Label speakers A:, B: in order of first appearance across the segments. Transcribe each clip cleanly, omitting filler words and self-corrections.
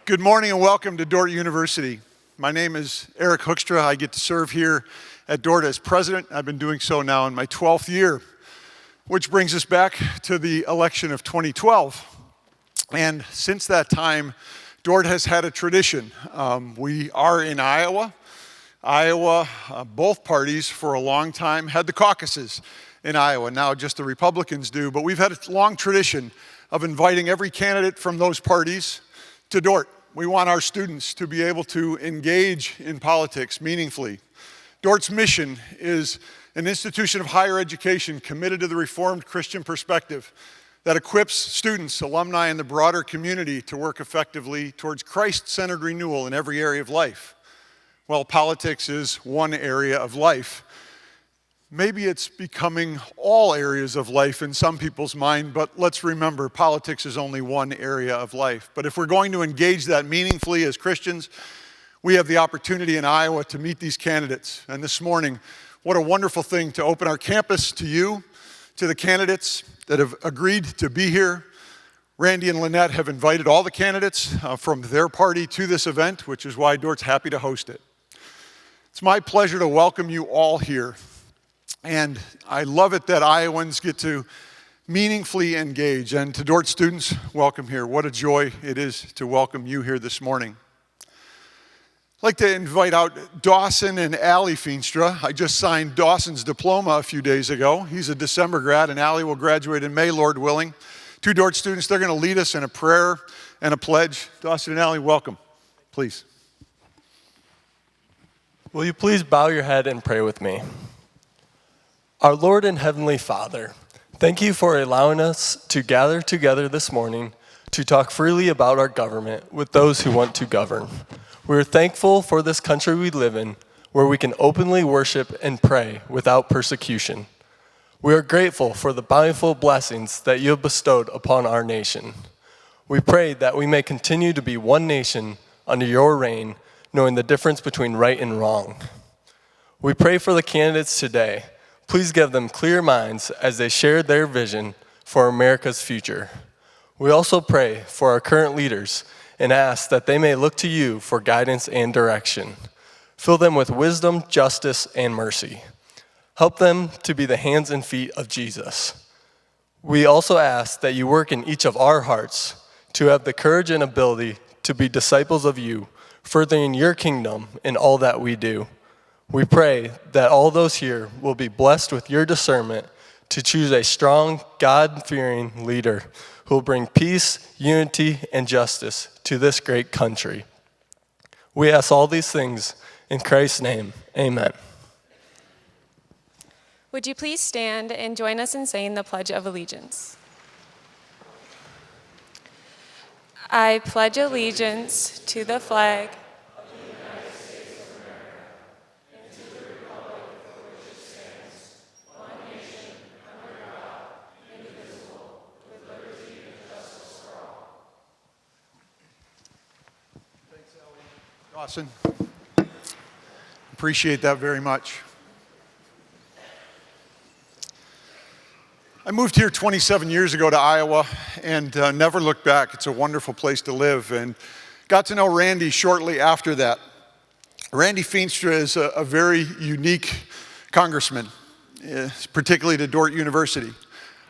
A: Good morning and welcome to Dordt University. My name is Eric Hoekstra. I get to serve here at Dordt as president. I've been doing so now in my 12th year, which brings us back to the election of 2012. And since that time, Dordt has had a tradition. We are in Iowa. Both parties for a long time had the caucuses in Iowa. Now just the Republicans do, but we've had a long tradition of inviting every candidate from those parties to Dordt. We want our students to be able to engage in politics meaningfully. Dordt's mission is an institution of higher education committed to the Reformed Christian perspective that equips students, alumni, and the broader community to work effectively towards Christ-centered renewal in every area of life. Well, politics is one area of life. Maybe it's becoming all areas of life in some people's mind, but let's remember, politics is only one area of life. But if we're going to engage that meaningfully as Christians, we have the opportunity in Iowa to meet these candidates. And this morning, what a wonderful thing to open our campus to you, to the candidates that have agreed to be here. Randy and Lynette have invited all the candidates from their party to this event, which is why Dordt's happy to host it. It's my pleasure to welcome you all here. And I love it that Iowans get to meaningfully engage. And to Dordt students, welcome here. What a joy it is to welcome you here this morning. I'd like to invite out Dawson and Allie Feenstra. I just signed Dawson's diploma a few days ago. He's a December grad, and Allie will graduate in May, Lord willing. Two Dordt students, they're going to lead us in a prayer and a pledge. Dawson and Allie, welcome, please.
B: Will you please bow your head and pray with me? Our Lord and Heavenly Father, thank you for allowing us to gather together this morning to talk freely about our government with those who want to govern. We are thankful for this country we live in, where we can openly worship and pray without persecution. We are grateful for the bountiful blessings that you have bestowed upon our nation. We pray that we may continue to be one nation under your reign, knowing the difference between right and wrong. We pray for the candidates today. Please give them clear minds as they share their vision for America's future. We also pray for our current leaders and ask that they may look to you for guidance and direction. Fill them with wisdom, justice, and mercy. Help them to be the hands and feet of Jesus. We also ask that you work in each of our hearts to have the courage and ability to be disciples of you, furthering your kingdom in all that we do. We pray that all those here will be blessed with your discernment to choose a strong, God-fearing leader who will bring peace, unity, and justice to this great country. We ask all these things in Christ's name. Amen.
C: Would you please stand and join us in saying the Pledge of Allegiance? I pledge allegiance to the flag
A: Dawson. Appreciate that very much. I moved here 27 years ago to Iowa and never looked back. It's a wonderful place to live, and got to know Randy shortly after that. Randy Feenstra is a very unique congressman, particularly to Dordt University.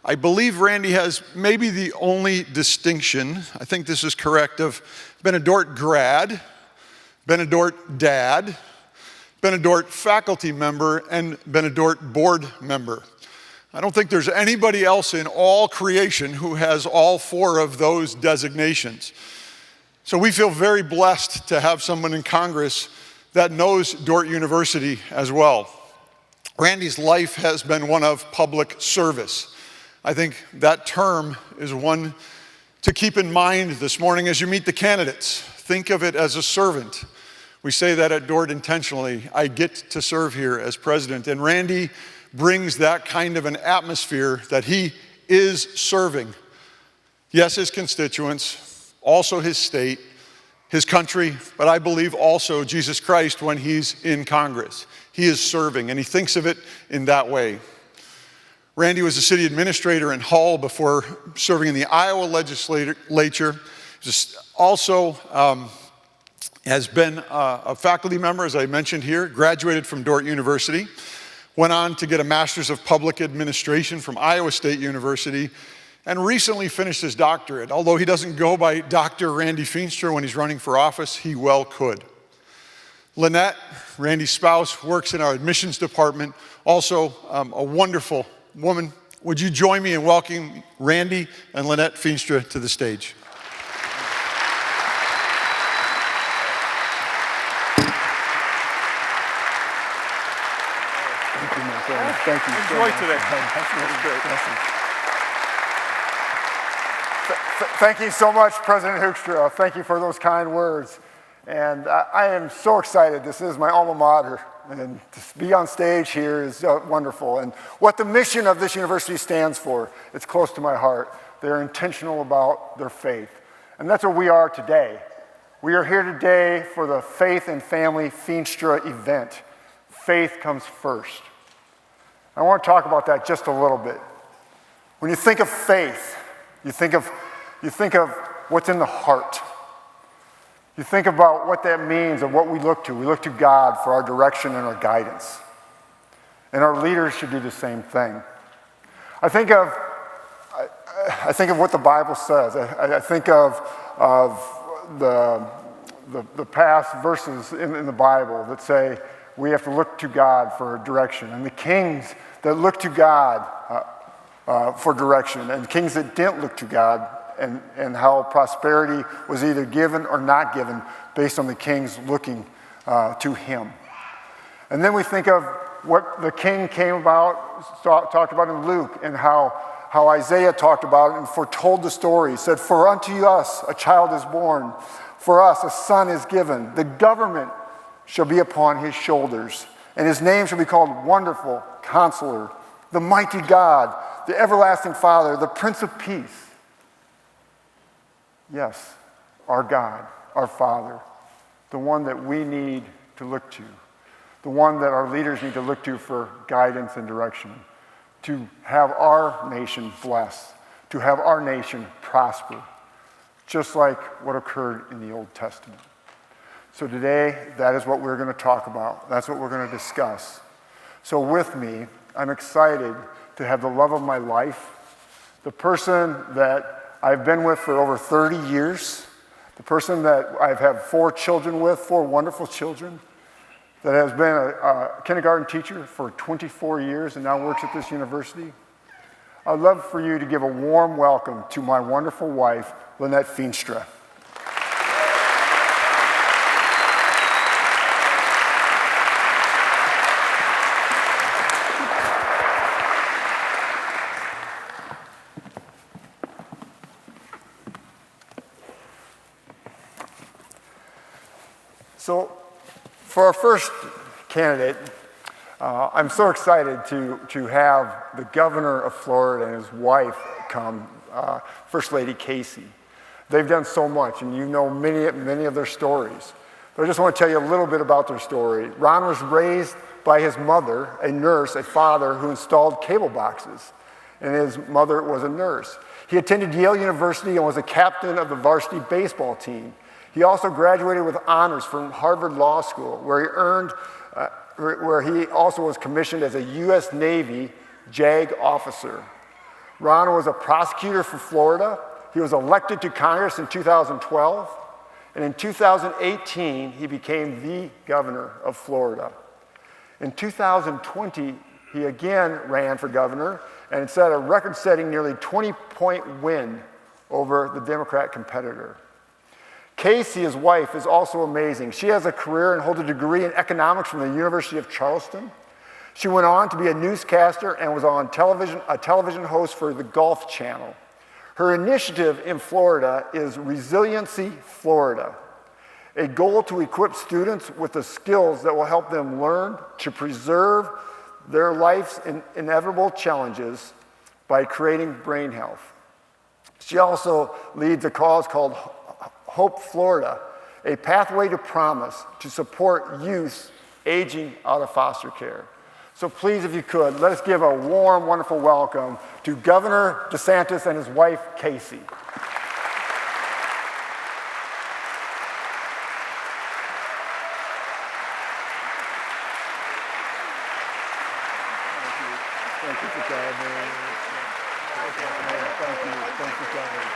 A: I believe Randy has maybe the only distinction, I think this is correct, of been a Dordt grad, been a Dordt dad, been a Dordt faculty member, and been a Dordt board member. I don't think there's anybody else in all creation who has all four of those designations. So we feel very blessed to have someone in Congress that knows Dordt University as well. Randy's life has been one of public service. I think that term is one to keep in mind this morning as you meet the candidates. Think of it as a servant. We say that at Dordt intentionally. I get to serve here as president. And Randy brings that kind of an atmosphere that he is serving. Yes, his constituents, also his state, his country, but I believe also Jesus Christ when he's in Congress. He is serving, and he thinks of it in that way. Randy was a city administrator in Hull before serving in the Iowa legislature. Just also has been a faculty member, as I mentioned here, graduated from Dordt University, went on to get a Master's of Public Administration from Iowa State University, and recently finished his doctorate. Although he doesn't go by Dr. Randy Feenstra when he's running for office, he well could. Lynette, Randy's spouse, works in our admissions department, also a wonderful woman. Would you join me in welcoming Randy and Lynette Feenstra to the stage?
D: Thank you, my friend. Thank you.
A: Enjoy today.
D: That's great. Thank you so much, President Hoekstra. Thank you for those kind words. And I am so excited. This is my alma mater. And to be on stage here is wonderful. And what the mission of this university stands for, it's close to my heart. They're intentional about their faith. And that's what we are today. We are here today for the Faith and Family Feenstra event. Faith comes first. I want to talk about that just a little bit. When you think of faith, you think of what's in the heart. You think about what that means and what we look to. We look to God for our direction and our guidance. And our leaders should do the same thing. I think of what the Bible says. I think of the past verses in the Bible that say we have to look to God for direction. And the kings that look to God for direction, and kings that didn't look to God, and how prosperity was either given or not given based on the kings looking to him. And then we think of what the king talked about in Luke, and how Isaiah talked about it and foretold the story. He said, "For unto us a child is born, for us a son is given. The government shall be upon his shoulders, and his name shall be called Wonderful Counselor, the Mighty God, the Everlasting Father, the Prince of Peace." Yes, our God, our Father, the one that we need to look to, the one that our leaders need to look to for guidance and direction, to have our nation blessed, to have our nation prosper, just like what occurred in the Old Testament. So today, that is what we're going to talk about. That's what we're going to discuss. So with me, I'm excited to have the love of my life, the person that I've been with for over 30 years, the person that I've had 4 children with, 4 wonderful children, that has been a kindergarten teacher for 24 years and now works at this university. I'd love for you to give a warm welcome to my wonderful wife, Lynette Feenstra. So for our first candidate, I'm so excited to have the governor of Florida and his wife come, First Lady Casey. They've done so much, and you know many of their stories. But I just want to tell you a little bit about their story. Ron was raised by his mother, a nurse, a father who installed cable boxes, and his mother was a nurse. He attended Yale University and was a captain of the varsity baseball team. He also graduated with honors from Harvard Law School, where he also was commissioned as a U.S. Navy JAG officer. Ron was a prosecutor for Florida. He was elected to Congress in 2012, and in 2018, he became the governor of Florida. In 2020, he again ran for governor and set a record-setting nearly 20-point win over the Democrat competitor. Casey, his wife, is also amazing. She has a career and holds a degree in economics from the University of Charleston. She went on to be a newscaster and was on a television host for the Golf Channel. Her initiative in Florida is Resiliency Florida, a goal to equip students with the skills that will help them learn to preserve their life's inevitable challenges by creating brain health. She also leads a cause called Hope Florida, a pathway to promise to support youth aging out of foster care. So please, if you could, let us give a warm, wonderful welcome to Governor DeSantis and his wife, Casey. for coming. Thank you. Thanks for coming.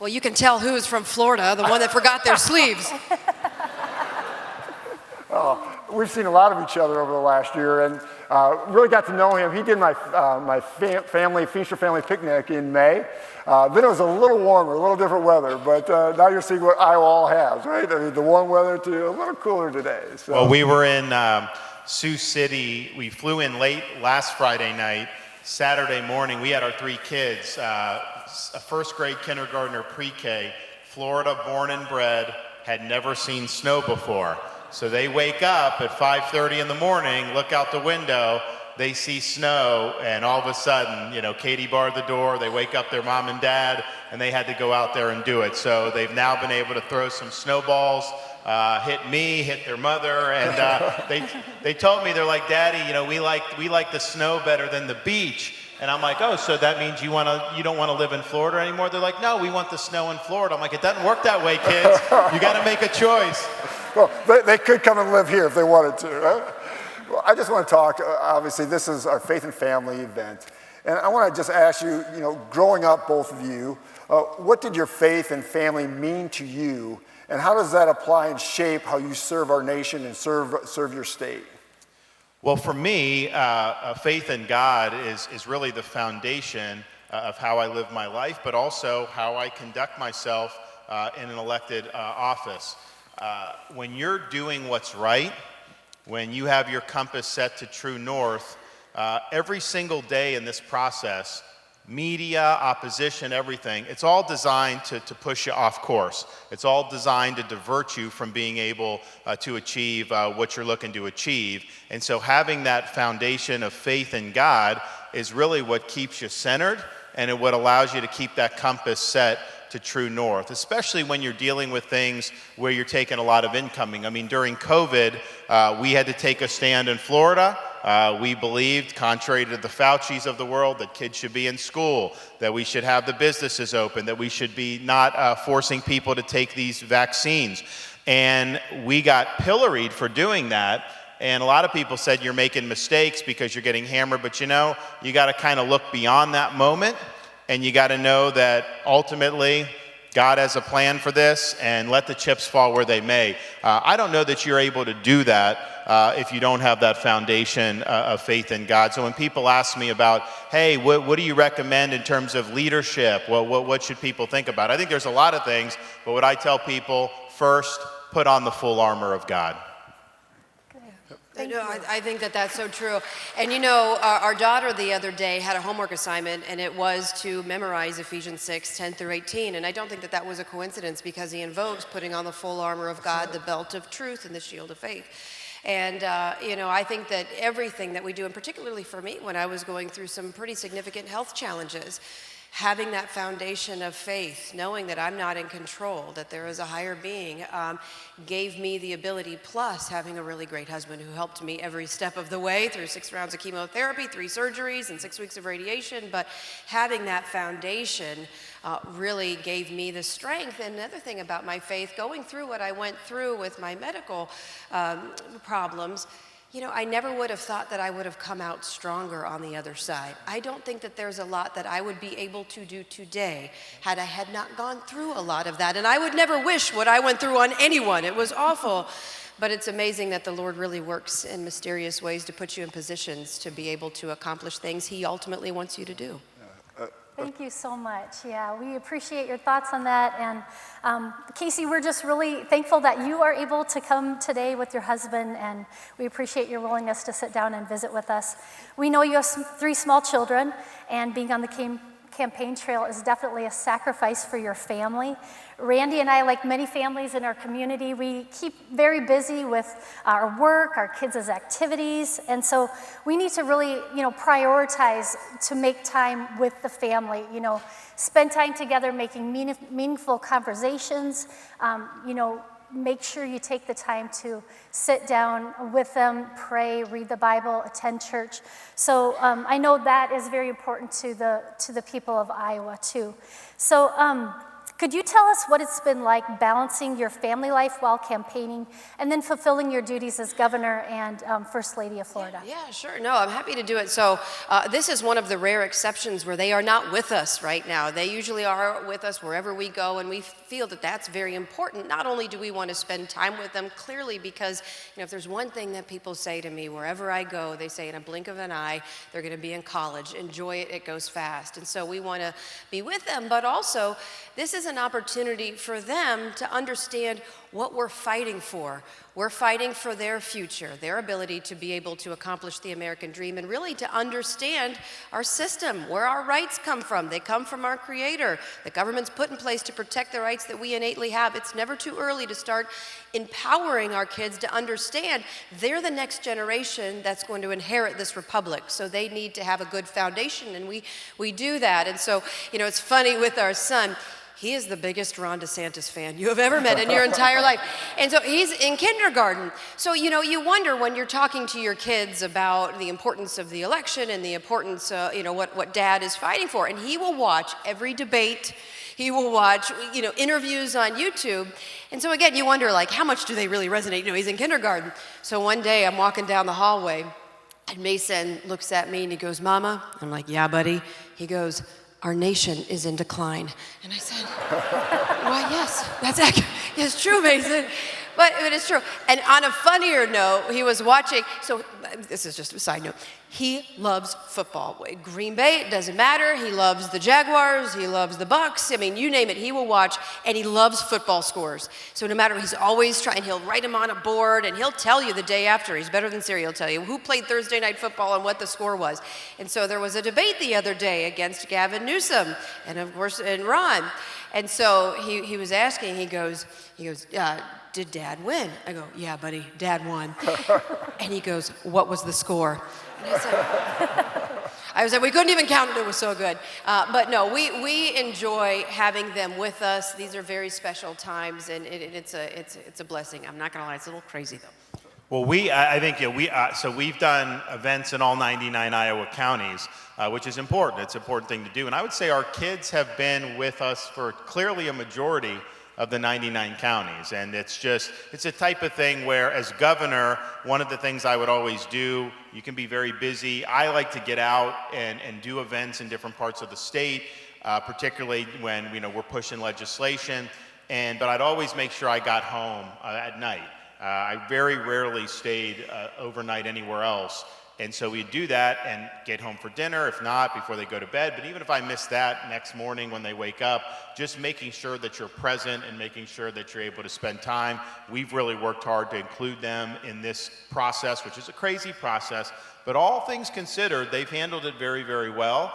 E: Well, you can tell who's from Florida, the one that forgot their sleeves.
D: We've seen a lot of each other over the last year, and really got to know him. He did my Feenstra family picnic in May. Then it was a little warmer, a little different weather, but now you're seeing what Iowa all has, right? I mean, the warm weather to a little cooler today. So.
F: Well, we were in Sioux City. We flew in late last Friday night. Saturday morning, we had our 3 kids, a first grade kindergartner, pre-K, Florida born and bred, had never seen snow before. So they wake up at 5:30 in the morning, look out the window, they see snow, and all of a sudden, you know, Katie barred the door, they wake up their mom and dad, and they had to go out there and do it. So they've now been able to throw some snowballs, hit me, hit their mother, and they told me, they're like, Daddy, you know, we like the snow better than the beach. And I'm like, oh, so that means you don't want to live in Florida anymore? They're like, no, we want the snow in Florida. I'm like, it doesn't work that way, kids. You got to make a choice.
D: Well, they could come and live here if they wanted to, right? Well, I just want to talk, obviously, this is our Faith and Family event. And I want to just ask you, you know, growing up, both of you, what did your faith and family mean to you? And how does that apply and shape how you serve our nation and serve your state?
F: Well, for me, faith in God is really the foundation of how I live my life, but also how I conduct myself in an elected office. When you're doing what's right, when you have your compass set to true north, every single day in this process, media, opposition, everything, it's all designed to push you off course. It's all designed to divert you from being able to achieve what you're looking to achieve. And so having that foundation of faith in God is really what keeps you centered, and what allows you to keep that compass set to true north, especially when you're dealing with things where you're taking a lot of incoming. I mean, during COVID, we had to take a stand in Florida. We believed, contrary to the Faucis of the world, that kids should be in school, that we should have the businesses open, that we should be not forcing people to take these vaccines. And we got pilloried for doing that. And a lot of people said you're making mistakes because you're getting hammered, but you know, you got to kind of look beyond that moment, and you got to know that ultimately God has a plan for this, and let the chips fall where they may. I don't know that you're able to do that if you don't have that foundation of faith in God. So when people ask me about, hey, what do you recommend in terms of leadership? Well, what should people think about? I think there's a lot of things, but what I tell people, first, put on the full armor of God.
E: I think that's so true. And you know, our daughter the other day had a homework assignment, and it was to memorize Ephesians 6, 10 through 18. And I don't think that was a coincidence, because he invokes putting on the full armor of God, the belt of truth, and the shield of faith. And, you know, I think that everything that we do, and particularly for me, when I was going through some pretty significant health challenges, having that foundation of faith, knowing that I'm not in control, that there is a higher being, gave me the ability, plus having a really great husband who helped me every step of the way through 6 rounds of chemotherapy, 3 surgeries, and 6 weeks of radiation. But having that foundation really gave me the strength. And another thing about my faith, going through what I went through with my medical problems, you know, I never would have thought that I would have come out stronger on the other side. I don't think that there's a lot that I would be able to do today had I had not gone through a lot of that. And I would never wish what I went through on anyone. It was awful. But it's amazing that the Lord really works in mysterious ways to put you in positions to be able to accomplish things He ultimately wants you to do.
G: Thank you so much. Yeah, we appreciate your thoughts on that. And Casey, we're just really thankful that you are able to come today with your husband, and we appreciate your willingness to sit down and visit with us. We know you have 3 small children, and being on the campaign trail is definitely a sacrifice for your family. Randy and I, like many families in our community, we keep very busy with our work, our kids' activities, and so we need to really, prioritize to make time with the family, spend time together making meaningful conversations, make sure you take the time to sit down with them, pray, read the Bible, attend church. So I know that is very important to the people of Iowa too. So Could you tell us what it's been like balancing your family life while campaigning and then fulfilling your duties as governor and First Lady of Florida?
E: Yeah, sure. No, I'm happy to do it. So this is one of the rare exceptions where they are not with us right now. They usually are with us wherever we go, and we feel that that's very important. Not only do we want to spend time with them, clearly, because if there's one thing that people say to me wherever I go, they say in a blink of an eye, they're going to be in college. Enjoy it, it goes fast. And so we want to be with them, but also this is an opportunity for them to understand what we're fighting for. We're fighting for their future, their ability to be able to accomplish the American dream, and really to understand our system, where our rights come from. They come from our Creator. The government's put in place to protect the rights that we innately have. It's never too early to start empowering our kids to understand they're the next generation that's going to inherit this republic. So they need to have a good foundation, and we do that. And so, it's funny with our son. He is the biggest Ron DeSantis fan you have ever met in your entire life. And so he's in kindergarten. So, you wonder when you're talking to your kids about the importance of the election and the importance, what dad is fighting for. And he will watch every debate. He will watch, interviews on YouTube. And so again, you wonder, how much do they really resonate? He's in kindergarten. So one day I'm walking down the hallway and Mason looks at me and he goes, "Mama?" I'm like, "Yeah, buddy." He goes, "Our nation is in decline." And I said, "Why, yes, that's accurate. It's true, Mason." But it's true. And on a funnier note, he was watching, so this is just a side note. He loves football. Green Bay, it doesn't matter. He loves the Jaguars. He loves the Bucks. You name it, he will watch, and he loves football scores. So no matter, he's always trying, he'll write them on a board, and he'll tell you the day after. He's better than Siri. He'll tell you who played Thursday Night Football and what the score was. And so there was a debate the other day against Gavin Newsom, and of course, and Ron. And so he was asking, he goes, "Did Dad win?" I go, "Yeah, buddy, Dad won." And he goes, "What was the score?" And I said, we couldn't even count it. It was so good. But no, we enjoy having them with us. These are very special times, and it's a blessing. I'm not going to lie, it's a little crazy though.
F: Well, I think so we've done events in all 99 Iowa counties, which is important. It's an important thing to do. And I would say our kids have been with us for clearly a majority of the 99 counties. And it's a type of thing where, as governor, one of the things I would always do, you can be very busy. I like to get out and do events in different parts of the state, particularly when we're pushing legislation. But I'd always make sure I got home at night. I very rarely stayed overnight anywhere else. And so we'd do that and get home for dinner, if not, before they go to bed. But even if I miss that next morning when they wake up, just making sure that you're present and making sure that you're able to spend time. We've really worked hard to include them in this process, which is a crazy process. But all things considered, they've handled it very, very well.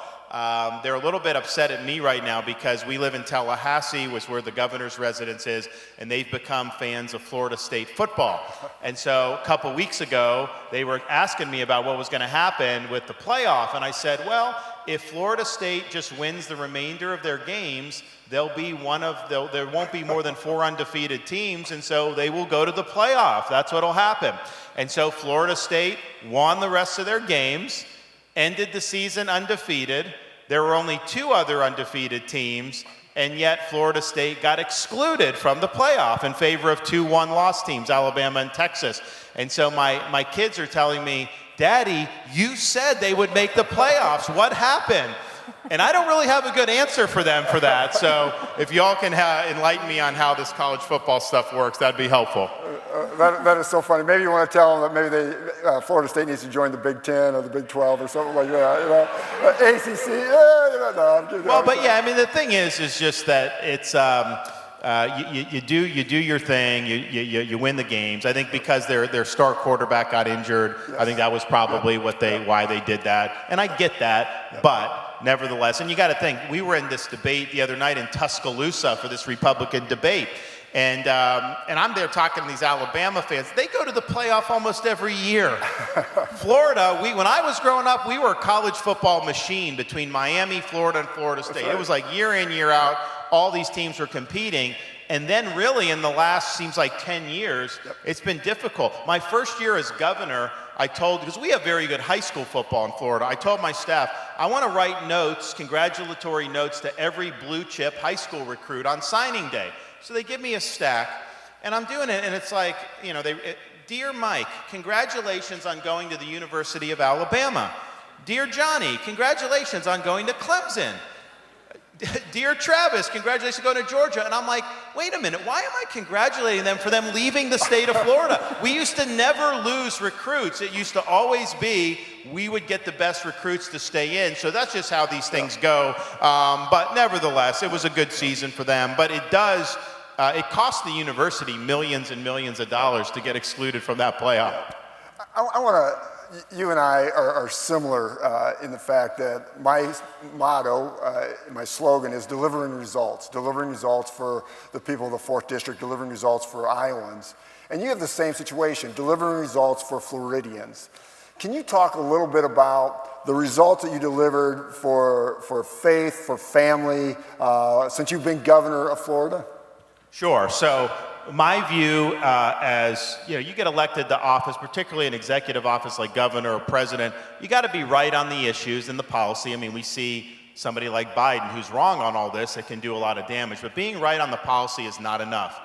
F: They're a little bit upset at me right now because we live in Tallahassee, which is where the governor's residence is, and they've become fans of Florida State football. And so a couple weeks ago, they were asking me about what was going to happen with the playoff, and I said, well, if Florida State just wins the remainder of their games, there won't be more than 4 undefeated teams, and so they will go to the playoff. That's what'll happen. And so Florida State won the rest of their games, ended the season undefeated. There were only 2 other undefeated teams, and yet Florida State got excluded from the playoff in favor of 2 one-loss teams, Alabama and Texas. And so my kids are telling me, "Daddy, you said they would make the playoffs. What happened?" And I don't really have a good answer for them for that. So if y'all can enlighten me on how this college football stuff works, that'd be helpful.
D: That is so funny. Maybe you want to tell them that maybe Florida State needs to join the Big 10 or the Big 12 or something like that. ACC.
F: Well, but yeah, the thing is just that it's you do your thing. You win the games. I think because their star quarterback got injured. Yes. I think that was probably why they did that. And I get that, but. Nevertheless, and you got to think, we were in this debate the other night in Tuscaloosa for this Republican debate, and I'm there talking to these Alabama fans. They go to the playoff almost every year. Florida, when I was growing up, we were a college football machine between Miami, Florida, and Florida State. Right. It was like year in, year out, all these teams were competing. And then really in the last, seems like 10 years, It's been difficult. My first year as governor, because we have very good high school football in Florida, I told my staff, I want to write notes, congratulatory notes to every blue chip high school recruit on signing day. So they give me a stack, and I'm doing it, and it's like, Dear Mike, congratulations on going to the University of Alabama. Dear Johnny, congratulations on going to Clemson. Dear Travis, congratulations on going to Georgia. And I'm like, wait a minute, why am I congratulating them for them leaving the state of Florida? We used to never lose recruits. It used to always be we would get the best recruits to stay in. So that's just how these things go. But nevertheless, it was a good season for them. But it cost the university millions and millions of dollars to get excluded from that playoff.
D: I want to, you and I are similar in the fact that my motto, my slogan is delivering results for the people of the 4th District, delivering results for Iowans. And you have the same situation, delivering results for Floridians. Can you talk a little bit about the results that you delivered for faith, for family, since you've been governor of Florida?
F: Sure. So my view you get elected to office, particularly an executive office like governor or president, you got to be right on the issues and the policy. I mean, we see somebody like Biden who's wrong on all this, it can do a lot of damage. But being right on the policy is not enough.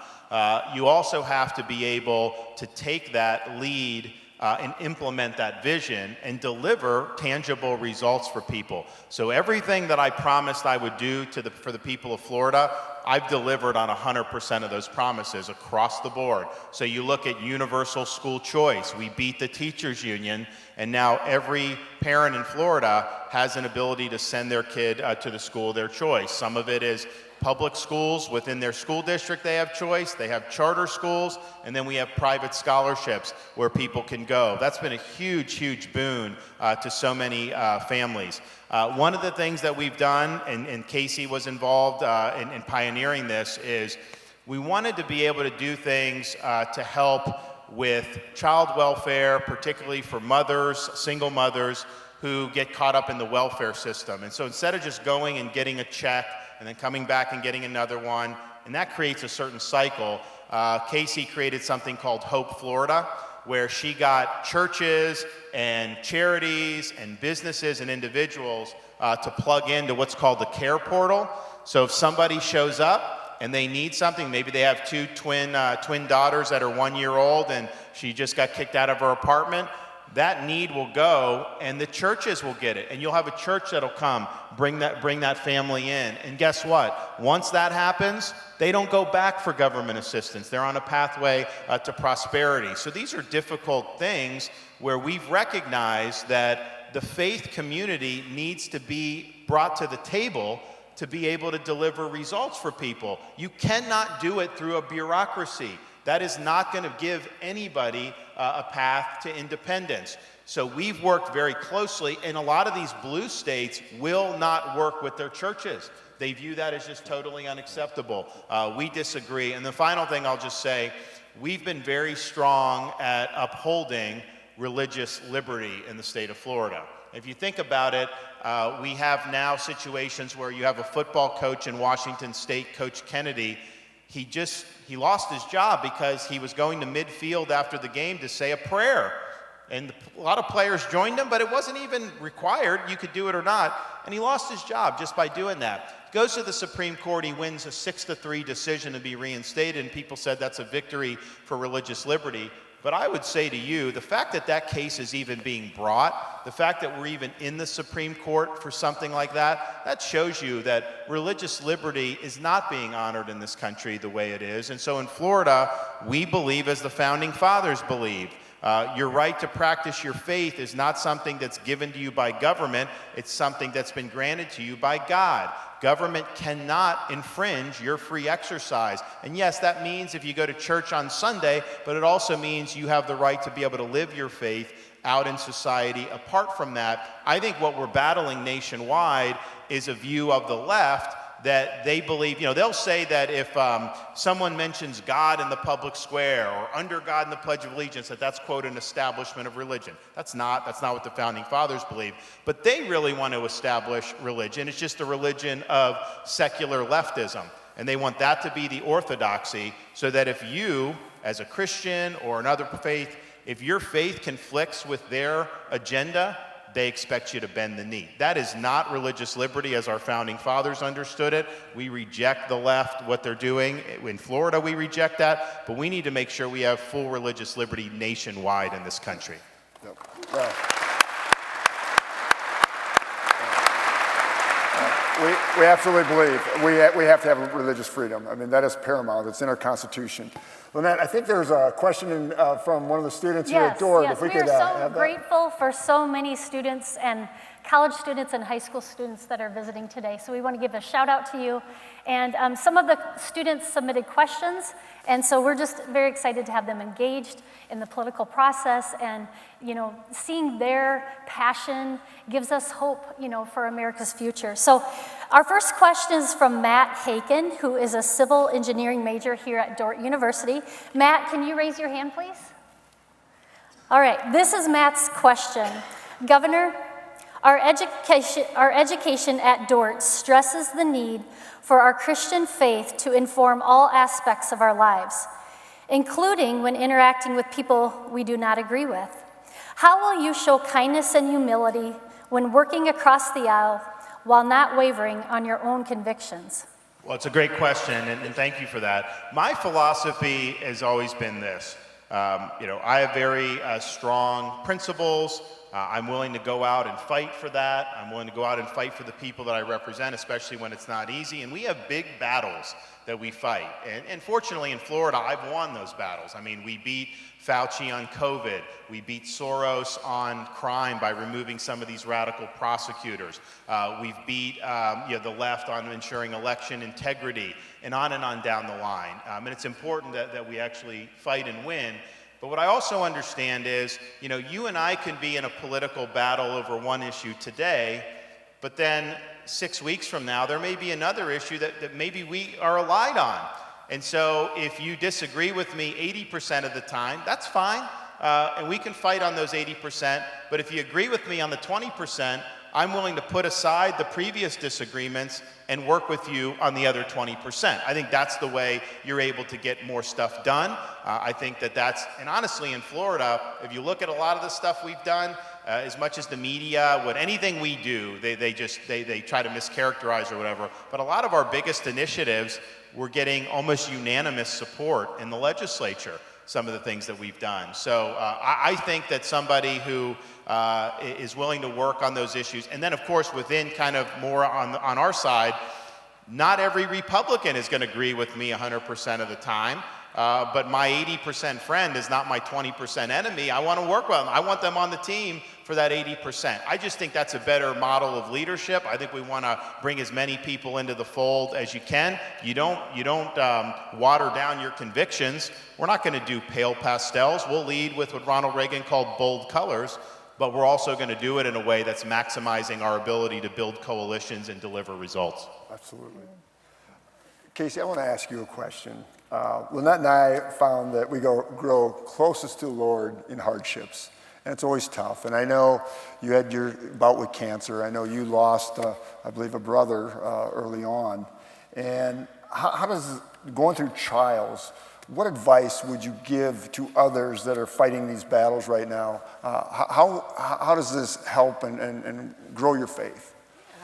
F: You also have to be able to take that lead and implement that vision and deliver tangible results for people. So everything that I promised I would do for the people of Florida, I've delivered on 100% of those promises across the board. So you look at universal school choice, we beat the teachers union, and now every parent in Florida has an ability to send their kid to the school of their choice. Some of it is public schools within their school district, they have choice. They have charter schools, and then we have private scholarships where people can go. That's been a huge, huge boon to so many families. One of the things that we've done, and Casey was involved in pioneering this, is we wanted to be able to do things to help with child welfare, particularly for mothers, single mothers, who get caught up in the welfare system. And so instead of just going and getting a check and then coming back and getting another one, and that creates a certain cycle, Casey created something called Hope Florida, where she got churches and charities and businesses and individuals to plug into what's called the care portal. So if somebody shows up and they need something, maybe they have two twin daughters that are 1 year old and she just got kicked out of her apartment, that need will go and the churches will get it. And you'll have a church that'll come, bring that family in. And guess what? Once that happens, they don't go back for government assistance. They're on a pathway to prosperity. So these are difficult things where we've recognized that the faith community needs to be brought to the table to be able to deliver results for people. You cannot do it through a bureaucracy. That is not going to give anybody a path to independence. So we've worked very closely, and a lot of these blue states will not work with their churches. They view that as just totally unacceptable. We disagree. And the final thing I'll just say, we've been very strong at upholding religious liberty in the state of Florida. If you think about it, we have now situations where you have a football coach in Washington State, Coach Kennedy. He lost his job because he was going to midfield after the game to say a prayer. And a lot of players joined him, but it wasn't even required. You could do it or not. And he lost his job just by doing that. He goes to the Supreme Court. He wins a 6-3 decision to be reinstated. And people said that's a victory for religious liberty. But I would say to you, the fact that that case is even being brought, the fact that we're even in the Supreme Court for something like that, that shows you that religious liberty is not being honored in this country the way it is. And so in Florida, we believe as the founding fathers believed. Your right to practice your faith is not something that's given to you by government, it's something that's been granted to you by God. Government cannot infringe your free exercise. And yes, that means if you go to church on Sunday, but it also means you have the right to be able to live your faith out in society. Apart from that, I think what we're battling nationwide is a view of the left that they believe, they'll say that if someone mentions God in the public square or under God in the Pledge of Allegiance, that's, quote, an establishment of religion. That's not what the founding fathers believe. But they really want to establish religion. It's just a religion of secular leftism. And they want that to be the orthodoxy so that if you, as a Christian or another faith, If your faith conflicts with their agenda, they expect you to bend the knee. That is not religious liberty as our founding fathers understood it. We reject the left, what they're doing. In Florida, we reject that, but we need to make sure we have full religious liberty nationwide in this country.
D: Yep. We absolutely believe we have to have religious freedom. I mean, that is paramount. It's in our Constitution. Lynette, I think there's a question from one of the students here at Dordt.
G: Yes, we are so grateful for so many students and college students and high school students that are visiting today. So we want to give a shout out to you. And some of the students submitted questions, and so we're just very excited to have them engaged in the political process. And, you know, seeing their passion gives us hope, you know, for America's future. So our first question is from Matt Haken, who is a civil engineering major here at Dordt University. Matt, can you raise your hand, please? All right, this is Matt's question. Governor, our education at Dordt stresses the need for our Christian faith to inform all aspects of our lives, including when interacting with people we do not agree with. How will you show kindness and humility when working across the aisle while not wavering on your own convictions?
F: Well, it's a great question, and thank you for that. My philosophy has always been this. You know, I have very strong principles. I'm willing to go out and fight for that. I'm willing to go out and fight for the people that I represent, especially when it's not easy. And we have big battles that we fight. And fortunately in Florida, I've won those battles. I mean, we beat Fauci on COVID. We beat Soros on crime by removing some of these radical prosecutors. We've beat the left on ensuring election integrity, and on down the line. And it's important that we actually fight and win. But what I also understand is, you know, you and I can be in a political battle over one issue today, but then 6 weeks from now, there may be another issue that maybe we are allied on. And so if you disagree with me 80% of the time, that's fine. And we can fight on those 80%. But if you agree with me on the 20%, I'm willing to put aside the previous disagreements and work with you on the other 20%. I think that's the way you're able to get more stuff done. I think that's, and honestly in Florida, if you look at a lot of the stuff we've done, as much as the media, anything we do, they try to mischaracterize or whatever. But a lot of our biggest initiatives, we're getting almost unanimous support in the legislature, some of the things that we've done. So I think that somebody who is willing to work on those issues, and then of course within kind of more on our side, not every Republican is going to agree with me 100% of the time, but my 80% friend is not my 20% enemy. I want to work with them. I want them on the team for that 80%. I just think that's a better model of leadership. I think we want to bring as many people into the fold as you can. You don't water down your convictions. We're not going to do pale pastels. We'll lead with what Ronald Reagan called bold colors, but we're also going to do it in a way that's maximizing our ability to build coalitions and deliver results.
D: Absolutely. Casey, I want to ask you a question. Lynette and I found that we grow closest to the Lord in hardships. And it's always tough. And I know you had your bout with cancer. I know you lost, I believe, a brother early on. And how does, going through trials, what advice would you give to others that are fighting these battles right now? How does this help and grow your faith?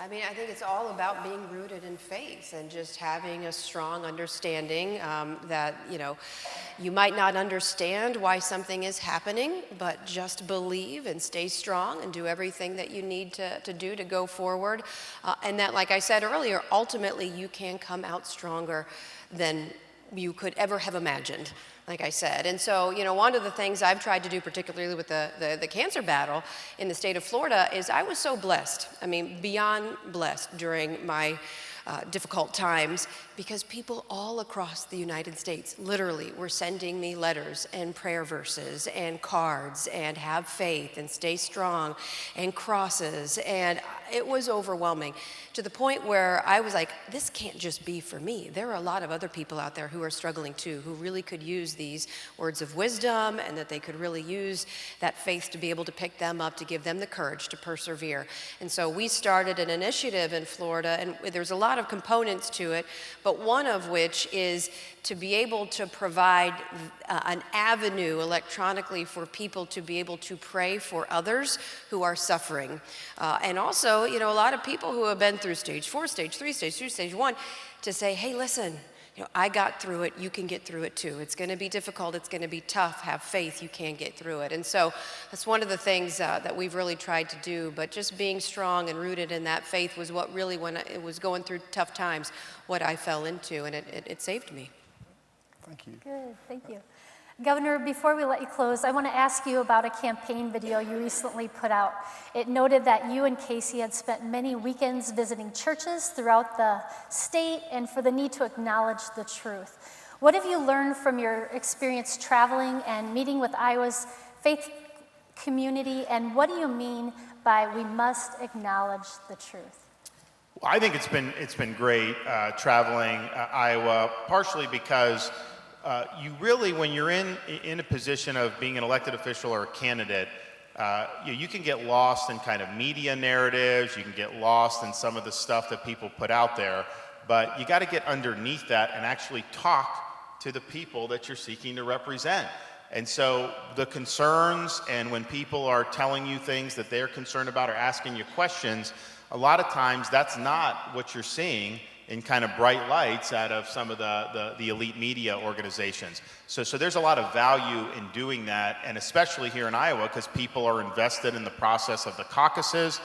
E: I mean, I think it's all about being rooted in faith and just having a strong understanding that, you know, you might not understand why something is happening, but just believe and stay strong and do everything that you need to do to go forward. And that, like I said earlier, ultimately you can come out stronger than you could ever have imagined, like I said. And so, you know, one of the things I've tried to do, particularly with the cancer battle in the state of Florida, is I was so blessed, I mean, beyond blessed during my difficult times, because people all across the United States literally were sending me letters and prayer verses and cards and have faith and stay strong and crosses, and it was overwhelming to the point where I was like, this can't just be for me. There are a lot of other people out there who are struggling too, who really could use these words of wisdom, and that they could really use that faith to be able to pick them up, to give them the courage to persevere. And so we started an initiative in Florida, and there's a lot lot of components to it, but one of which is to be able to provide an avenue electronically for people to be able to pray for others who are suffering. And also, a lot of people who have been through stage 4, stage 3, stage 2, stage 1, to say, hey, listen, I got through it, you can get through it too. It's going to be difficult, it's going to be tough, have faith, you can get through it. And so that's one of the things that we've really tried to do, but just being strong and rooted in that faith was what really, when it was going through tough times, what I fell into, and it saved me.
D: Thank you.
G: Good, thank you. Governor, before we let you close, I want to ask you about a campaign video you recently put out. It noted that you and Casey had spent many weekends visiting churches throughout the state and for the need to acknowledge the truth. What have you learned from your experience traveling and meeting with Iowa's faith community, and what do you mean by we must acknowledge the truth?
F: Well, I think it's been great traveling Iowa, partially because you really, when you're in a position of being an elected official or a candidate, you can get lost in kind of media narratives, you can get lost in some of the stuff that people put out there, but you got to get underneath that and actually talk to the people that you're seeking to represent. And so the concerns, and when people are telling you things that they're concerned about or asking you questions, a lot of times that's not what you're seeing in kind of bright lights out of some of the elite media organizations. So there's a lot of value in doing that, and especially here in Iowa, because people are invested in the process of the caucuses.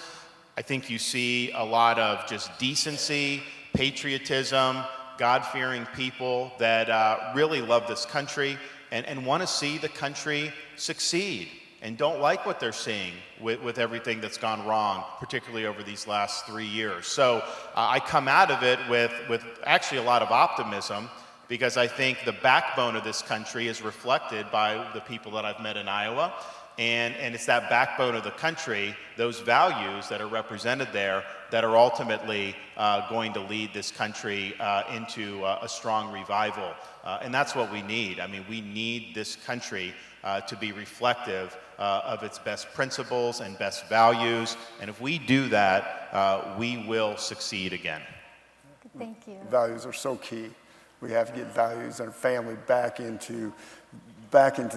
F: I think you see a lot of just decency, patriotism, God-fearing people that really love this country and want to see the country succeed, and don't like what they're seeing with everything that's gone wrong, particularly over these last 3 years. So I come out of it with actually a lot of optimism, because I think the backbone of this country is reflected by the people that I've met in Iowa. And it's that backbone of the country, those values that are represented there, that are ultimately going to lead this country into a strong revival. And that's what we need. I mean, we need this country to be reflective of its best principles and best values. And if we do that, we will succeed again.
G: Thank you.
D: Values are so key. We have to get values and family back into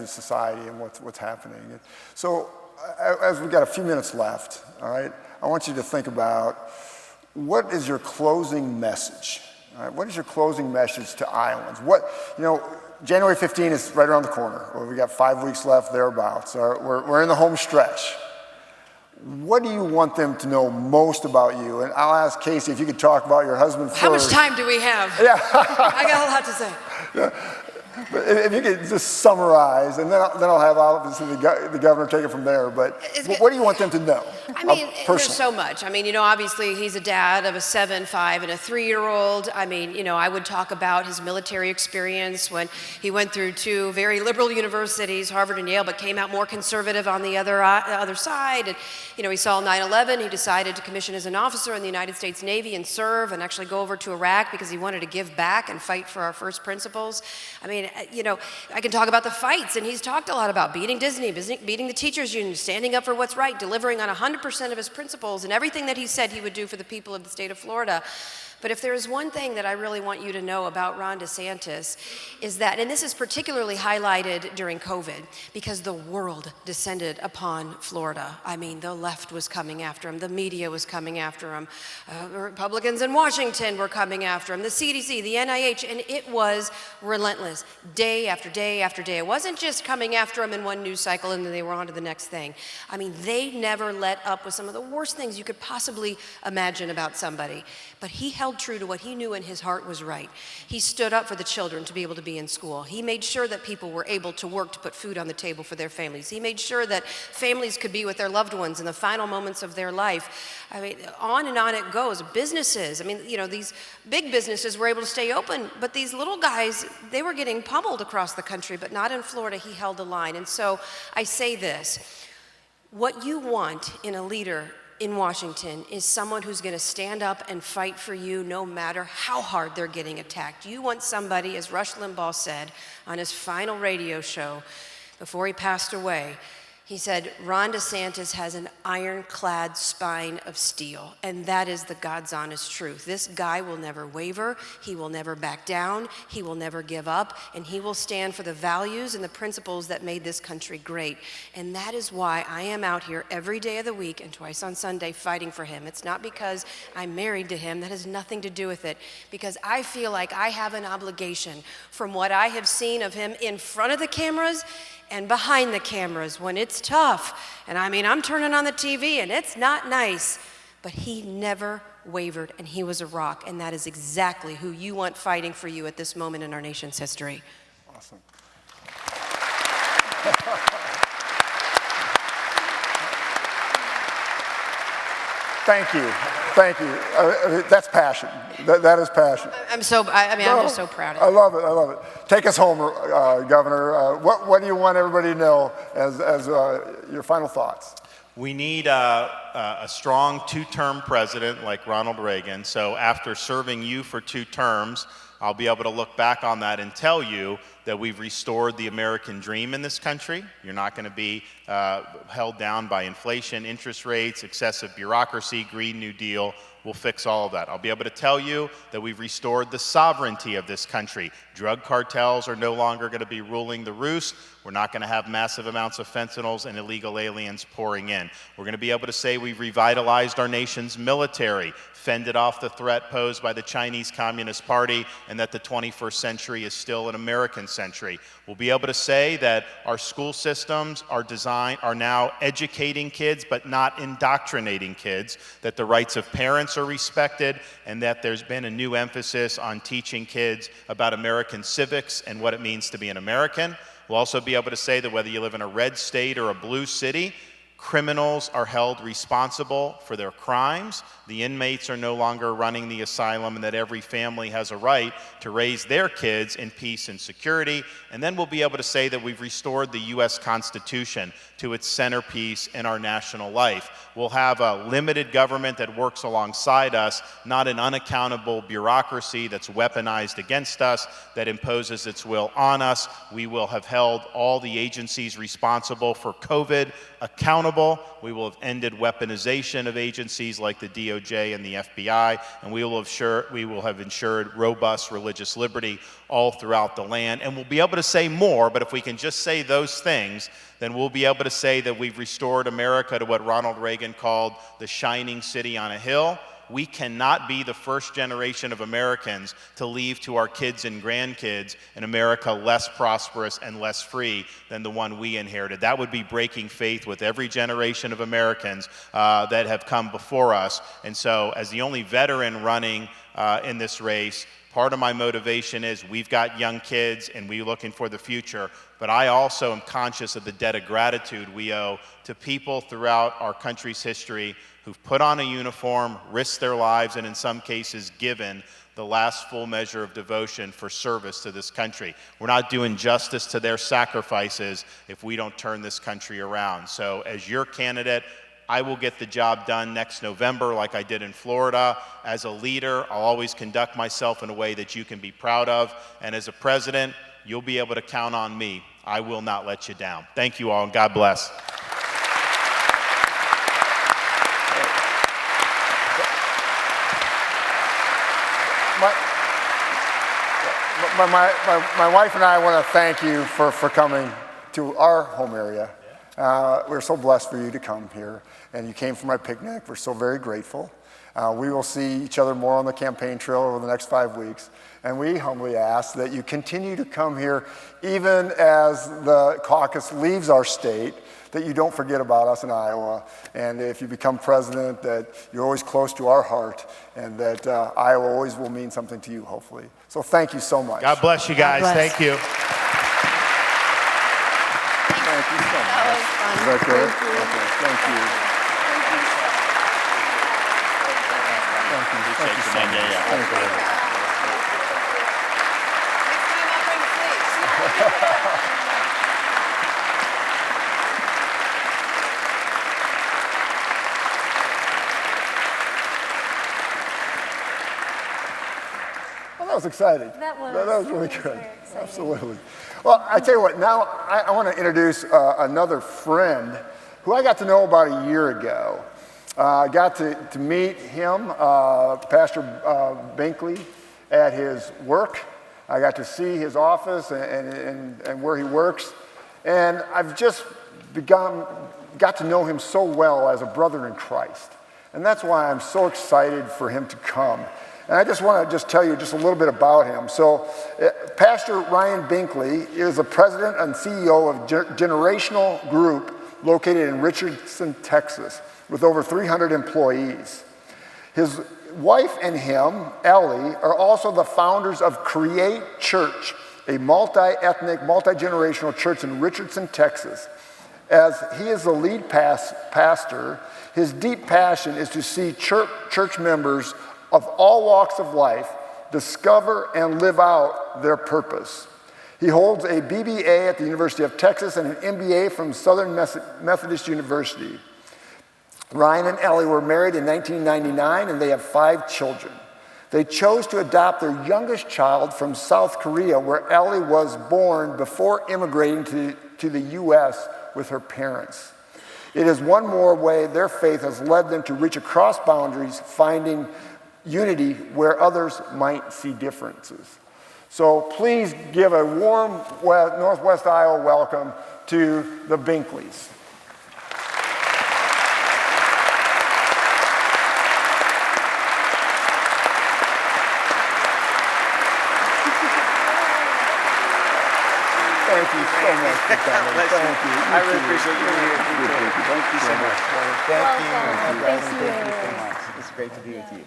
D: society and what's happening. So as we've got a few minutes left, all right, I want you to think about, what is your closing message? All right, what is your closing message to Iowans? January 15 is right around the corner. We got 5 weeks left, thereabouts. We're in the home stretch. What do you want them to know most about you? And I'll ask Casey if you could talk about your husband first.
E: How much time do we have?
D: Yeah.
E: I got a lot to say.
D: Yeah. But if you could just summarize, and then I'll have obviously the governor take it from there. But what do you want them to know?
E: I mean, there's so much. I mean, obviously he's a dad of a 7, 5, and a 3-year-old. I mean, I would talk about his military experience when he went through 2 very liberal universities, Harvard and Yale, but came out more conservative on the other side. And, he saw 9/11. He decided to commission as an officer in the United States Navy and serve and actually go over to Iraq because he wanted to give back and fight for our first principles. I mean, I can talk about the fights, and he's talked a lot about beating Disney, beating the teachers union, standing up for what's right, delivering on 100% of his principles, and everything that he said he would do for the people of the state of Florida. But if there is one thing that I really want you to know about Ron DeSantis, is that, and this is particularly highlighted during COVID, because the world descended upon Florida. I mean, the left was coming after him, the media was coming after him, Republicans in Washington were coming after him, the CDC, the NIH, and it was relentless, day after day after day. It wasn't just coming after him in one news cycle and then they were on to the next thing. I mean, they never let up with some of the worst things you could possibly imagine about somebody. But he held true to what he knew in his heart was right. He stood up for the children to be able to be in school. He made sure that people were able to work to put food on the table for their families. He made sure that families could be with their loved ones in the final moments of their life. I mean, on and on it goes. Businesses, I mean, these big businesses were able to stay open, but these little guys, they were getting pummeled across the country, but not in Florida. He held the line. And so I say this, what you want in a leader in Washington is someone who's going to stand up and fight for you no matter how hard they're getting attacked. You want somebody, as Rush Limbaugh said on his final radio show before he passed away, He said, Ron DeSantis has an ironclad spine of steel, and that is the God's honest truth. This guy will never waver, he will never back down, he will never give up, and he will stand for the values and the principles that made this country great. And that is why I am out here every day of the week and twice on Sunday fighting for him. It's not because I'm married to him, that has nothing to do with it, because I feel like I have an obligation from what I have seen of him in front of the cameras and behind the cameras when it's tough. And I mean, I'm turning on the TV and it's not nice, but he never wavered and he was a rock. And that is exactly who you want fighting for you at this moment in our nation's history.
D: Awesome. Thank you. Thank you. That's passion. That is passion.
E: I'm just so proud of you.
D: I love it. I love it. Take us home, Governor. What do you want everybody to know as your final thoughts?
F: We need a strong two-term president like Ronald Reagan. So after serving you for 2 terms, I'll be able to look back on that and tell you that we've restored the American dream in this country. You're not going to be held down by inflation, interest rates, excessive bureaucracy, Green New Deal. We'll fix all of that. I'll be able to tell you that we've restored the sovereignty of this country. Drug cartels are no longer going to be ruling the roost. We're not going to have massive amounts of fentanyls and illegal aliens pouring in. We're going to be able to say we've revitalized our nation's military, fended off the threat posed by the Chinese Communist Party, and that the 21st century is still an American century. We'll be able to say that our school systems are now educating kids but not indoctrinating kids, that the rights of parents are respected, and that there's been a new emphasis on teaching kids about American civics and what it means to be an American. We'll also be able to say that whether you live in a red state or a blue city, criminals are held responsible for their crimes. The inmates are no longer running the asylum, and that every family has a right to raise their kids in peace and security. And then we'll be able to say that we've restored the U.S. Constitution to its centerpiece in our national life. We'll have a limited government that works alongside us, not an unaccountable bureaucracy that's weaponized against us, that imposes its will on us. We will have held all the agencies responsible for COVID accountable. We will have ended weaponization of agencies like the DOJ and the FBI, and we will have ensured robust religious liberty all throughout the land. And we'll be able to say more, but if we can just say those things, then we'll be able to say that we've restored America to what Ronald Reagan called the shining city on a hill. We cannot be the first generation of Americans to leave to our kids and grandkids an America less prosperous and less free than the one we inherited. That would be breaking faith with every generation of Americans that have come before us. And so, as the only veteran running in this race, part of my motivation is we've got young kids and we're looking for the future, but I also am conscious of the debt of gratitude we owe to people throughout our country's history who've put on a uniform, risked their lives, and in some cases given the last full measure of devotion for service to this country. We're not doing justice to their sacrifices if we don't turn this country around. So as your candidate, I will get the job done next November like I did in Florida. As a leader, I'll always conduct myself in a way that you can be proud of. And as a president, you'll be able to count on me. I will not let you down. Thank you all, and God bless.
D: My wife and I want to thank you for coming to our home area. We're so blessed for you to come here, and you came for my picnic. We're so very grateful. We will see each other more on the campaign trail over the next 5 weeks, and we humbly ask that you continue to come here even as the caucus leaves our state, that you don't forget about us in Iowa, and if you become president, that you're always close to our heart, and that Iowa always will mean something to you, hopefully. So thank you so much.
F: God bless you guys. Thank you.
D: Thank you so much.
E: That was fun.
D: Is that good?
E: Thank you.
D: Okay, thank you. Thank you. Thank you so much. Thank you.
E: Next time I'll bring plates.
D: Well, that was exciting.
G: That was.
D: That was
G: It
D: really
G: was
D: good.
G: very exciting.
D: Absolutely. Well, I tell you what, now I want to introduce another friend who I got to know about a year ago. I got to meet him, Pastor Binkley, at his work. I got to see his office and where he works. And I've just got to know him so well as a brother in Christ. And that's why I'm so excited for him to come. And I just want to tell you just a little bit about him. So Pastor Ryan Binkley is the president and CEO of Generational Group located in Richardson, Texas, with over 300 employees. His wife and him, Ellie, are also the founders of Create Church, a multi-ethnic, multi-generational church in Richardson, Texas. As he is the lead pastor, his deep passion is to see church members of all walks of life discover and live out their purpose. He holds a BBA at the University of Texas and an MBA from Southern Methodist University. Ryan and Ellie were married in 1999 and they have 5 children. They chose to adopt their youngest child from South Korea, where Ellie was born before immigrating to the U.S. with her parents. It is one more way their faith has led them to reach across boundaries, finding unity where others might see differences. So please give a warm Northwest Iowa welcome to the Binkleys. Thank you so much for coming. Thank you.
H: I really appreciate you being here. Thank you so much.
D: Thank
G: you.
H: Thank you so much. It's great to be with you.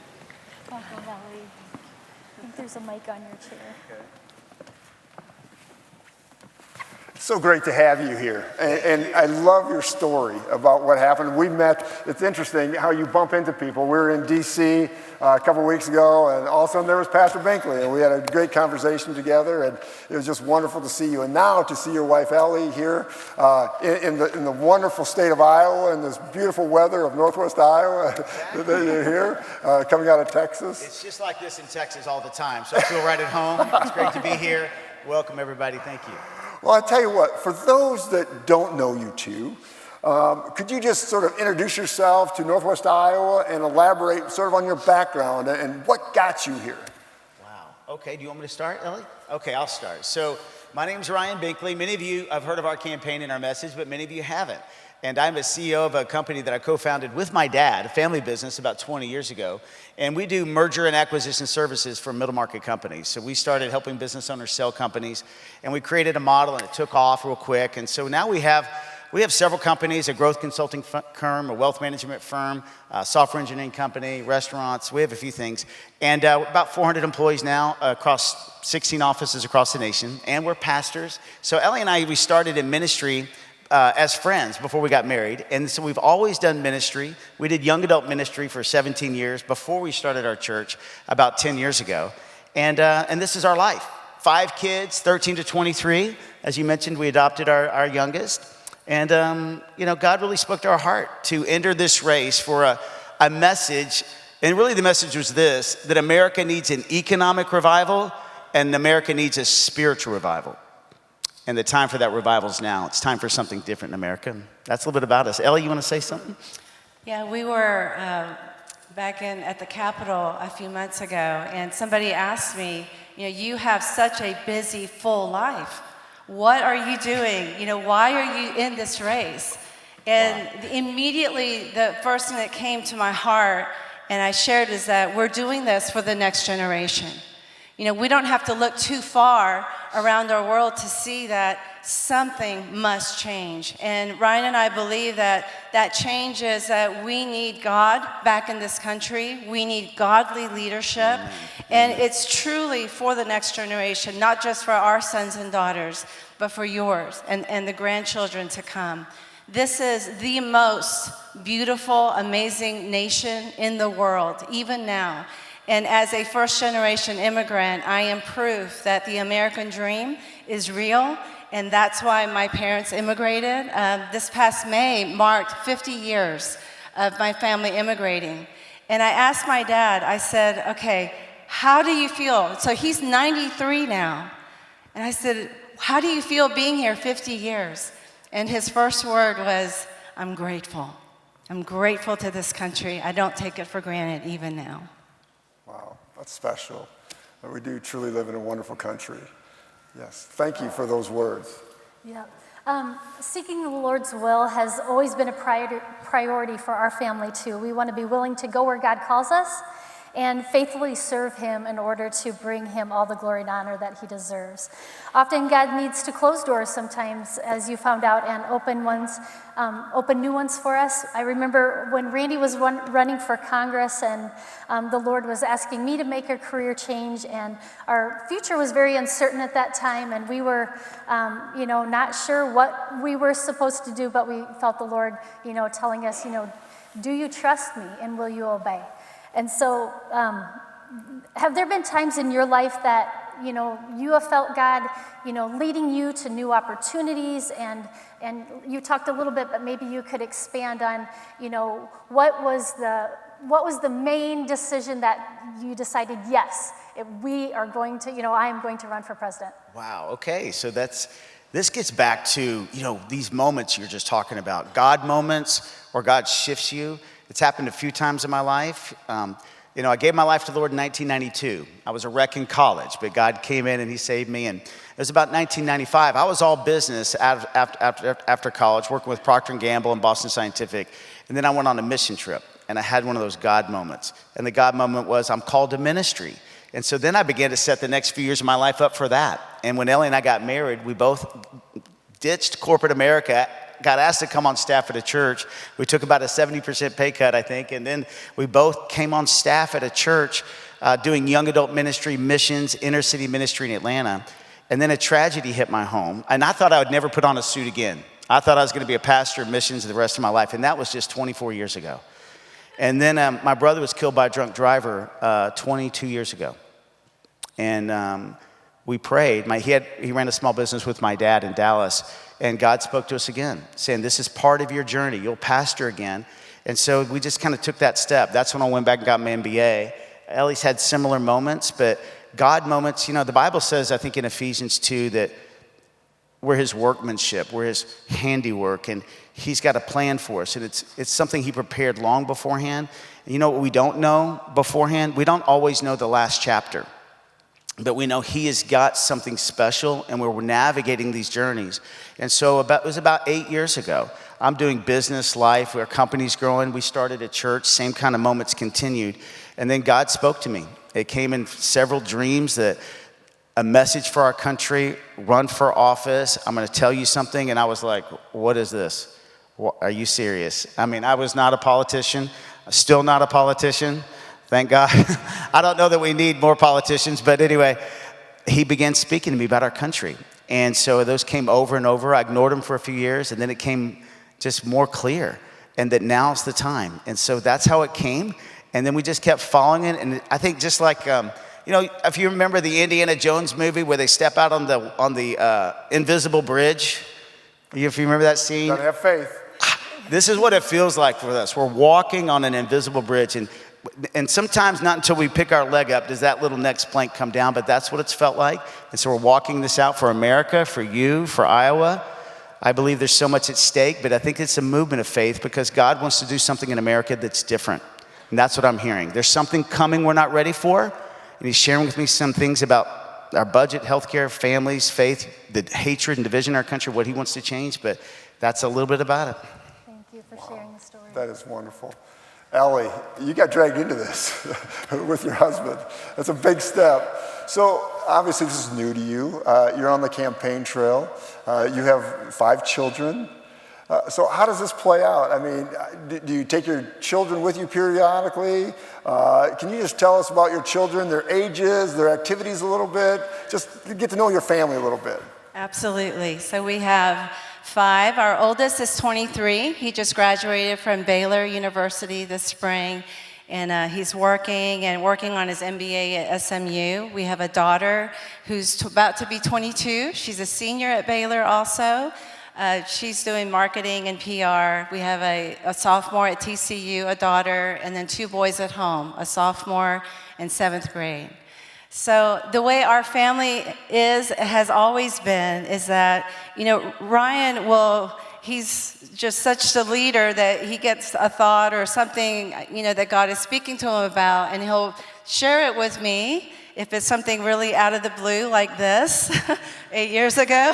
G: Welcome, Ellie. I think there's a mic on your chair.
D: It's so great to have you here. And I love your story about what happened. We met, it's interesting how you bump into people. We were in D.C. A couple weeks ago, and all of a sudden there was Pastor Binkley, and we had a great conversation together, and it was just wonderful to see you. And now to see your wife Ellie here in the wonderful state of Iowa, and this beautiful weather of Northwest Iowa, that you're here, coming out of Texas.
H: It's just like this in Texas all the time, so I feel right at home. It's great to be here. Welcome, everybody. Thank you.
D: Well, I'll tell you what, for those that don't know you two, could you just sort of introduce yourself to Northwest Iowa and elaborate sort of on your background and what got you here?
H: Wow. Okay, do you want me to start, Ellie? Okay, I'll start. So my name is Ryan Binkley. Many of you have heard of our campaign and our message, but many of you haven't. And I'm a CEO of a company that I co-founded with my dad, a family business, about 20 years ago. And we do merger and acquisition services for middle market companies. So we started helping business owners sell companies, and we created a model, and it took off real quick. And so now we have several companies, a growth consulting firm, a wealth management firm, a software engineering company, restaurants. We have a few things. And about 400 employees now across 16 offices across the nation. And we're pastors. So Ellie and I, we started in ministry as friends before we got married. And so we've always done ministry. We did young adult ministry for 17 years before we started our church about 10 years ago. And this is our life. 5 kids, 13 to 23. As you mentioned, we adopted our youngest. And, God really spoke to our heart to enter this race for a message. And really the message was this, that America needs an economic revival and America needs a spiritual revival. And the time for that revival is now. It's time for something different in America. That's a little bit about us. Ellie, you want to say something?
I: Yeah, we were back at the Capitol a few months ago, and somebody asked me, you have such a busy, full life. What are you doing? Why are you in this race? And immediately, the first thing that came to my heart, and I shared, is that we're doing this for the next generation. We don't have to look too far around our world to see that something must change. And Ryan and I believe that change is that we need God back in this country. We need godly leadership. Amen. And it's truly for the next generation, not just for our sons and daughters, but for yours and the grandchildren to come. This is the most beautiful, amazing nation in the world, even now. And as a first-generation immigrant, I am proof that the American dream is real, and that's why my parents immigrated. This past May marked 50 years of my family immigrating. And I asked my dad, I said, okay, how do you feel? So he's 93 now. And I said, how do you feel being here 50 years? And his first word was, I'm grateful. I'm grateful to this country. I don't take it for granted even now.
D: Wow, that's special. We do truly live in a wonderful country. Yes, thank you for those words.
G: Yeah. Seeking the Lord's will has always been a priority for our family too. We want to be willing to go where God calls us and faithfully serve him in order to bring him all the glory and honor that he deserves. Often God needs to close doors sometimes, as you found out, and open new ones for us. I remember when Randy was running for Congress and the Lord was asking me to make a career change, and our future was very uncertain at that time, and we were not sure what we were supposed to do, but we felt the Lord telling us, do you trust me and will you obey? And so, have there been times in your life that, you have felt God, leading you to new opportunities, and you talked a little bit, but maybe you could expand on, what was the main decision that you decided, yes, we are going to, I am going to run for president?
H: Wow, okay, so this gets back to, these moments you're just talking about, God moments where God shifts you. It's happened a few times in my life. I gave my life to the Lord in 1992. I was a wreck in college, but God came in and he saved me. And it was about 1995. I was all business after college, working with Procter & Gamble and Boston Scientific. And then I went on a mission trip, and I had one of those God moments. And the God moment was, I'm called to ministry. And so then I began to set the next few years of my life up for that. And when Ellie and I got married, we both ditched corporate America, got asked to come on staff at a church. We took about a 70% pay cut, I think, and then we both came on staff at a church doing young adult ministry, missions, inner city ministry in Atlanta. And then a tragedy hit my home, and I thought I would never put on a suit again. I thought I was going to be a pastor of missions the rest of my life, and that was just 24 years ago. And then my brother was killed by a drunk driver 22 years ago. And we prayed. He ran a small business with my dad in Dallas, and God spoke to us again, saying, this is part of your journey. You'll pastor again. And so we just kind of took that step. That's when I went back and got my MBA. Ellie's had similar moments, but God moments, the Bible says, I think in Ephesians 2, that we're his workmanship, we're his handiwork, and he's got a plan for us. And it's something he prepared long beforehand. And you know what we don't know beforehand? We don't always know the last chapter. But we know he has got something special, and we're navigating these journeys. And so it was about 8 years ago. I'm doing business life, our company's growing. We started a church, same kind of moments continued. And then God spoke to me. It came in several dreams that a message for our country, run for office. I'm going to tell you something. And I was like, what is this? Are you serious? I mean, I was not a politician, still not a politician. Thank God. I don't know that we need more politicians, but anyway, he began speaking to me about our country. And so those came over and over. I ignored them for a few years, and then it came just more clear, and that now's the time. And so that's how it came. And then we just kept following it. And I think just like, if you remember the Indiana Jones movie where they step out on the invisible bridge, if you remember that scene.
D: Gotta have faith.
H: This is what it feels like for us. We're walking on an invisible bridge, and sometimes not until we pick our leg up does that little next plank come down, but that's what it's felt like. And so we're walking this out for America, for you, for Iowa. I believe there's so much at stake, but I think it's a movement of faith because God wants to do something in America that's different. And that's what I'm hearing. There's something coming we're not ready for, and he's sharing with me some things about our budget, healthcare, families, faith, the hatred and division in our country, what he wants to change, but that's a little bit about it.
G: Thank you for sharing the story.
D: That is wonderful. Ellie, you got dragged into this with your husband. That's a big step. So obviously this is new to you. You're on the campaign trail. You have 5 children. So how does this play out? I mean, do you take your children with you periodically? Can you just tell us about your children, their ages, their activities a little bit? Just get to know your family a little bit.
I: Absolutely. So we have 5. Our oldest is 23. He just graduated from Baylor University this spring, and he's working on his MBA at SMU. We have a daughter who's about to be 22. She's a senior at Baylor also. She's doing marketing and PR. We have a sophomore at TCU, a daughter, and then 2 boys at home, a sophomore and 7th grade. So the way our family has always been, is that, Ryan he's just such a leader that he gets a thought or something, that God is speaking to him about, and he'll share it with me if it's something really out of the blue like this 8 years ago.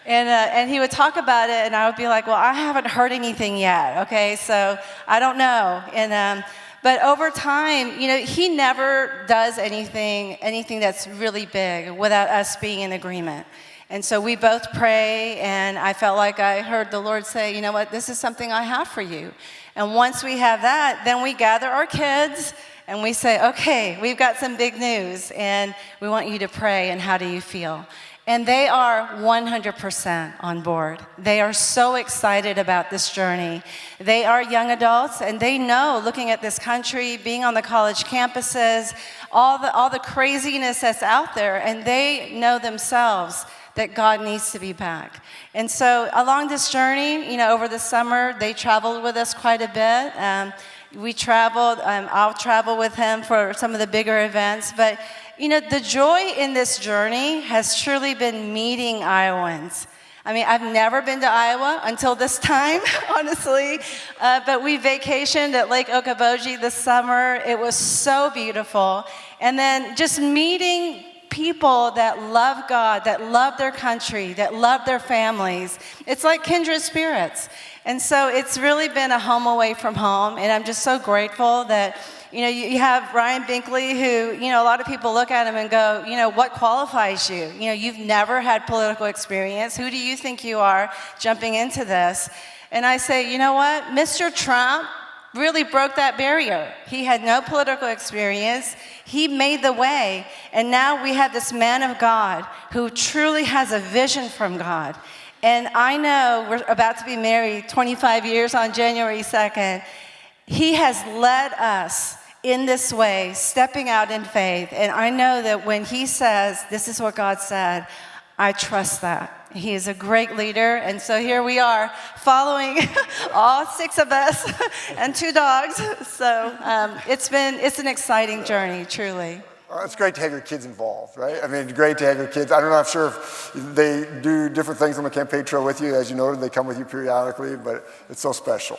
I: And he would talk about it, and I would be like, well, I haven't heard anything yet, okay? So I don't know. But over time, he never does anything that's really big without us being in agreement. And so we both pray, and I felt like I heard the Lord say, you know what, this is something I have for you. And once we have that, then we gather our kids, and we say, okay, we've got some big news, and we want you to pray, and how do you feel? And they are 100% on board. They are so excited about this journey. They are young adults, and they know, looking at this country, being on the college campuses, all the craziness that's out there, and they know themselves that God needs to be back. And so along this journey, over the summer, they traveled with us quite a bit. We traveled, I'll travel with him for some of the bigger events, but the joy in this journey has truly been meeting Iowans. I mean, I've never been to Iowa until this time, honestly, but we vacationed at Lake Okoboji this summer. It was so beautiful. And then just meeting people that love God, that love their country, that love their families. It's like kindred spirits. And so it's really been a home away from home, and I'm just so grateful that you have Ryan Binkley, who, a lot of people look at him and go, what qualifies you? You've never had political experience. Who do you think you are jumping into this? And I say, you know what? Mr. Trump really broke that barrier. He had no political experience. He made the way. And now we have this man of God who truly has a vision from God. And I know we're about to be married 25 years on January 2nd. He has led us in this way, stepping out in faith. And I know that when he says, this is what God said, I trust that. He is a great leader. And so here we are following all 6 of us and 2 dogs. So it's an exciting journey, truly.
D: It's great to have your kids involved, right? I mean, it's great to have your kids. I'm not sure if they do different things on the campaign trail with you. As you noted, they come with you periodically, but it's so special.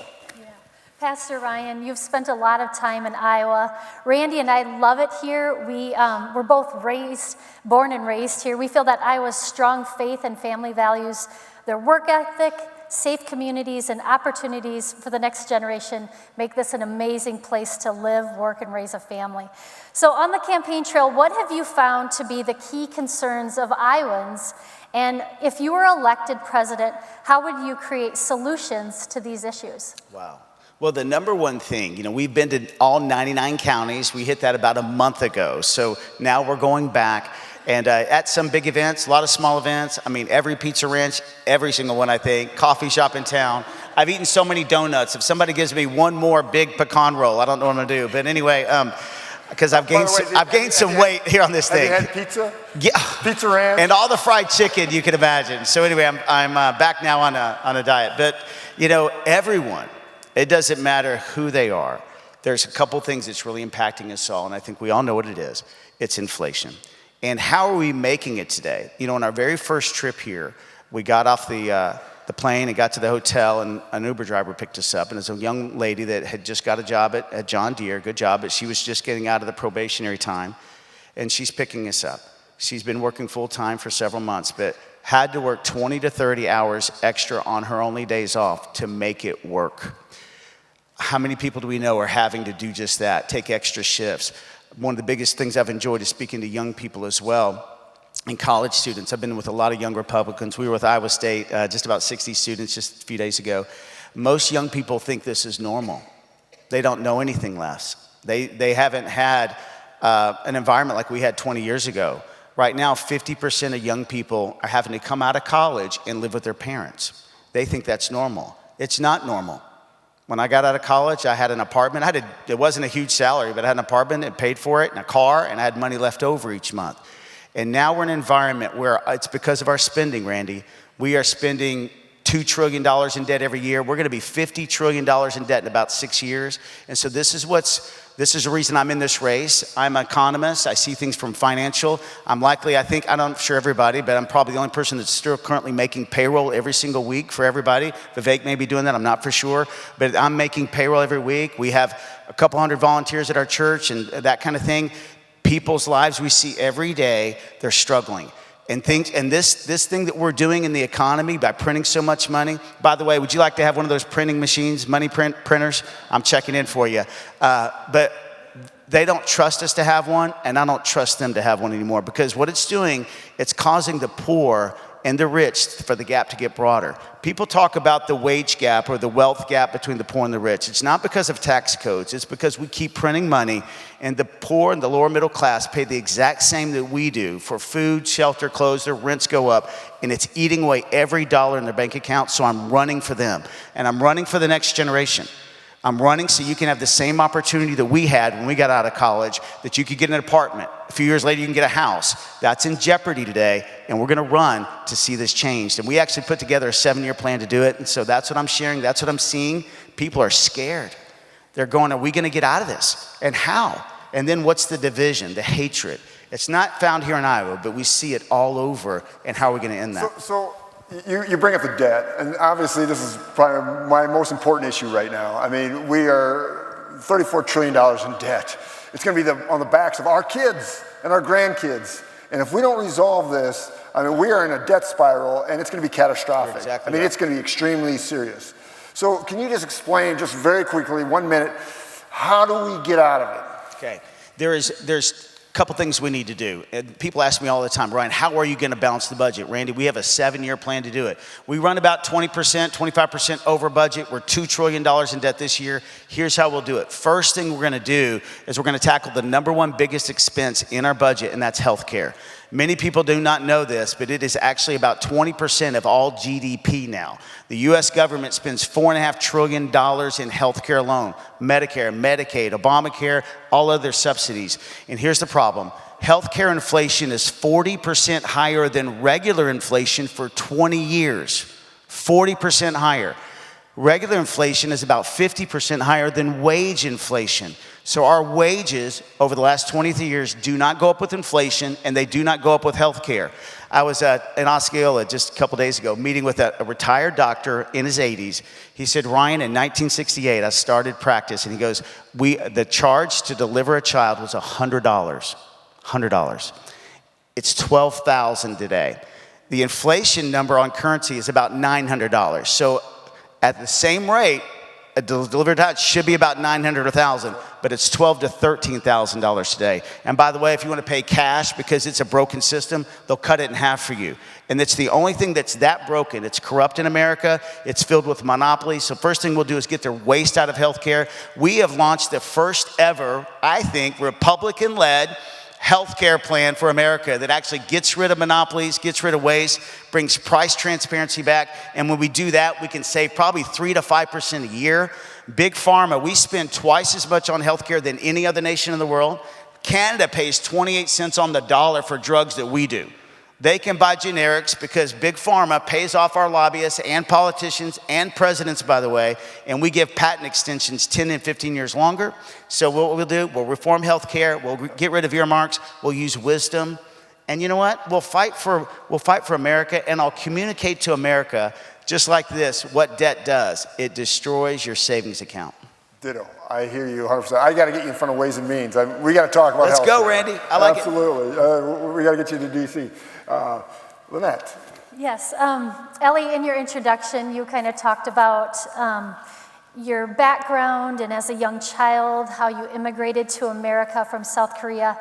G: Pastor Ryan, you've spent a lot of time in Iowa. Randy and I love it here. We're both born and raised here. We feel that Iowa's strong faith and family values, their work ethic, safe communities, and opportunities for the next generation make this an amazing place to live, work, and raise a family. So on the campaign trail, what have you found to be the key concerns of Iowans? And if you were elected president, how would you create solutions to these issues?
H: Wow. Well, the number one thing, we've been to all 99 counties. We hit that about a month ago. So now we're going back. And at some big events, a lot of small events. I mean, every pizza ranch, every single one, I think, coffee shop in town. I've eaten so many donuts. If somebody gives me one more big pecan roll, I don't know what I'm going to do. But anyway, because I've gained some weight here on this thing.
D: Have you had pizza?
H: Yeah.
D: Pizza ranch?
H: And all the fried chicken you can imagine. So anyway, I'm back now on a diet. But, everyone, it doesn't matter who they are. There's a couple things that's really impacting us all, and I think we all know what it is. It's inflation. And how are we making it today? On our very first trip here, we got off the plane and got to the hotel, and an Uber driver picked us up. And it's a young lady that had just got a job at John Deere, good job, but she was just getting out of the probationary time, and she's picking us up. She's been working full-time for several months, but had to work 20 to 30 hours extra on her only days off to make it work. How many people do we know are having to do just that, take extra shifts? One of the biggest things I've enjoyed is speaking to young people as well, and college students. I've been with a lot of young Republicans. We were with Iowa State, just about 60 students just a few days ago. Most young people think this is normal. They don't know anything less. They haven't had an environment like we had 20 years ago. Right now, 50% of young people are having to come out of college and live with their parents. They think that's normal. It's not normal. When I got out of college, I had an apartment. It wasn't a huge salary, but I had an apartment and paid for it, and a car, and I had money left over each month. And now we're in an environment where it's because of our spending, Randy. We are spending $2 trillion in debt every year. We're going to be $50 trillion in debt in about 6 years. And so this is the reason I'm in this race. I'm an economist. I see things from financial. I'm not sure everybody, but I'm probably the only person that's still currently making payroll every single week for everybody. Vivek may be doing that, I'm not for sure. But I'm making payroll every week. We have a couple hundred volunteers at our church and that kind of thing. People's lives we see every day, they're struggling. And this thing that we're doing in the economy by printing so much money, by the way, would you like to have one of those printing machines, money printers? I'm checking in for you. But they don't trust us to have one, and I don't trust them to have one anymore, because what it's doing, it's causing the poor and the rich for the gap to get broader. People talk about the wage gap or the wealth gap between the poor and the rich. It's not because of tax codes. It's because we keep printing money, and the poor and the lower middle class pay the exact same that we do for food, shelter, clothes. Their rents go up, and it's eating away every dollar in their bank account. So I'm running for them, and I'm running for the next generation. I'm running so you can have the same opportunity that we had when we got out of college, that you could get an apartment. A few years later, you can get a house. That's in jeopardy today, and we're going to run to see this changed. And we actually put together a 7-year plan to do it, and so that's what I'm sharing. That's what I'm seeing. People are scared. They're going, are we going to get out of this? And how? And then what's the division, the hatred? It's not found here in Iowa, but we see it all over, and how are we going to end that?
D: So you bring up the debt, and obviously this is probably my most important issue right now. I mean, we are $34 trillion in debt. It's going to be on the backs of our kids and our grandkids. And if we don't resolve this, I mean, we are in a debt spiral, and it's going to be catastrophic.
H: Exactly
D: I mean, it's going to be extremely serious. So can you just explain, just very quickly, 1 minute, how do we get out of it?
H: Okay, there's a couple things we need to do. And people ask me all the time, Ryan, how are you going to balance the budget? Randy, we have a 7-year plan to do it. We run about 20%, 25% over budget. We're $2 trillion in debt this year. Here's how we'll do it. First thing we're going to do is we're going to tackle the number one biggest expense in our budget, and that's healthcare. Many people do not know this, but it is actually about 20% of all GDP now. The U.S. government spends $4.5 trillion in healthcare alone, Medicare, Medicaid, Obamacare, all other subsidies. And here's the problem. Healthcare inflation is 40% higher than regular inflation for 20 years. 40% higher. Regular inflation is about 50% higher than wage inflation. So our wages over the last 23 years do not go up with inflation, and they do not go up with health care. I was in Osceola just a couple days ago meeting with a retired doctor in his 80s. He said, Ryan, in 1968, I started practice, and he goes, the charge to deliver a child was $100. $100. It's $12,000 today. The inflation number on currency is about $900. So at the same rate, a delivered child should be about $900 or $1,000, but it's $12,000 to $13,000 today. And by the way, if you want to pay cash because it's a broken system, they'll cut it in half for you. And it's the only thing that's that broken. It's corrupt in America. It's filled with monopolies. So first thing we'll do is get the waste out of healthcare. We have launched the first ever, I think, Republican-led healthcare plan for America that actually gets rid of monopolies, gets rid of waste, brings price transparency back. And when we do that, we can save probably 3 to 5% a year. Big Pharma, we spend twice as much on healthcare than any other nation in the world. Canada pays 28 cents on the dollar for drugs that we do. They can buy generics because Big Pharma pays off our lobbyists and politicians and presidents, by the way, and we give patent extensions 10 and 15 years longer. So what we'll do, we'll reform healthcare, we'll get rid of earmarks, we'll use wisdom, and you know what? We'll fight for America, and I'll communicate to America, just like this, what debt does. It destroys your savings account.
D: Ditto. I hear you 100%. I got to get you in front of Ways and Means. We got to talk about
H: Let's
D: health
H: go,
D: care.
H: Randy. I like
D: Absolutely. We got to get you to D.C. Lynette.
G: Yes, Ellie, in your introduction, you kind of talked about your background and as a young child, how you immigrated to America from South Korea.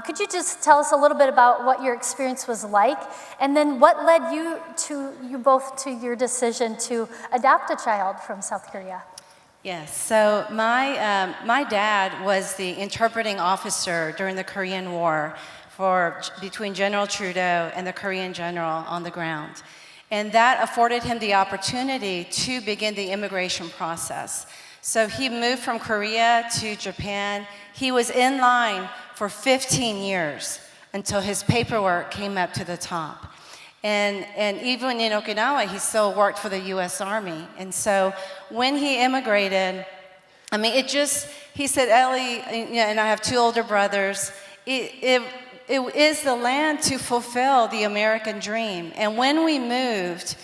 G: Could you just tell us a little bit about what your experience was like, and then what led you both to your decision to adopt a child from South Korea?
I: Yes, so my dad was the interpreting officer during the Korean War between General Trudeau and the Korean general on the ground. And that afforded him the opportunity to begin the immigration process. So he moved from Korea to Japan. He was in line for 15 years until his paperwork came up to the top. And even in Okinawa, he still worked for the U.S. Army. And so when he immigrated, I mean, he said, Ellie, and I have 2 older brothers, it is the land to fulfill the American dream. And when we moved,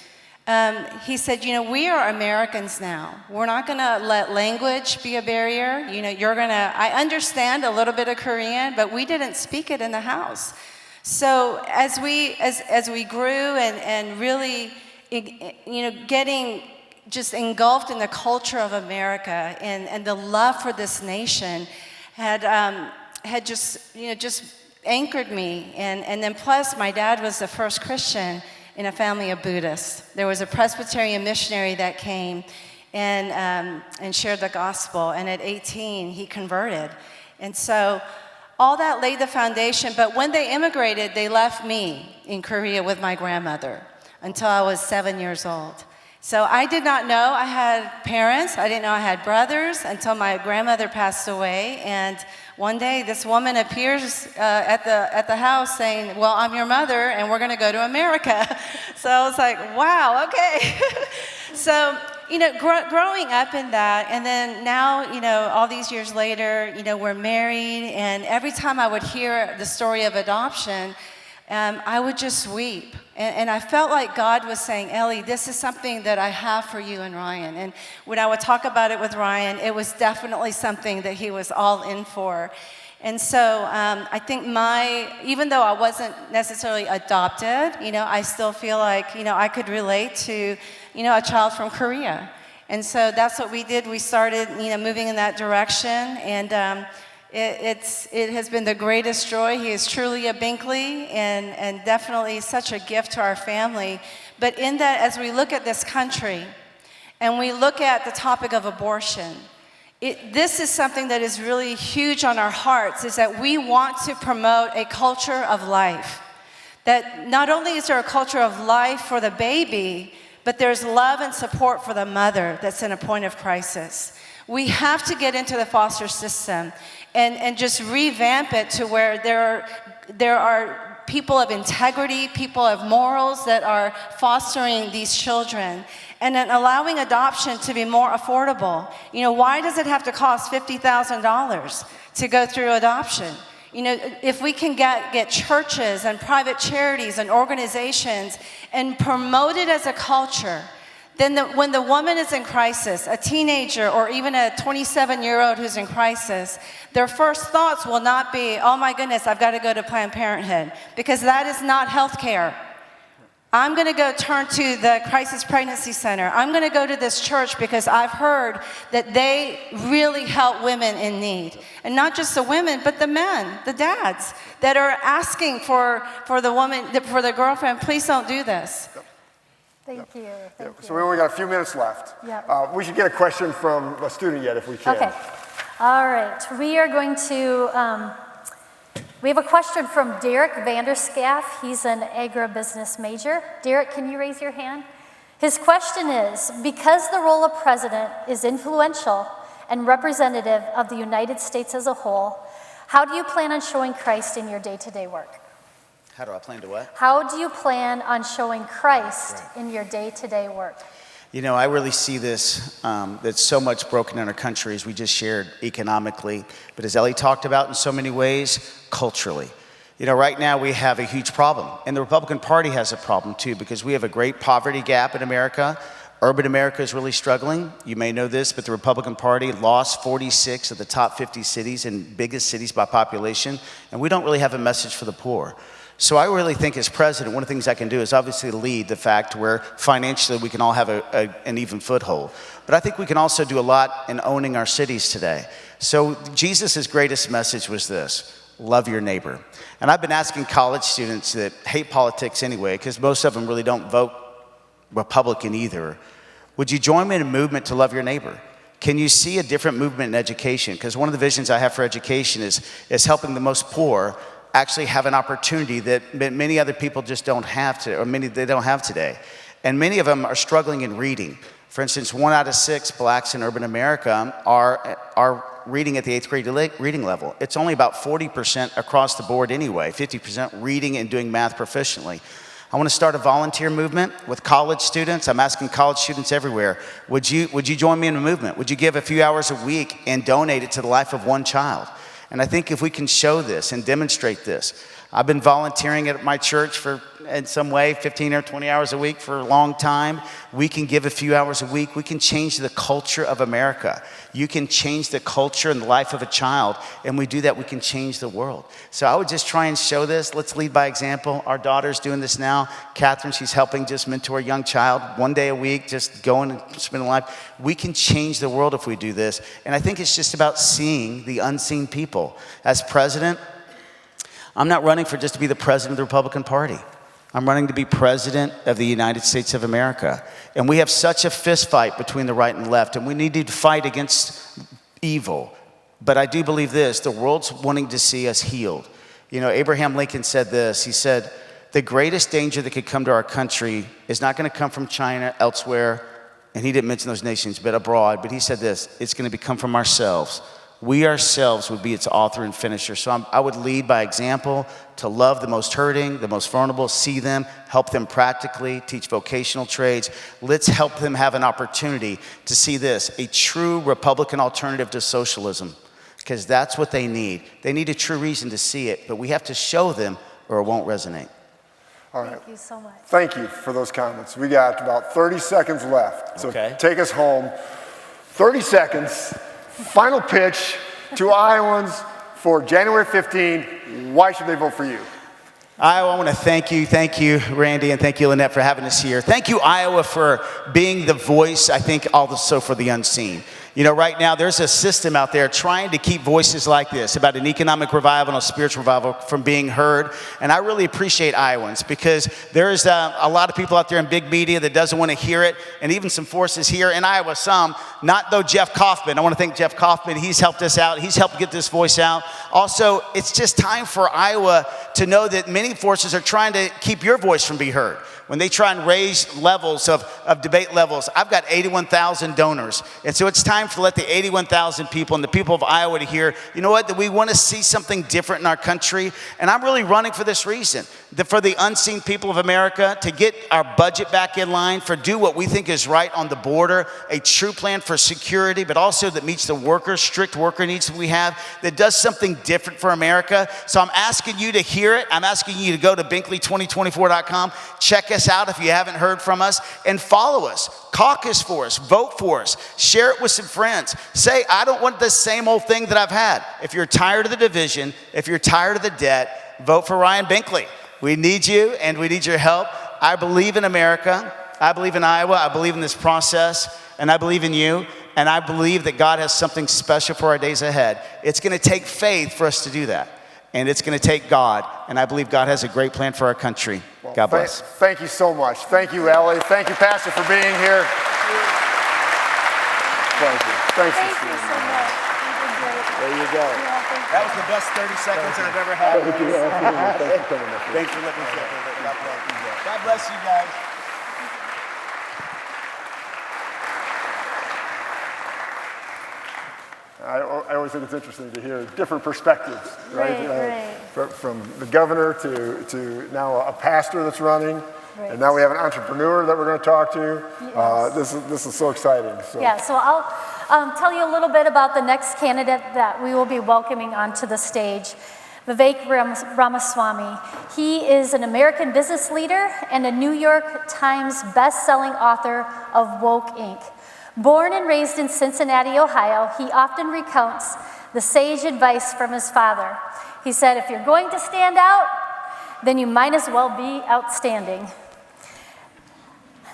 I: he said, we are Americans now. We're not going to let language be a barrier. I understand a little bit of Korean, but we didn't speak it in the house. So as we grew and really, getting just engulfed in the culture of America and the love for this nation had just anchored me. And then plus, my dad was the first Christian in a family of Buddhists. There was a Presbyterian missionary that came and shared the gospel. And at 18, he converted. And so all that laid the foundation. But when they immigrated, they left me in Korea with my grandmother until I was 7 years old. So I did not know I had parents. I didn't know I had brothers until my grandmother passed away. And one day, this woman appears at the house saying, well, I'm your mother, and we're going to go to America. So I was like, wow, okay. So, growing up in that, and then now, all these years later, we're married, and every time I would hear the story of adoption, I would just weep. And I felt like God was saying, Ellie, this is something that I have for you and Ryan. And when I would talk about it with Ryan, it was definitely something that he was all in for. And so I think even though I wasn't necessarily adopted, I still feel like, I could relate to, a child from Korea. And so that's what we did. We started, moving in that direction. And it has been the greatest joy. He is truly a Binkley and definitely such a gift to our family. But in that, as we look at this country and we look at the topic of abortion, this is something that is really huge on our hearts, is that we want to promote a culture of life. That not only is there a culture of life for the baby, but there's love and support for the mother that's in a point of crisis. We have to get into the foster system and just revamp it to where there are people of integrity, people of morals that are fostering these children, and then allowing adoption to be more affordable. Why does it have to cost $50,000 to go through adoption? If we can get churches and private charities and organizations and promote it as a culture, then when the woman is in crisis, a teenager or even a 27-year-old who's in crisis, their first thoughts will not be, oh my goodness, I've got to go to Planned Parenthood, because that is not health care. I'm going to go turn to the Crisis Pregnancy Center. I'm going to go to this church because I've heard that they really help women in need. And not just the women, but the men, the dads, that are asking for the woman, for the girlfriend, please don't do this.
G: Thank you. Thank you.
D: So we only got a few minutes left.
G: Yep.
D: We should get a question from a student yet if we can.
G: Okay. All right. We are going to, we have a question from Derek Vanderscaff. He's an agribusiness major. Derek, can you raise your hand? His question is, because the role of president is influential and representative of the United States as a whole, how do you plan on showing Christ in your day-to-day work?
H: How do I plan to what?
G: How do you plan on showing Christ in your day-to-day work?
H: I really see this, that's so much broken in our country, as we just shared, economically, but as Ellie talked about in so many ways, culturally. Right now we have a huge problem, and the Republican Party has a problem too, because we have a great poverty gap in America. Urban America is really struggling. You may know this, but the Republican Party lost 46 of the top 50 cities and biggest cities by population, and we don't really have a message for the poor. So I really think as president, one of the things I can do is obviously lead the fact where financially we can all have an even foothold. But I think we can also do a lot in owning our cities today. So Jesus' greatest message was this: love your neighbor. And I've been asking college students that hate politics anyway, because most of them really don't vote Republican either, would you join me in a movement to love your neighbor? Can you see a different movement in education? Because one of the visions I have for education is helping the most poor actually have an opportunity that many other people just don't have today, or they don't have today. And many of them are struggling in reading. For instance, 1 out of 6 blacks in urban America are reading at the 8th grade reading level. It's only about 40% across the board anyway, 50% reading and doing math proficiently. I want to start a volunteer movement with college students. I'm asking college students everywhere, would you join me in a movement? Would you give a few hours a week and donate it to the life of one child? And I think if we can show this and demonstrate this, I've been volunteering at my church for, in some way, 15 or 20 hours a week for a long time. We can give a few hours a week. We can change the culture of America. You can change the culture and the life of a child, and we do that, we can change the world. So I would just try and show this. Let's lead by example. Our daughter's doing this now. Catherine, she's helping just mentor a young child 1 day a week, just going and spending life. We can change the world if we do this. And I think it's just about seeing the unseen people. As president, I'm not running for just to be the president of the Republican Party. I'm running to be president of the United States of America. And we have such a fist fight between the right and left, and we need to fight against evil. But I do believe this, the world's wanting to see us healed. You know, Abraham Lincoln said this, he said, the greatest danger that could come to our country is not gonna come from China, elsewhere, and he didn't mention those nations, but abroad, but he said this, it's gonna come from ourselves. We ourselves would be its author and finisher. So I would lead by example, to love the most hurting, the most vulnerable, see them, help them practically, teach vocational trades. Let's help them have an opportunity to see this, a true Republican alternative to socialism, because that's what they need. They need a true reason to see it, but we have to show them or it won't resonate.
D: All right.
G: Thank you so much.
D: Thank you for those comments. We got about 30 seconds left, so
H: Okay.
D: take us home. 30 seconds. Final pitch to Iowans for January 15. Why should they vote for you?
H: Iowa, I want to thank you, Randy, and thank you, Lynette, for having us here. Thank you, Iowa, for being the voice, I think, also for the unseen. You know, right now, there's a system out there trying to keep voices like this about an economic revival and a spiritual revival from being heard. And I really appreciate Iowans because there's a lot of people out there in big media that doesn't want to hear it, and even some forces here in Iowa, some, not though Jeff Kaufman. I want to thank Jeff Kaufman. He's helped us out. He's helped get this voice out. Also, it's just time for Iowa to know that many forces are trying to keep your voice from being heard. When they try and raise levels of debate levels, I've got 81,000 donors. And so it's time to let the 81,000 people and the people of Iowa to hear, you know what, that we want to see something different in our country. And I'm really running for this reason, for the unseen people of America, to get our budget back in line, for do what we think is right on the border, a true plan for security, but also that meets the strict worker needs that we have, that does something different for America. So I'm asking you to hear it. I'm asking you to go to Binkley2024.com, check us out if you haven't heard from us, and follow us. Caucus for us, vote for us, share it with some friends. Say, I don't want the same old thing that I've had. If you're tired of the division, if you're tired of the debt, vote for Ryan Binkley. We need you and we need your help. I believe in America. I believe in Iowa. I believe in this process, and I believe in you. And I believe that God has something special for our days ahead. It's going to take faith for us to do that. And it's going to take God. And I believe God has a great plan for our country.
D: Well,
H: God bless.
D: Thank you so much. Thank you, Ellie. Thank you, Pastor, for being here. Thank you. Thanks
G: Thank
D: for
G: you
D: being
G: so
D: here.
G: much. You did great.
D: There you go.
G: Yeah, thank you.
H: That was the best 30 seconds I've ever had.
D: Thank you. Thanks for coming up here.
H: Thanks for letting me share. God bless you. God bless you guys.
D: I always think it's interesting to hear different perspectives, right?
G: Right.
D: From the governor to now a pastor that's running,
G: Right.
D: and now we have an entrepreneur that we're going to talk to.
G: Yes.
D: This is so exciting. So.
G: Yeah, so I'll tell you a little bit about the next candidate that we will be welcoming onto the stage, Vivek Ramaswamy. He is an American business leader and a New York Times best-selling author of Woke Inc. Born and raised in Cincinnati, Ohio, he often recounts the sage advice from his father. He said, if you're going to stand out, then you might as well be outstanding.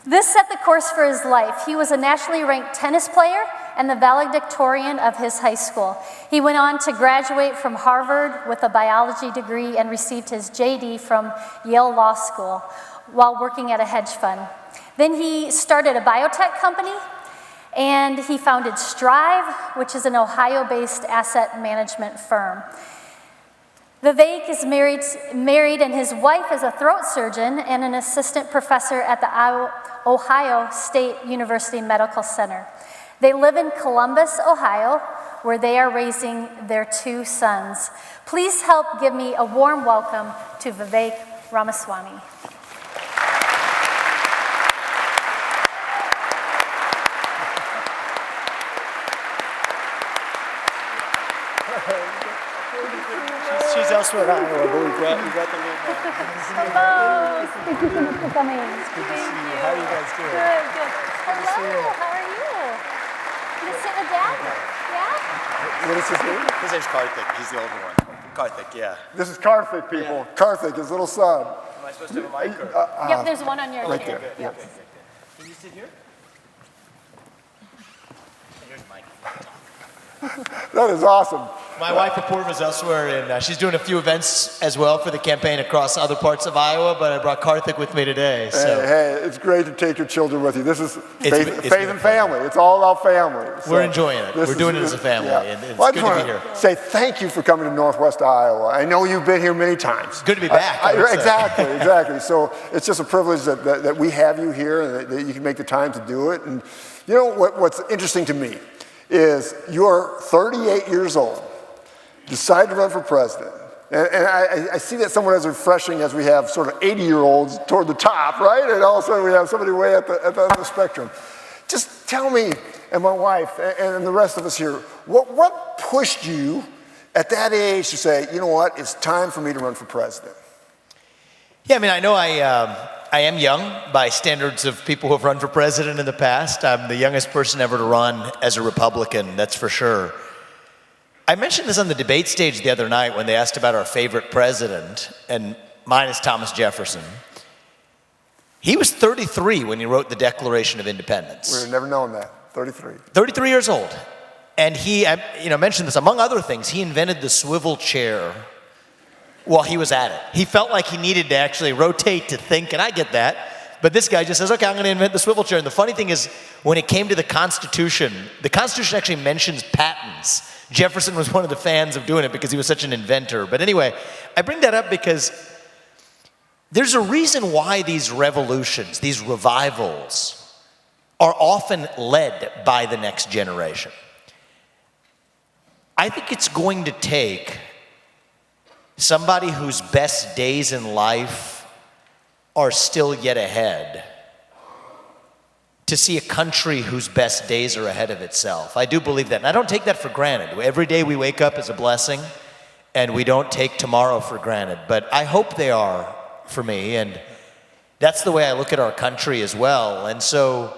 G: This set the course for his life. He was a nationally ranked tennis player and the valedictorian of his high school. He went on to graduate from Harvard with a biology degree and received his JD from Yale Law School while working at a hedge fund. Then he started a biotech company, and he founded Strive, which is an Ohio-based asset management firm. Vivek is married, and his wife is a throat surgeon and an assistant professor at the Ohio State University Medical Center. They live in Columbus, Ohio, where they are raising their 2 sons. Please help give me a warm welcome to Vivek Ramaswamy.
J: She's elsewhere in Iowa, but we brought them in.
G: Hello. Thank you so much for coming.
J: It's good to see you. How are you guys doing?
G: Good, good. Hello, how are you? You sit with Dad? Yeah?
D: What is his name?
J: His name's Karthik. He's the older one. Karthik, yeah.
D: This is Karthik, people. Yeah. Karthik, his little son.
J: Am I supposed to have a mic?
G: Yep, there's one on your
D: right
G: chair.
D: there.
G: Yep.
J: Okay. Can you sit here? Here's Mike.
D: That is awesome.
J: My wife Apoorva is elsewhere, and she's doing a few events as well for the campaign across other parts of Iowa, but I brought Karthik with me today. So.
D: Hey, it's great to take your children with you. This is faith
J: really
D: and family. It's all about family. So
J: we're enjoying it. We're doing it as a family, and it's good to be here.
D: Say thank you for coming to Northwest Iowa. I know you've been here many times.
J: Good to be back.
D: Exactly. So it's just a privilege that we have you here and that you can make the time to do it. And you know what's interesting to me is you're 38 years old, decide to run for president. And I see that somewhat as refreshing as we have sort of 80-year-olds toward the top, right? And also we have somebody way at the end of the spectrum. Just tell me, and my wife, and the rest of us here, what pushed you at that age to say, you know what, it's time for me to run for president?
J: Yeah, I mean, I know I am young by standards of people who have run for president in the past. I'm the youngest person ever to run as a Republican, that's for sure. I mentioned this on the debate stage the other night when they asked about our favorite president, and mine is Thomas Jefferson. He was 33 when he wrote the Declaration of Independence.
D: We've never known that, 33.
J: 33 years old. And he, mentioned this, among other things, he invented the swivel chair while he was at it. He felt like he needed to actually rotate to think, and I get that. But this guy just says, okay, I'm going to invent the swivel chair. And the funny thing is, when it came to the Constitution actually mentions patents. Jefferson was one of the fans of doing it because he was such an inventor. But anyway, I bring that up because there's a reason why these revolutions, these revivals, are often led by the next generation. I think it's going to take somebody whose best days in life are still yet ahead to see a country whose best days are ahead of itself. I do believe that, and I don't take that for granted. Every day we wake up is a blessing, and we don't take tomorrow for granted, but I hope they are for me, and that's the way I look at our country as well. And so,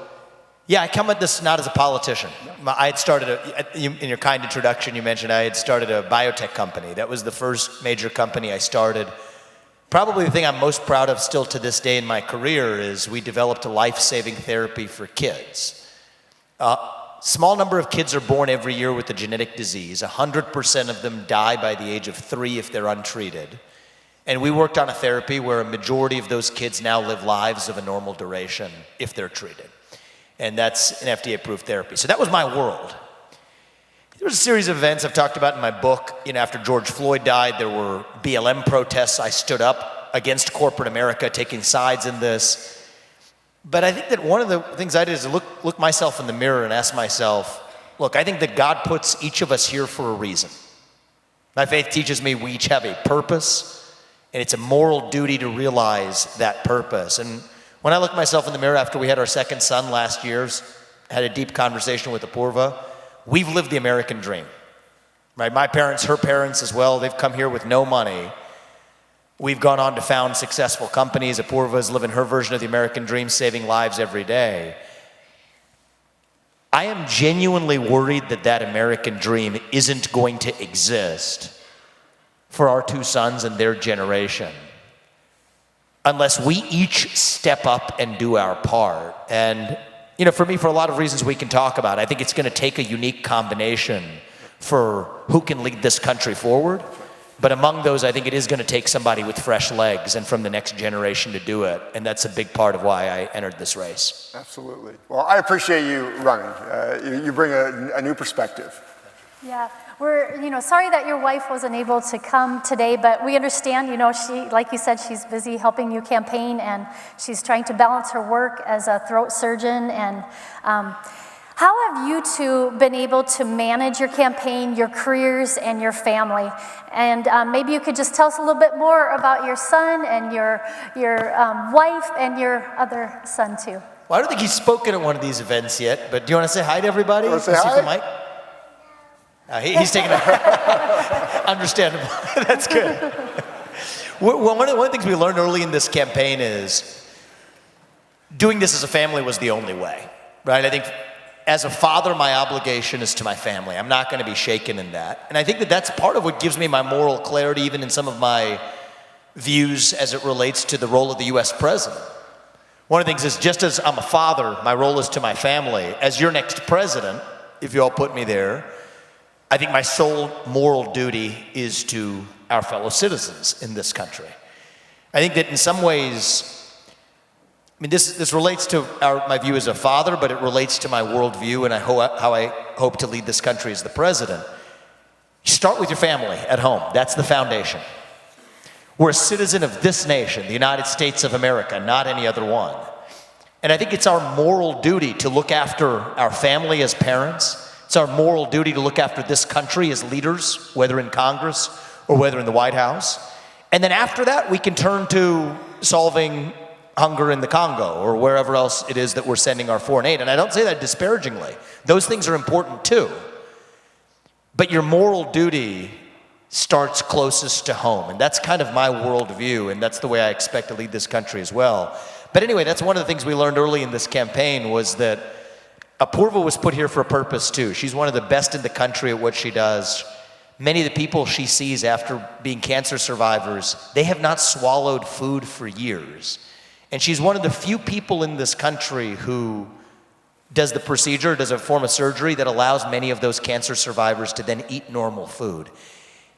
J: yeah, I come at this not as a politician. I had started, in your kind introduction, you mentioned I had started a biotech company. That was the first major company I started. Probably the thing I'm most proud of still to this day in my career is we developed a life-saving therapy for kids. Small number of kids are born every year with a genetic disease. 100% of them die by the age of 3 if they're untreated. And we worked on a therapy where a majority of those kids now live lives of a normal duration if they're treated. And that's an FDA-approved therapy. So that was my world. There was a series of events I've talked about in my book. After George Floyd died, there were BLM protests. I stood up against corporate America, taking sides in this. But I think that one of the things I did is look myself in the mirror and ask myself, look, I think that God puts each of us here for a reason. My faith teaches me we each have a purpose, and it's a moral duty to realize that purpose. And when I look myself in the mirror after we had our second son last year, had a deep conversation with Apoorva, we've lived the American dream, right? My parents, her parents as well, they've come here with no money. We've gone on to found successful companies. Apoorva's living her version of the American dream, saving lives every day. I am genuinely worried that that American dream isn't going to exist for our 2 sons and their generation unless we each step up and do our part. And for me, for a lot of reasons we can talk about, I think it's going to take a unique combination for who can lead this country forward. But among those, I think it is going to take somebody with fresh legs and from the next generation to do it. And that's a big part of why I entered this race.
D: Absolutely. Well, I appreciate you running. You bring a new perspective.
G: Yeah, we're sorry that your wife wasn't able to come today, but we understand, she, like you said, she's busy helping you campaign, and she's trying to balance her work as a throat surgeon. And how have you two been able to manage your campaign, your careers, and your family? And maybe you could just tell us a little bit more about your son and your wife and your other son too.
J: Well, I don't think he's spoken at one of these events yet, but do you want to say hi to everybody?
D: Want to say hi?
J: The mic? He's taking a understandable. That's good. One of the things we learned early in this campaign is doing this as a family was the only way, right? I think as a father, my obligation is to my family. I'm not going to be shaken in that. And I think that that's part of what gives me my moral clarity, even in some of my views as it relates to the role of the U.S. president. One of the things is, just as I'm a father, my role is to my family. As your next president, if you all put me there, I think my sole moral duty is to our fellow citizens in this country. I think that in some ways, I mean, this relates to my view as a father, but it relates to my worldview and how I hope to lead this country as the president. You start with your family at home. That's the foundation. We're a citizen of this nation, the United States of America, not any other one. And I think it's our moral duty to look after our family as parents. It's our moral duty to look after this country as leaders, whether in Congress or whether in the White House. And then after that, we can turn to solving hunger in the Congo or wherever else it is that we're sending our foreign aid. And I don't say that disparagingly. Those things are important too. But your moral duty starts closest to home. And that's kind of my worldview, and that's the way I expect to lead this country as well. But anyway, that's one of the things we learned early in this campaign was that Apurva was put here for a purpose too. She's one of the best in the country at what she does. Many of the people she sees after being cancer survivors, they have not swallowed food for years. And she's one of the few people in this country who does the procedure, does a form of surgery that allows many of those cancer survivors to then eat normal food.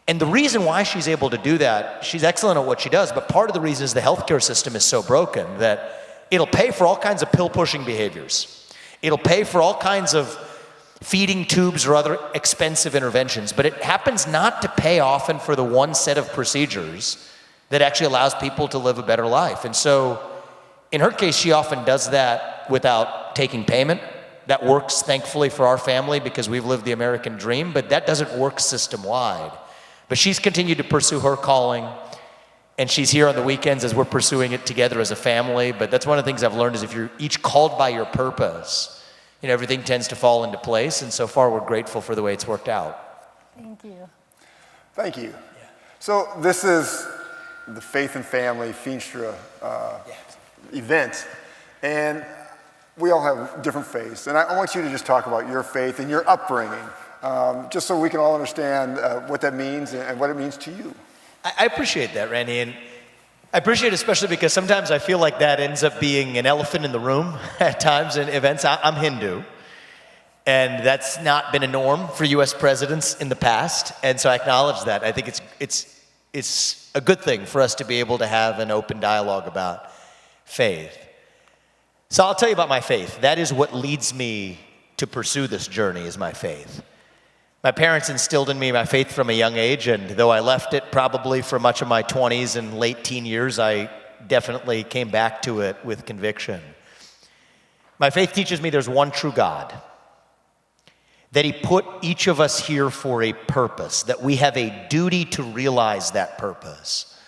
J: And the reason why she's able to do that, she's excellent at what she does, but part of the reason is the healthcare system is so broken that it'll pay for all kinds of pill-pushing behaviors. It'll pay for all kinds of feeding tubes or other expensive interventions, but it happens not to pay often for the one set of procedures that actually allows people to live a better life. And so in her case, she often does that without taking payment. That works, thankfully, for our family because we've lived the American dream, but that doesn't work system-wide. But she's continued to pursue her calling, and she's here on the weekends as we're pursuing it together as a family. But that's one of the things I've learned is if you're each called by your purpose, you know, everything tends to fall into place, and so far we're grateful for the way it's worked out.
G: Thank you.
D: Thank you. So this is the Faith and Family Feenstra event, and we all have different faiths, and I want you to just talk about your faith and your upbringing, just so we can all understand what that means and what it means to you.
J: I appreciate that, Randy, and I appreciate it especially because sometimes I feel like that ends up being an elephant in the room at times in events. I'm Hindu, and that's not been a norm for U.S. presidents in the past, and so I acknowledge that. I think it's a good thing for us to be able to have an open dialogue about faith. So I'll tell you about my faith. That is what leads me to pursue this journey, is my faith. My parents instilled in me my faith from a young age, and though I left it probably for much of my 20s and late teen years, I definitely came back to it with conviction. My faith teaches me there's one true God, that He put each of us here for a purpose, that we have a duty to realize that purpose,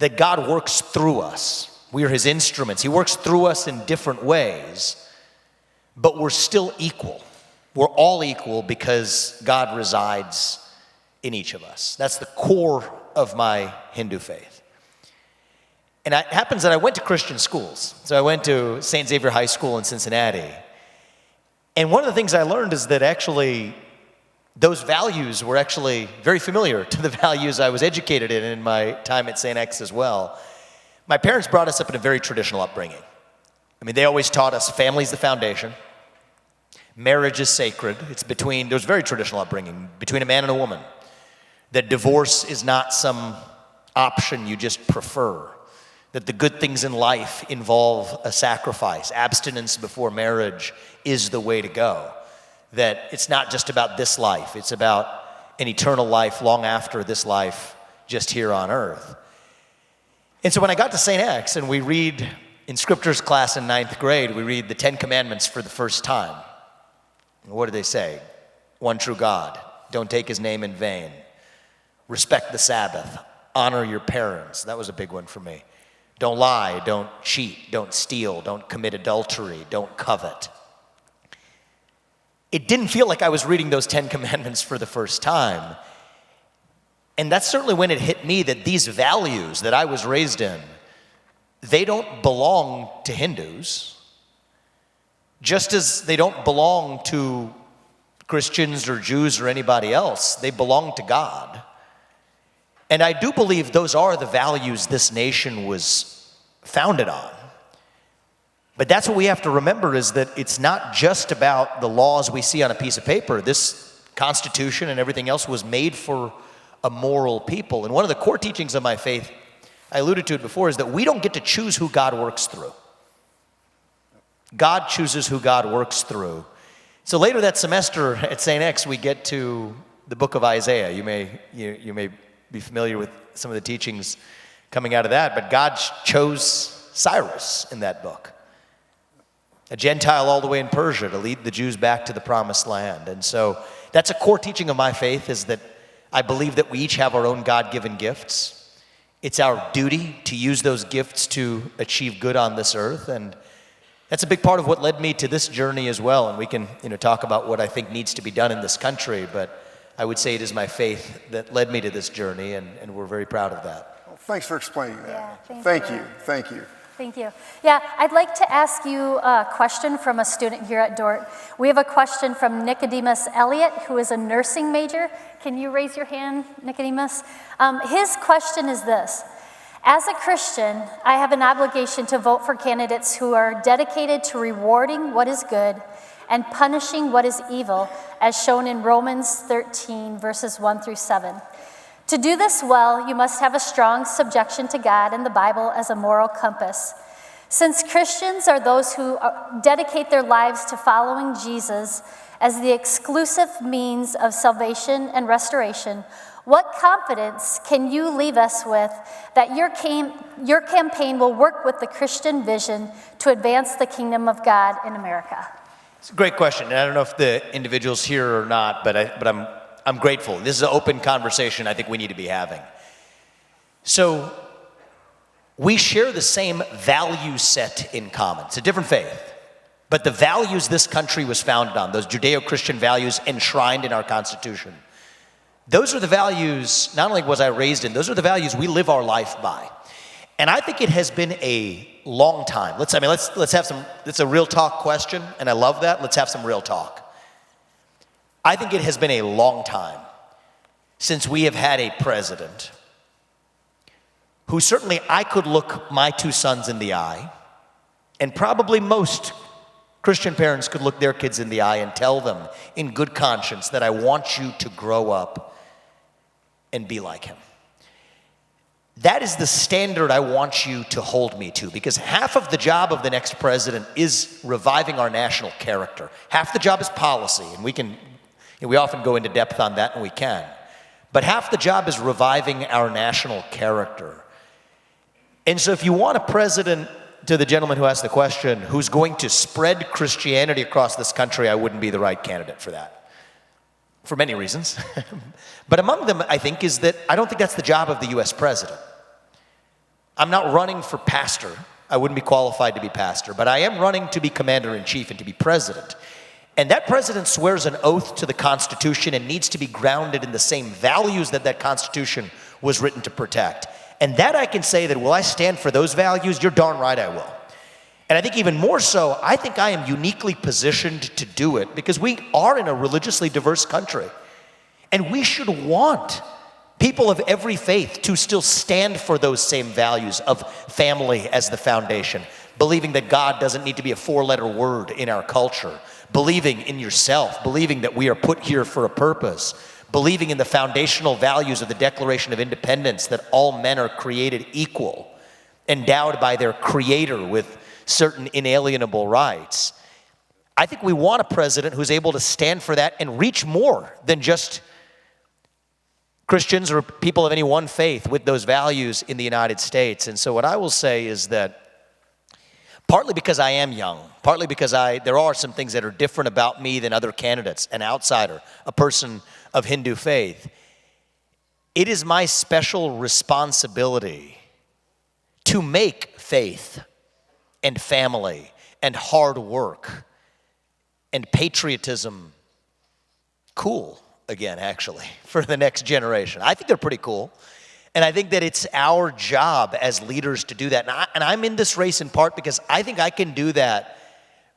J: that God works through us. We are His instruments. He works through us in different ways, but we're still equal. We're all equal because God resides in each of us. That's the core of my Hindu faith. And it happens that I went to Christian schools. So I went to St. Xavier High School in Cincinnati. And one of the things I learned is that actually those values were actually very familiar to the values I was educated in my time at St. X as well. My parents brought us up in a very traditional upbringing. I mean, they always taught us family's the foundation. Marriage is sacred. There's very traditional upbringing, between a man and a woman. That divorce is not some option you just prefer. That the good things in life involve a sacrifice. Abstinence before marriage is the way to go. That it's not just about this life. It's about an eternal life long after this life just here on earth. And so when I got to St. X and we read in scriptures class in 9th grade, we read the 10 Commandments for the first time. What do they say? One true God. Don't take His name in vain. Respect the Sabbath. Honor your parents. That was a big one for me. Don't lie. Don't cheat. Don't steal. Don't commit adultery. Don't covet. it didn't feel like I was reading those 10 commandments for the first time. And that's certainly when it hit me that these values that I was raised in, they don't belong to Hindus, just as they don't belong to Christians or Jews or anybody else. They belong to God. And I do believe those are the values this nation was founded on. But that's what we have to remember, is that it's not just about the laws we see on a piece of paper. This Constitution and everything else was made for a moral people. And one of the core teachings of my faith, I alluded to it before, is that we don't get to choose who God works through. God chooses who God works through. So later that semester at St. X, we get to the book of Isaiah. You may be familiar with some of the teachings coming out of that, but God chose Cyrus in that book, a Gentile all the way in Persia, to lead the Jews back to the promised land. And so that's a core teaching of my faith, is that I believe that we each have our own God-given gifts. It's our duty to use those gifts to achieve good on this earth, and that's a big part of what led me to this journey as well. And we can talk about what I think needs to be done in this country, but I would say it is my faith that led me to this journey, and we're very proud of that.
D: Well, thanks for explaining that.
G: Yeah,
D: Thank you. Thank you.
G: Thank you. Yeah, I'd like to ask you a question from a student here at Dordt. We have a question from Nicodemus Elliott, who is a nursing major. Can you raise your hand, Nicodemus? His question is this: as a Christian, I have an obligation to vote for candidates who are dedicated to rewarding what is good and punishing what is evil, as shown in Romans 13, verses 1 through 7. To do this well, you must have a strong subjection to God and the Bible as a moral compass. Since Christians are those who dedicate their lives to following Jesus as the exclusive means of salvation and restoration, what confidence can you leave us with that your campaign will work with the Christian vision to advance the kingdom of God in America?
J: It's a great question, and I don't know if the individual's here or not, but I'm grateful. This is an open conversation I think we need to be having. So we share the same value set in common. It's a different faith, but the values this country was founded on, those Judeo-Christian values enshrined in our Constitution, those are the values, not only was I raised in, those are the values we live our life by. And I think it has been a long time. Let's have some, it's a real talk question, and I love that. Let's have some real talk. I think it has been a long time since we have had a president who certainly I could look my two sons in the eye, and probably most Christian parents could look their kids in the eye and tell them in good conscience that I want you to grow up and be like him. That is the standard I want you to hold me to, because half of the job of the next president is reviving our national character. Half the job is policy, and we often go into depth on that, and we can. But half the job is reviving our national character. And so if you want a president, to the gentleman who asked the question, who's going to spread Christianity across this country, I wouldn't be the right candidate for that, for many reasons. But among them, I think, is that I don't think that's the job of the U.S. president. I'm not running for pastor. I wouldn't be qualified to be pastor, but I am running to be commander-in-chief and to be president. And that president swears an oath to the Constitution and needs to be grounded in the same values that that Constitution was written to protect. And that I can say that, will I stand for those values? You're darn right I will. And I think even more so, I think I am uniquely positioned to do it because we are in a religiously diverse country. And we should want people of every faith to still stand for those same values of family as the foundation, believing that God doesn't need to be a four-letter word in our culture, believing in yourself, believing that we are put here for a purpose, believing in the foundational values of the Declaration of Independence, that all men are created equal, endowed by their creator with certain inalienable rights. I think we want a president who's able to stand for that and reach more than just Christians or people of any one faith with those values in the United States. And so what I will say is that partly because I am young, partly because there are some things that are different about me than other candidates, an outsider, a person of Hindu faith, it is my special responsibility to make faith and family and hard work and patriotism cool again, actually, for the next generation. I think they're pretty cool. And I think that it's our job as leaders to do that. And I'm in this race in part because I think I can do that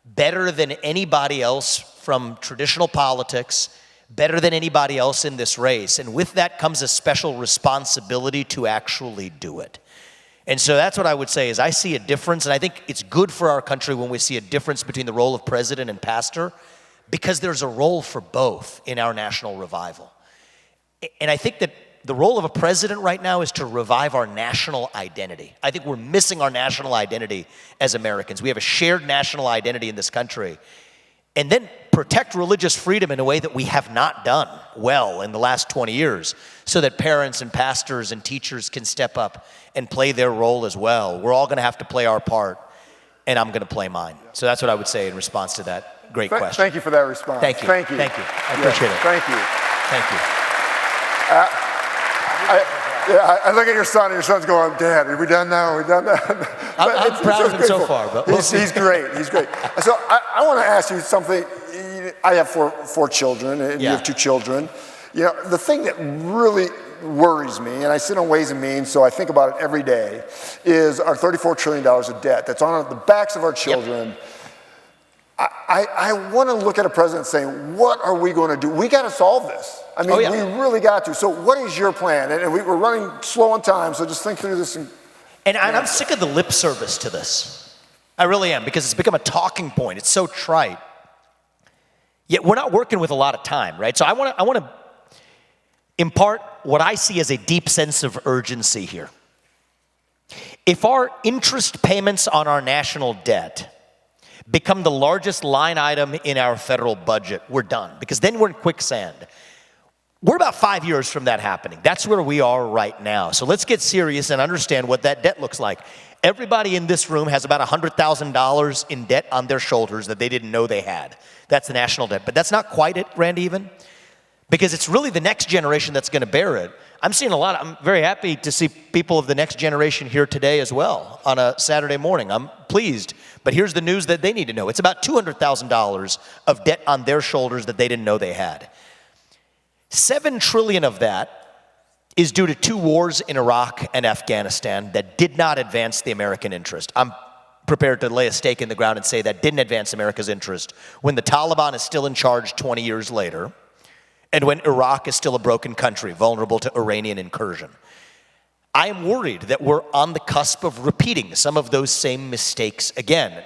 J: better than anybody else from traditional politics, better than anybody else in this race. And with that comes a special responsibility to actually do it. And so that's what I would say is I see a difference, and I think it's good for our country when we see a difference between the role of president and pastor, because there's a role for both in our national revival. And I think that the role of a president right now is to revive our national identity. I think we're missing our national identity as Americans. We have a shared national identity in this country. And then protect religious freedom in a way that we have not done well in the last 20 years, so that parents and pastors and teachers can step up and play their role as well. We're all going to have to play our part, and I'm going to play mine. So that's what I would say in response to that great question.
D: Thank you for that response.
J: Thank you.
D: Thank you.
J: Thank you. I appreciate it.
D: Thank you.
J: Thank you.
D: I look at your son, and your son's going, Dad, are we done now? Are we done now?
J: I'm proud of him so far, but we'll see.
D: He's great. He's great. So I want to ask you something. I have four children, and you have 2 children. You know, the thing that really worries me, and I sit on Ways and Means, so I think about it every day, is our $34 trillion of debt that's on the backs of our children. Yep. I want to look at a president saying, what are we going to do? We got to solve this. I mean, we really got to. So what is your plan? And we're running slow on time, so just think through this.
J: And I'm sick of the lip service to this. I really am, because it's become a talking point. It's so trite. Yet we're not working with a lot of time, right? So I want to impart what I see as a deep sense of urgency here. If our interest payments on our national debt become the largest line item in our federal budget, we're done, because then we're in quicksand. We're about 5 years from that happening. That's where we are right now. So let's get serious and understand what that debt looks like. Everybody in this room has about $100,000 in debt on their shoulders that they didn't know they had. That's the national debt. But that's not quite it, Randy, even, because it's really the next generation that's going to bear it. I'm very happy to see people of the next generation here today as well on a Saturday morning. I'm pleased. But here's the news that they need to know. It's about $200,000 of debt on their shoulders that they didn't know they had. $7 trillion of that is due to 2 wars in Iraq and Afghanistan that did not advance the American interest. I'm prepared to lay a stake in the ground and say that didn't advance America's interest when the Taliban is still in charge 20 years later, and when Iraq is still a broken country, vulnerable to Iranian incursion. I am worried that we're on the cusp of repeating some of those same mistakes again.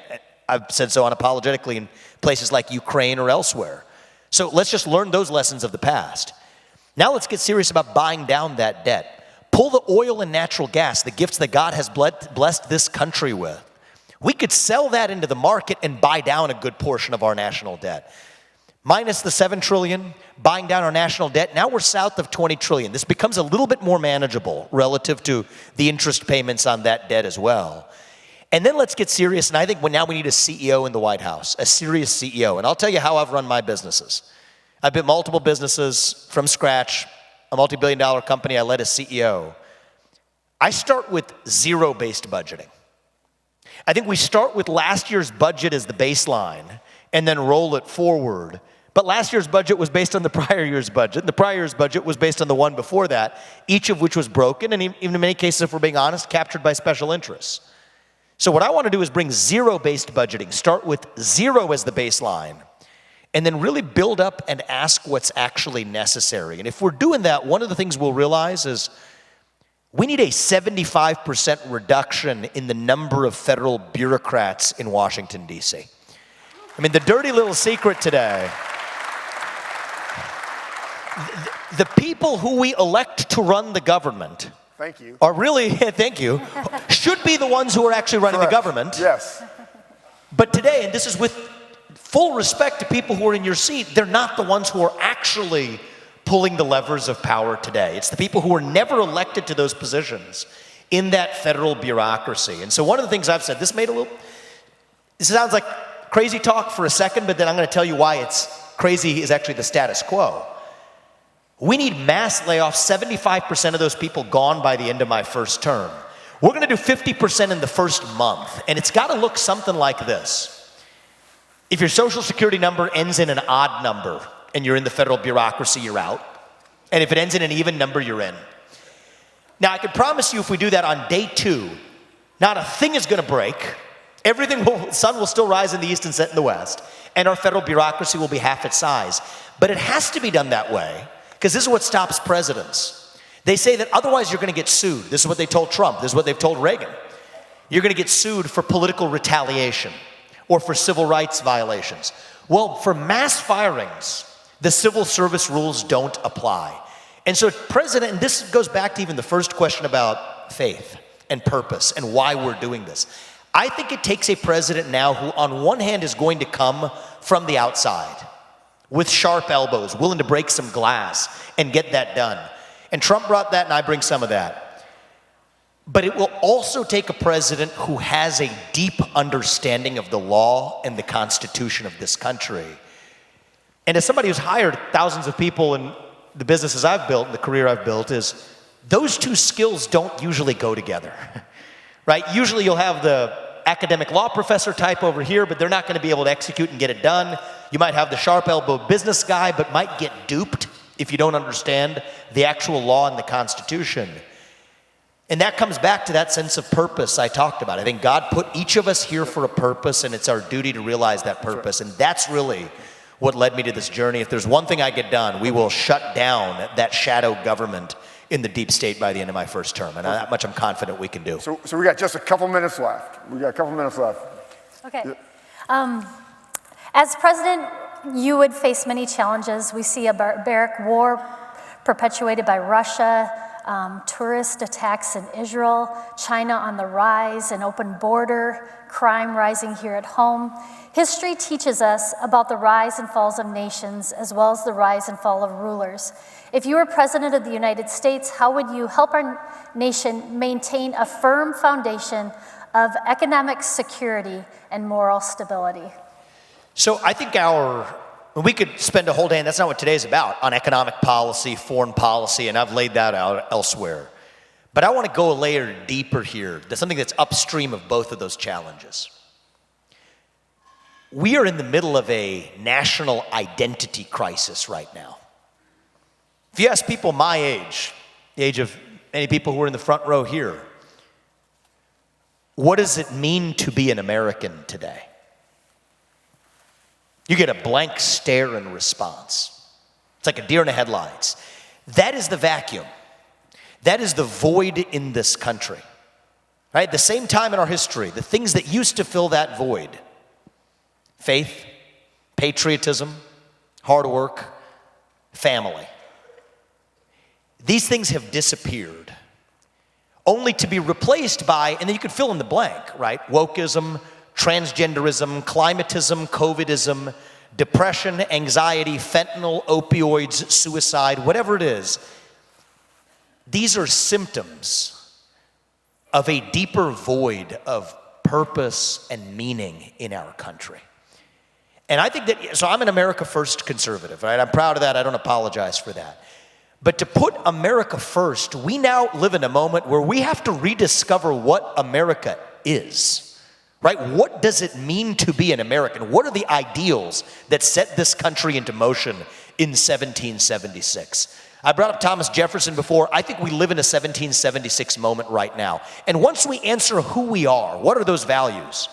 J: I've said so unapologetically in places like Ukraine or elsewhere. So let's just learn those lessons of the past. Now let's get serious about buying down that debt. Pull the oil and natural gas, the gifts that God has blessed this country with. We could sell that into the market and buy down a good portion of our national debt. Minus the $7 trillion, buying down our national debt, now we're south of $20 trillion. This becomes a little bit more manageable relative to the interest payments on that debt as well. And then let's get serious, and I think now we need a CEO in the White House, a serious CEO. And I'll tell you how I've run my businesses. I've built multiple businesses from scratch, a multi-billion-dollar company. I led as CEO. I start with zero-based budgeting. I think we start with last year's budget as the baseline and then roll it forward. But last year's budget was based on the prior year's budget. The prior year's budget was based on the one before that, each of which was broken, and even in many cases, if we're being honest, captured by special interests. So what I want to do is bring zero-based budgeting, start with zero as the baseline, and then really build up and ask what's actually necessary. And if we're doing that, one of the things we'll realize is we need a 75% reduction in the number of federal bureaucrats in Washington, D.C. I mean, the dirty little secret today, the people who we elect to run the government are really, thank you, should be the ones who are actually running the government.
D: Yes.
J: But today, and this is with full respect to people who are in your seat, they're not the ones who are actually pulling the levers of power today. It's the people who were never elected to those positions in that federal bureaucracy. And so one of the things I've said, this sounds like crazy talk for a second, but then I'm going to tell you why it's crazy is actually the status quo. We need mass layoffs, 75% of those people gone by the end of my first term. We're going to do 50% in the first month, and it's got to look something like this. If your social security number ends in an odd number, and you're in the federal bureaucracy, you're out. And if it ends in an even number, you're in. Now, I can promise you if we do that on day 2, not a thing is going to break. The sun will still rise in the east and set in the west, and our federal bureaucracy will be half its size. But it has to be done that way, because this is what stops presidents. They say that otherwise you're going to get sued. This is what they told Trump. This is what they've told Reagan. You're going to get sued for political retaliation or for civil rights violations. Well, for mass firings, the civil service rules don't apply. And so president, and this goes back to even the first question about faith and purpose and why we're doing this. I think it takes a president now who on one hand is going to come from the outside with sharp elbows, willing to break some glass and get that done. And Trump brought that and I bring some of that. But it will also take a president who has a deep understanding of the law and the Constitution of this country. And as somebody who's hired thousands of people in the businesses I've built and the career I've built, is those two skills don't usually go together, right? Usually you'll have the academic law professor type over here, but they're not going to be able to execute and get it done. You might have the sharp elbow business guy, but might get duped if you don't understand the actual law and the Constitution. And that comes back to that sense of purpose I talked about. I think God put each of us here for a purpose, and it's our duty to realize that purpose. And that's really what led me to this journey. If there's one thing I get done, we will shut down that shadow government in the deep state by the end of my first term. And that much I'm confident we can do.
D: So we got just a couple minutes left.
G: Okay. As president, you would face many challenges. We see a barbaric war perpetuated by Russia, tourist attacks in Israel, China on the rise, an open border, crime rising here at home. History teaches us about the rise and falls of nations as well as the rise and fall of rulers. If you were president of the United States, how would you help our nation maintain a firm foundation of economic security and moral stability?
J: So I think we could spend a whole day, and that's not what today's about, on economic policy, foreign policy, and I've laid that out elsewhere. But I want to go a layer deeper here. There's something that's upstream of both of those challenges. We are in the middle of a national identity crisis right now. If you ask people my age, the age of many people who are in the front row here, what does it mean to be an American today? You get a blank stare in response. It's like a deer in the headlights. That is the vacuum. That is the void in this country. Right? At the same time in our history, the things that used to fill that void, faith, patriotism, hard work, family, these things have disappeared, only to be replaced by, and then you could fill in the blank, right? Wokeism, transgenderism, climatism, COVIDism, depression, anxiety, fentanyl, opioids, suicide, whatever it is. These are symptoms of a deeper void of purpose and meaning in our country. And I think that, so I'm an America First conservative, right? I'm proud of that. I don't apologize for that. But to put America first, we now live in a moment where we have to rediscover what America is, right? What does it mean to be an American? What are the ideals that set this country into motion in 1776? I brought up Thomas Jefferson before. I think we live in a 1776 moment right now. And once we answer who we are, what are those values?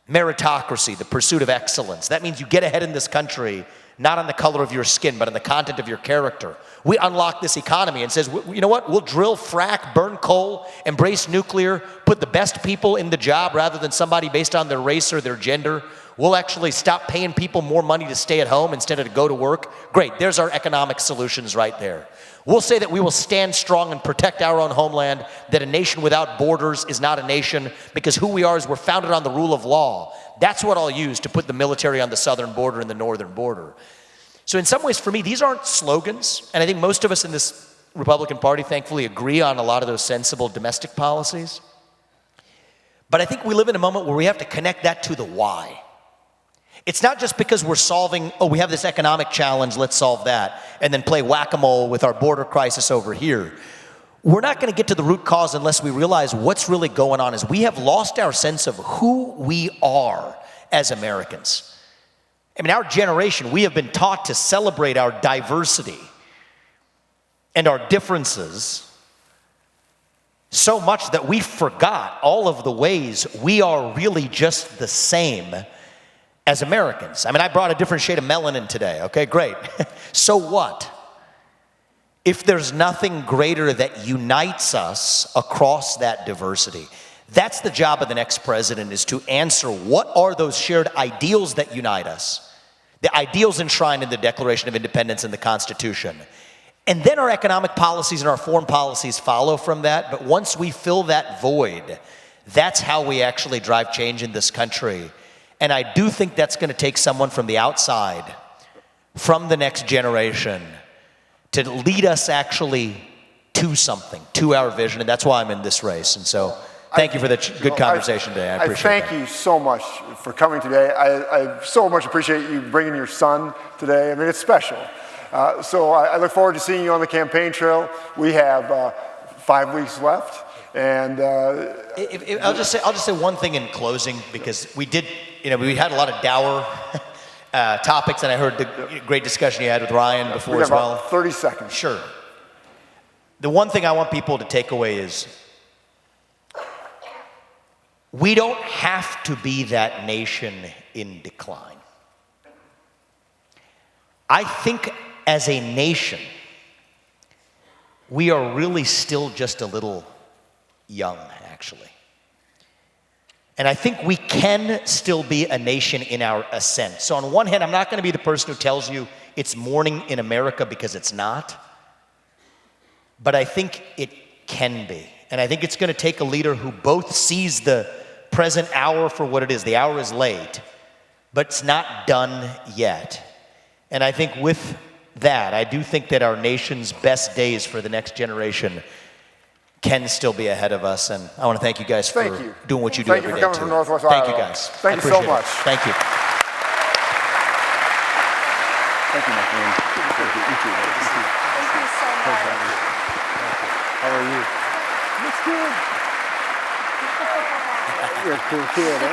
J: Meritocracy, the pursuit of excellence. That means you get ahead in this country, not on the color of your skin, but on the content of your character. We unlock this economy and says, you know what? We'll drill, frack, burn coal, embrace nuclear, put the best people in the job rather than somebody based on their race or their gender. We'll actually stop paying people more money to stay at home instead of to go to work. Great, there's our economic solutions right there. We'll say that we will stand strong and protect our own homeland, that a nation without borders is not a nation, because who we are is we're founded on the rule of law. That's what I'll use to put the military on the southern border and the northern border. So in some ways, for me, these aren't slogans, and I think most of us in this Republican Party, thankfully, agree on a lot of those sensible domestic policies. But I think we live in a moment where we have to connect that to the why. It's not just because we're solving, we have this economic challenge, let's solve that, and then play whack-a-mole with our border crisis over here. We're not going to get to the root cause unless we realize what's really going on is we have lost our sense of who we are as Americans. I mean, our generation, we have been taught to celebrate our diversity and our differences so much that we forgot all of the ways we are really just the same as Americans. I mean, I brought a different shade of melanin today, okay, great. So what? If there's nothing greater that unites us across that diversity, that's the job of the next president, is to answer what are those shared ideals that unite us, the ideals enshrined in the Declaration of Independence and the Constitution. And then our economic policies and our foreign policies follow from that. But once we fill that void, that's how we actually drive change in this country. And I do think that's going to take someone from the outside, from the next generation, to lead us actually to something, to our vision. And that's why I'm in this race. And so thank you for the good conversation today. I appreciate it.
D: Thank you so much for coming today. I so much appreciate you bringing your son today. I mean, it's special. So I look forward to seeing you on the campaign trail. We have 5 weeks left. And
J: I'll just say one thing in closing, because we had a lot of dour topics, and I heard the great discussion you had with Ryan before as well.
D: About 30 seconds.
J: Sure. The one thing I want people to take away is we don't have to be that nation in decline. I think as a nation, we are really still just a little young, actually. And I think we can still be a nation in our ascent. So on one hand, I'm not going to be the person who tells you it's morning in America, because it's not. But I think it can be. And I think it's going to take a leader who both sees the present hour for what it is. The hour is late, but it's not done yet. And I think with that, I do think that our nation's best days for the next generation can still be ahead of us. And I want to thank you guys for doing what you do every day.
D: Thank you for coming from Northwest Iowa.
J: Thank you guys.
D: Thank you so much.
J: Thank you.
D: Thank you, my friend. Thank you.
G: Thank you so much.
D: How are you? That's good. You're a cool kid, eh?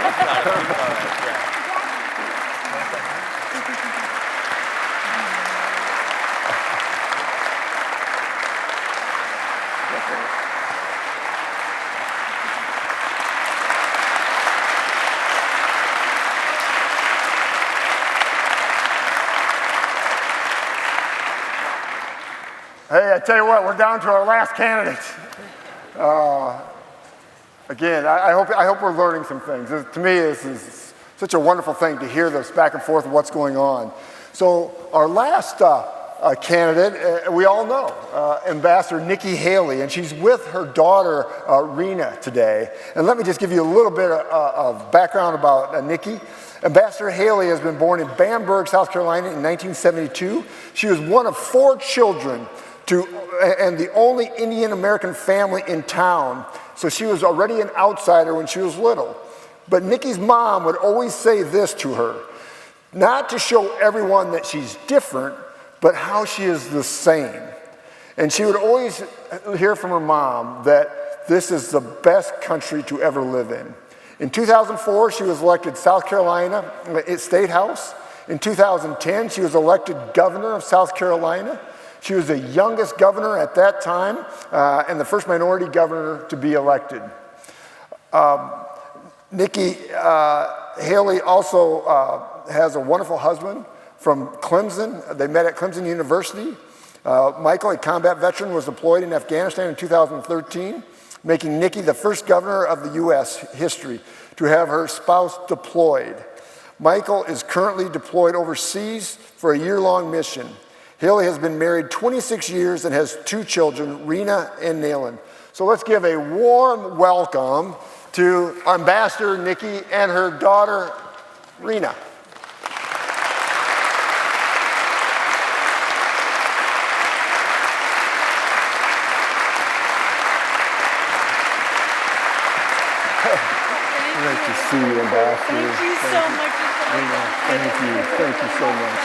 D: Hey, I tell you what, we're down to our last candidate. Again, I hope we're learning some things. To me, this is such a wonderful thing to hear this back and forth of what's going on. So our last candidate, we all know, Ambassador Nikki Haley, and she's with her daughter, Rena, today. And let me just give you a little bit of background about Nikki. Ambassador Haley has been born in Bamberg, South Carolina in 1972. She was one of 4 children and the only Indian American family in town. So she was already an outsider when she was little. But Nikki's mom would always say this to her, not to show everyone that she's different, but how she is the same. And she would always hear from her mom that this is the best country to ever live in. In 2004, she was elected South Carolina State House. In 2010, she was elected governor of South Carolina. She was the youngest governor at that time and the first minority governor to be elected. Nikki Haley also has a wonderful husband from Clemson. They met at Clemson University. Michael, a combat veteran, was deployed in Afghanistan in 2013, making Nikki the first governor of the U.S. history to have her spouse deployed. Michael is currently deployed overseas for a year-long mission. Haley has been married 26 years and has 2 children, Rena and Nayland. So let's give a warm welcome to Ambassador Nikki and her daughter, Rena. Great to see you, Ambassador.
I: Thank you so much.
D: Thank you. Thank you so much.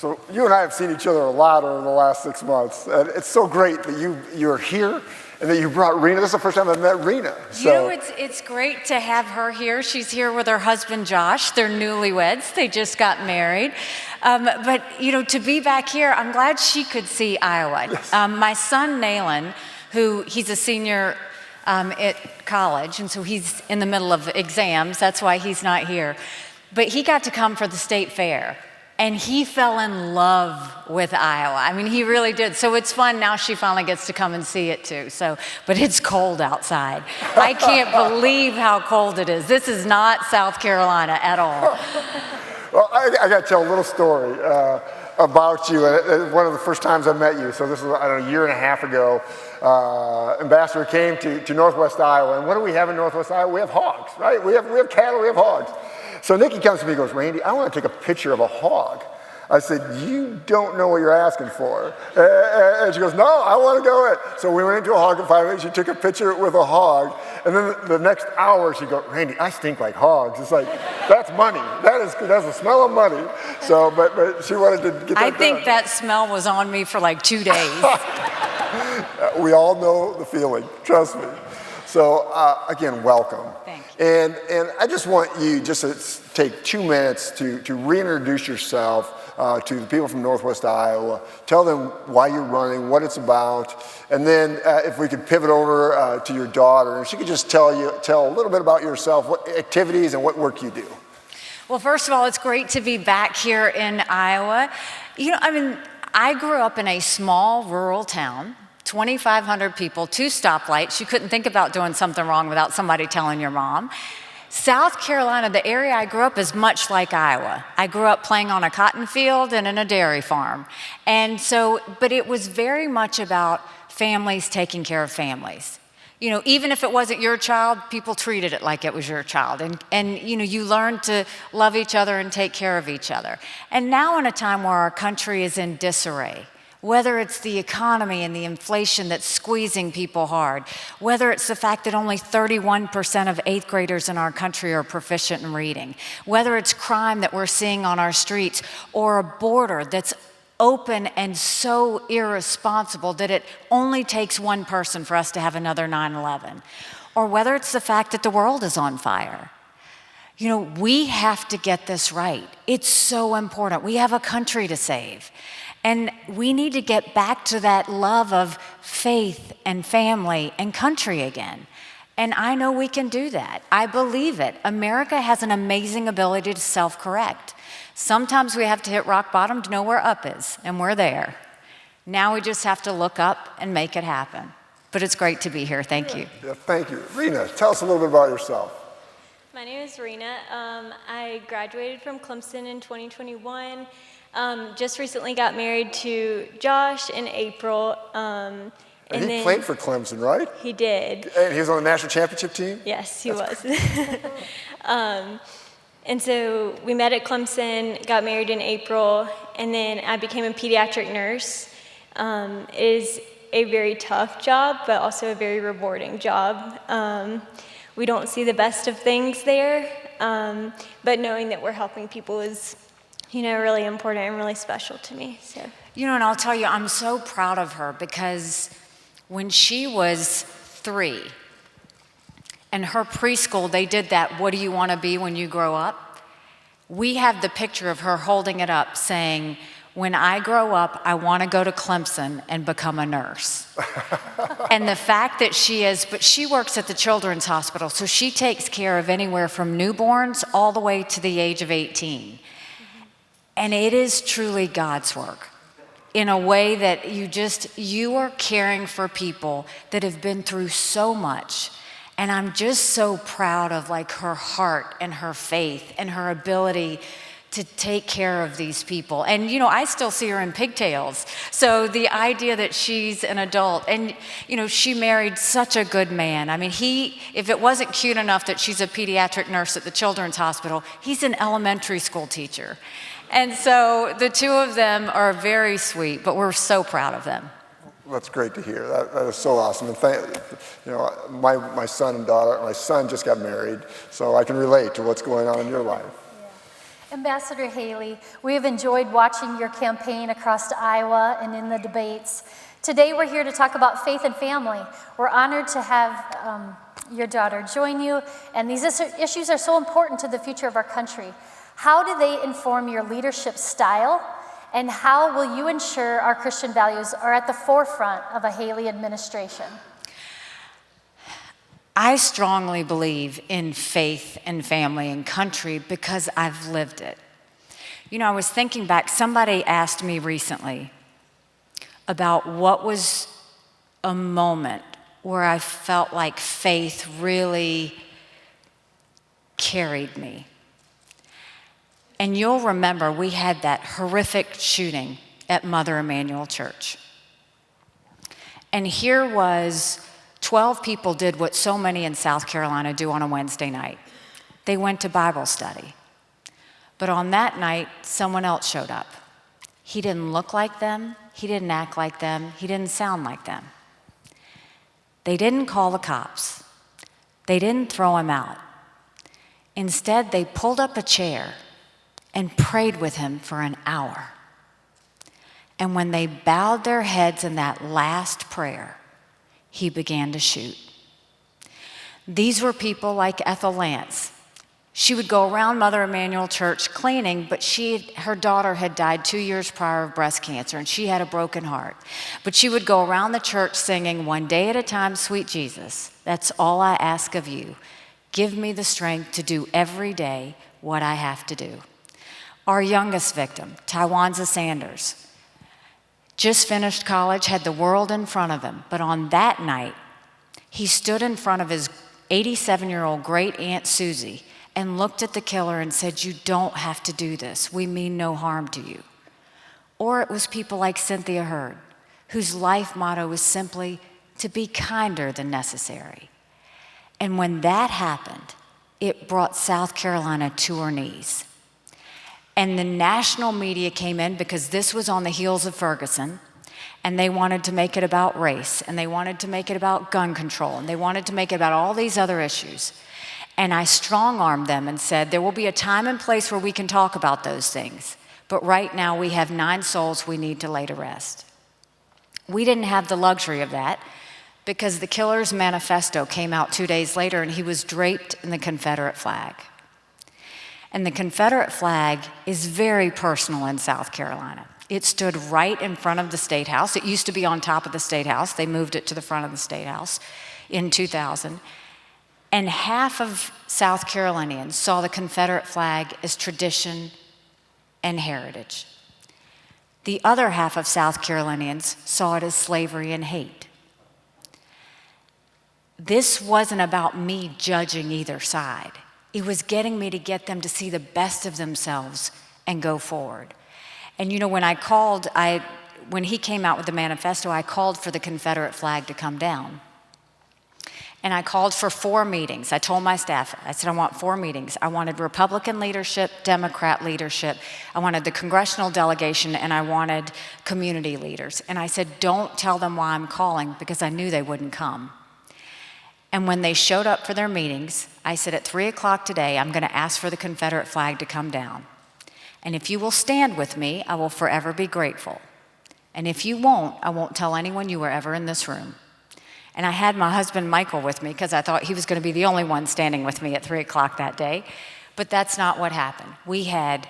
D: So you and I have seen each other a lot over the last 6 months, and it's so great that you're here and that you brought Rena. This is the first time I've met Rena.
K: You know, it's great to have her here. She's here with her husband, Josh. They're newlyweds. They just got married. But, you know, to be back here, I'm glad she could see Iowa.
D: Yes.
K: My son, Naylan, he's a senior at college, and so he's in the middle of exams. That's why he's not here. But he got to come for the state fair. And he fell in love with Iowa. I mean, he really did. So it's fun. Now she finally gets to come and see it too. But it's cold outside. I can't believe how cold it is. This is not South Carolina at all.
D: Well, I got to tell a little story about you. One of the first times I met you, so this was, I don't know, a year and a half ago, Ambassador came to Northwest Iowa. And what do we have in Northwest Iowa? We have hogs, right? We have cattle, we have hogs. So Nikki comes to me and goes, Randy, I want to take a picture of a hog. I said, you don't know what you're asking for. And she goes, no, I want to go in. So we went into a hog confinement. She took a picture with a hog. And then the next hour, she goes, Randy, I stink like hogs. It's like, that's money. That's the smell of money. So, but she wanted to get that
K: I think
D: done.
K: that smell was on me for like 2 days.
D: We all know the feeling. Trust me. So again, welcome.
K: Thank you.
D: And I just want you just to take 2 minutes to reintroduce yourself to the people from Northwest Iowa. Tell them why you're running, what it's about, and then if we could pivot over to your daughter, and she could just tell a little bit about yourself, what activities and what work you do.
K: Well, first of all, it's great to be back here in Iowa. You know, I mean, I grew up in a small rural town. 2,500 people, 2 stoplights. You couldn't think about doing something wrong without somebody telling your mom. South Carolina, the area I grew up, is much like Iowa. I grew up playing on a cotton field and in a dairy farm. And so, but it was very much about families taking care of families. You know, even if it wasn't your child, people treated it like it was your child. And you know, you learned to love each other and take care of each other. And now in a time where our country is in disarray, whether it's the economy and the inflation that's squeezing people hard, whether it's the fact that only 31% of 8th graders in our country are proficient in reading, whether it's crime that we're seeing on our streets, or a border that's open and so irresponsible that it only takes one person for us to have another 9/11, or whether it's the fact that the world is on fire. You know, we have to get this right. It's so important. We have a country to save. And we need to get back to that love of faith and family and country again. And I know we can do that. I believe it. America has an amazing ability to self-correct. Sometimes we have to hit rock bottom to know where up is, and we're there. Now we just have to look up and make it happen. But it's great to be here. Thank you.
D: Yeah, thank you. Rena, tell us a little bit about yourself.
C: My name is Rena. I graduated from Clemson in 2021. Just recently got married to Josh in April.
D: And he played for Clemson, right?
C: He did.
D: And he was on the national championship team?
C: Yes, he was. And so we met at Clemson, got married in April, and then I became a pediatric nurse. It is a very tough job, but also a very rewarding job. We don't see the best of things there, but knowing that we're helping people is, you know, really important and really special to me. So,
K: you know, and I'll tell you, I'm so proud of her because when she was 3, in her preschool, they did that, what do you want to be when you grow up? We have the picture of her holding it up saying, when I grow up, I want to go to Clemson and become a nurse. And the fact that but she works at the Children's Hospital, so she takes care of anywhere from newborns all the way to the age of 18. And it is truly God's work in a way that you are caring for people that have been through so much. And I'm just so proud of like her heart and her faith and her ability to take care of these people. And you know, I still see her in pigtails. So the idea that she's an adult, and you know, she married such a good man. I mean, if it wasn't cute enough that she's a pediatric nurse at the Children's Hospital, he's an elementary school teacher. And so the two of them are very sweet, but we're so proud of them.
D: That's great to hear. That is so awesome. And you know, my son and daughter, my son just got married, so I can relate to what's going on in your life.
G: Ambassador Haley, we have enjoyed watching your campaign across Iowa and in the debates. Today we're here to talk about faith and family. We're honored to have your daughter join you, and these issues are so important to the future of our country. How do they inform your leadership style, and how will you ensure our Christian values are at the forefront of a Haley administration?
K: I strongly believe in faith and family and country because I've lived it. You know, I was thinking back, somebody asked me recently about what was a moment where I felt like faith really carried me. And you'll remember we had that horrific shooting at Mother Emanuel Church. And here was 12 people did what so many in South Carolina do on a Wednesday night. They went to Bible study. But on that night, someone else showed up. He didn't look like them, he didn't act like them, he didn't sound like them. They didn't call the cops. They didn't throw him out. Instead, they pulled up a chair and prayed with him for an hour. And when they bowed their heads in that last prayer, he began to shoot. These were people like Ethel Lance. She would go around Mother Emanuel Church cleaning, but her daughter had died 2 years prior of breast cancer, and she had a broken heart. But she would go around the church singing, "One day at a time, sweet Jesus, that's all I ask of you. Give me the strength to do every day what I have to do." Our youngest victim, Tywanza Sanders, just finished college, had the world in front of him, but on that night, he stood in front of his 87-year-old great aunt Susie and looked at the killer and said, "You don't have to do this. We mean no harm to you." Or it was people like Cynthia Hurd, whose life motto was simply to be kinder than necessary. And when that happened, it brought South Carolina to her knees. And the national media came in because this was on the heels of Ferguson, and they wanted to make it about race, and they wanted to make it about gun control, and they wanted to make it about all these other issues. And I strong-armed them and said, there will be a time and place where we can talk about those things, but right now we have 9 souls we need to lay to rest. We didn't have the luxury of that because the killer's manifesto came out 2 days later, and he was draped in the Confederate flag. And the Confederate flag is very personal in South Carolina. It stood right in front of the State House. It used to be on top of the State House. They moved it to the front of the State House in 2000. And half of South Carolinians saw the Confederate flag as tradition and heritage. The other half of South Carolinians saw it as slavery and hate. This wasn't about me judging either side. It was getting me to get them to see the best of themselves and go forward. And you know, when he came out with the manifesto, I called for the Confederate flag to come down. And I called for 4 meetings. I told my staff, I said, I want 4 meetings. I wanted Republican leadership, Democrat leadership, I wanted the congressional delegation, and I wanted community leaders. And I said, don't tell them why I'm calling, because I knew they wouldn't come. And when they showed up for their meetings, I said, at 3 o'clock today, I'm going to ask for the Confederate flag to come down. And if you will stand with me, I will forever be grateful. And if you won't, I won't tell anyone you were ever in this room. And I had my husband Michael with me because I thought he was going to be the only one standing with me at 3 o'clock that day. But that's not what happened. We had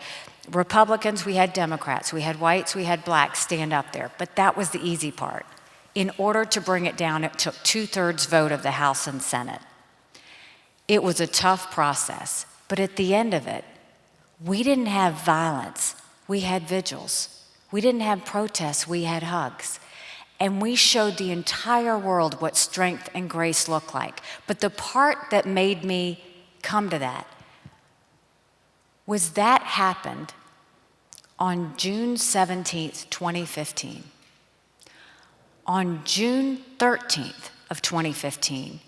K: Republicans, we had Democrats, we had whites, we had blacks stand up there. But that was the easy part. In order to bring it down, it took 2/3 vote of the House and Senate. It was a tough process, but at the end of it, we didn't have violence, we had vigils. We didn't have protests, we had hugs. And we showed the entire world what strength and grace look like. But the part that made me come to that was that happened on June 17th, 2015. On June 13th of 2015,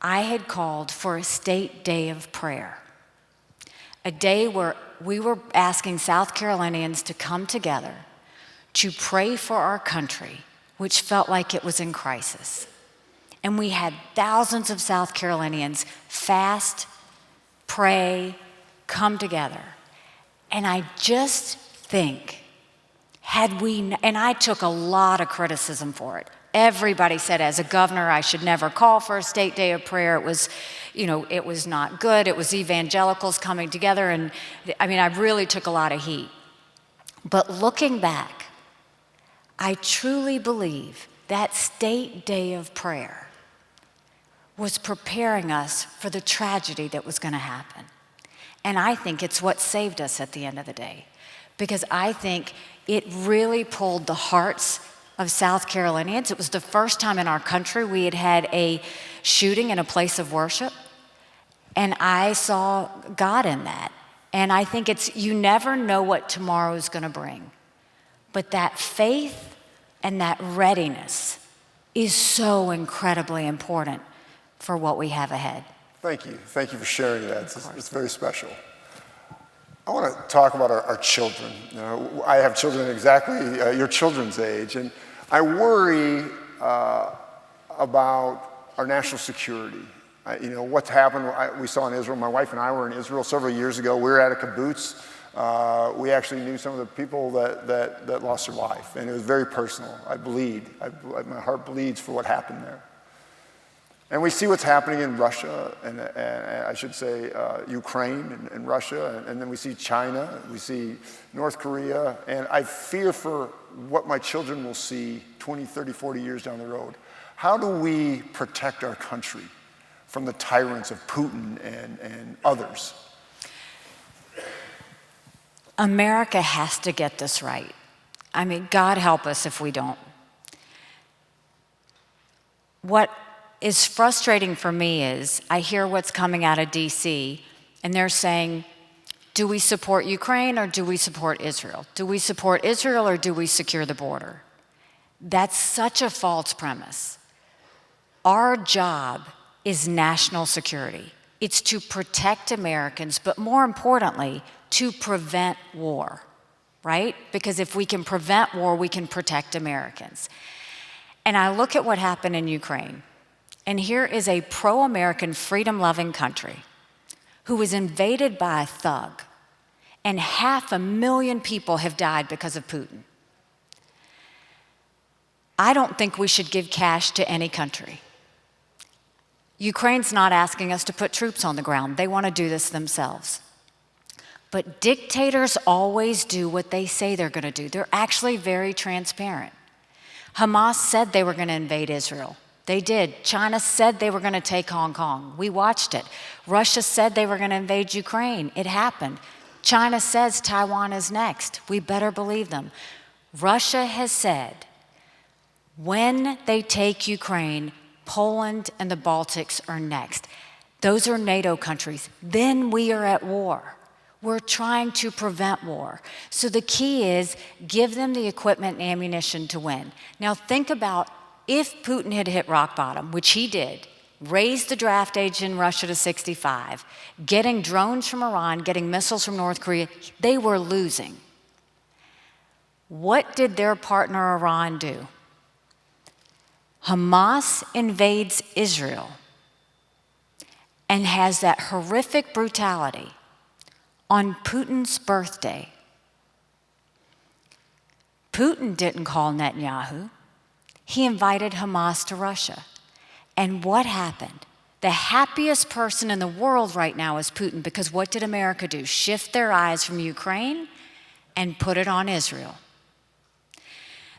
K: I had called for a state day of prayer, a day where we were asking South Carolinians to come together to pray for our country, which felt like it was in crisis. And we had thousands of South Carolinians fast, pray, come together. And I just think, and I took a lot of criticism for it. Everybody said as a governor I should never call for a state day of prayer. It was, it was not good. It was evangelicals coming together, and I really took a lot of heat. But looking back, I truly believe that state day of prayer was preparing us for the tragedy that was going to happen. And I think it's what saved us at the end of the day, because I think it really pulled the hearts of South Carolinians. It was the first time in our country we had had a shooting in a place of worship, and I saw God in that. And I think you never know what tomorrow is going to bring, but that faith and that readiness is so incredibly important for what we have ahead.
D: Thank you. Thank you for sharing that. It's very special. I want to talk about our children. I have children exactly your children's age, and I worry about our national security. What's happened, we saw in Israel. My wife and I were in Israel several years ago. We were at a kibbutz. We actually knew some of the people that lost their life, and it was very personal. I bleed. My heart bleeds for what happened there. And we see what's happening in Russia, and I should say Ukraine and Russia, and then we see China, we see North Korea, and I fear for what my children will see 20, 30, 40 years down the road. How do we protect our country from the tyrants of Putin and others?
K: America has to get this right. God help us if we don't. What is frustrating for me is I hear what's coming out of D.C., and they're saying, do we support Ukraine or do we support Israel? Do we support Israel or do we secure the border? That's such a false premise. Our job is national security. It's to protect Americans, but more importantly, to prevent war, right? Because if we can prevent war, we can protect Americans. And I look at what happened in Ukraine, and here is a pro-American, freedom-loving country who was invaded by a thug, and 500,000 people have died because of Putin. I don't think we should give cash to any country. Ukraine's not asking us to put troops on the ground. They want to do this themselves. But dictators always do what they say they're going to do. They're actually very transparent. Hamas said they were going to invade Israel. They did. China said they were going to take Hong Kong. We watched it. Russia said they were going to invade Ukraine. It happened. China says Taiwan is next. We better believe them. Russia has said when they take Ukraine, Poland and the Baltics are next. Those are NATO countries. Then we are at war. We're trying to prevent war. So the key is give them the equipment and ammunition to win. Now think about if Putin had hit rock bottom, which he did, raised the draft age in Russia to 65, getting drones from Iran, getting missiles from North Korea, they were losing. What did their partner Iran do? Hamas invades Israel and has that horrific brutality on Putin's birthday. Putin didn't call Netanyahu. He invited Hamas to Russia. And what happened? The happiest person in the world right now is Putin, because what did America do? Shift their eyes from Ukraine and put it on Israel.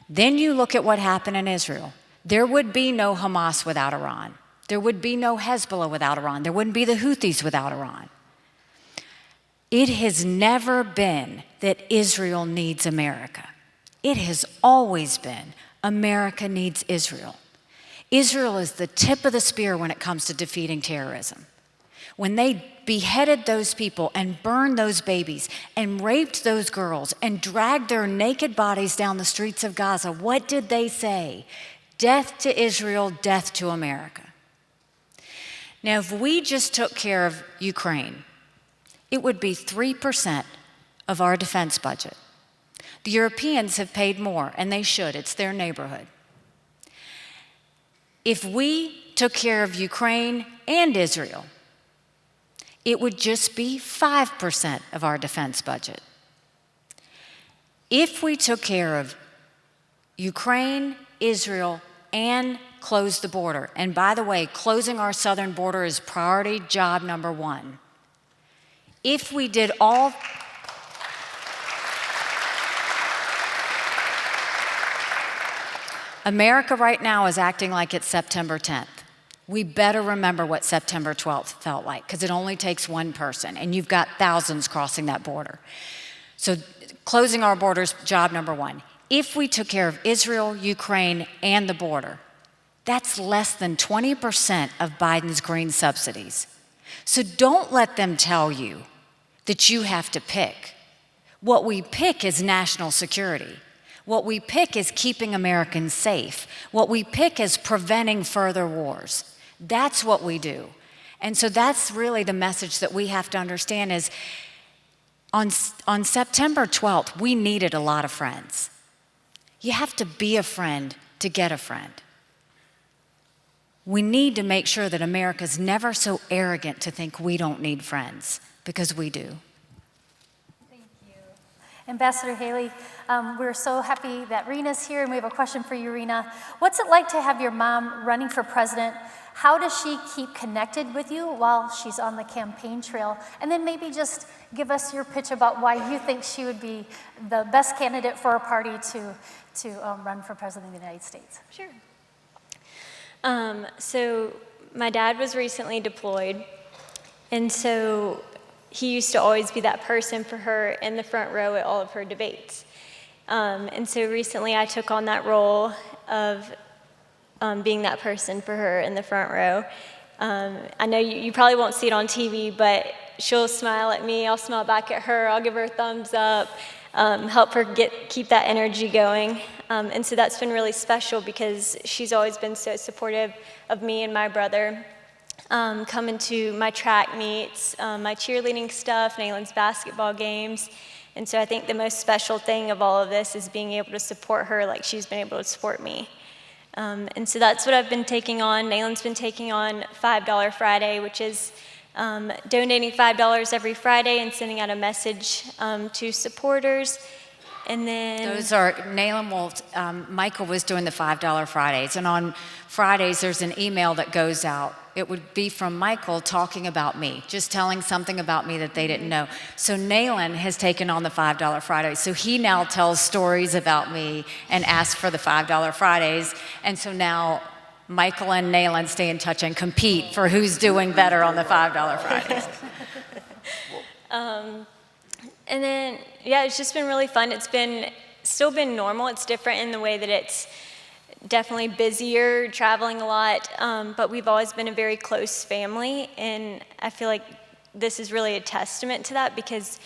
K: Then you look at what happened in Israel. There would be no Hamas without Iran. There would be no Hezbollah without Iran. There wouldn't be the Houthis without Iran. It has never been that Israel needs America. It has always been America needs Israel. Israel is the tip of the spear when it comes to defeating terrorism. When they beheaded those people and burned those babies and raped those girls and dragged their naked bodies down the streets of Gaza, what did they say? Death to Israel, death to America. Now, if we just took care of Ukraine, it would be 3% of our defense budget. The Europeans have paid more, and they should. It's their neighborhood. If we took care of Ukraine and Israel, it would just be 5% of our defense budget. If we took care of Ukraine, Israel, and closed the border, and by the way, closing our southern border is priority job number one. If we did all America right now is acting like it's September 10th. We better remember what September 12th felt like, because it only takes one person, and you've got thousands crossing that border. So closing our borders, job number one. If we took care of Israel, Ukraine, and the border, that's less than 20% of Biden's green subsidies. So don't let them tell you that you have to pick. What we pick is national security. What we pick is keeping Americans safe. What we pick is preventing further wars. That's what we do. And so that's really the message that we have to understand is on September 12th, we needed a lot of friends. You have to be a friend to get a friend. We need to make sure that America's never so arrogant to think we don't need friends, because we do.
G: Ambassador Haley, we're so happy that Rena's here, and we have a question for you, Rena. What's it like to have your mom running for president? How does she keep connected with you while she's on the campaign trail? And then maybe just give us your pitch about why you think she would be the best candidate for our party to run for president of the United States.
C: Sure. So my dad was recently deployed, and so he used to always be that person for her in the front row at all of her debates. And so recently I took on that role of being that person for her in the front row. I know you probably won't see it on TV, but she'll smile at me, I'll smile back at her, I'll give her a thumbs up, help her keep that energy going. And so that's been really special because she's always been so supportive of me and my brother. Coming to my track meets, my cheerleading stuff, Nayland's basketball games. And so I think the most special thing of all of this is being able to support her like she's been able to support me. And so that's what I've been taking on. Nayland's been taking on $5 Friday, which is donating $5 every Friday and sending out a message to supporters. And then
K: those are, Michael was doing the $5 Fridays, and on Fridays there's an email that goes out. It would be from Michael talking about me, just telling something about me that they didn't know. So Nayland has taken on the $5 Fridays, so he now tells stories about me and asks for the $5 Fridays, and so now Michael and Nayland stay in touch and compete for who's doing better on the $5 Fridays.
C: And then, yeah, it's just been really fun. It's still been normal. It's different in the way that it's definitely busier, traveling a lot, but we've always been a very close family, and I feel like this is really a testament to that because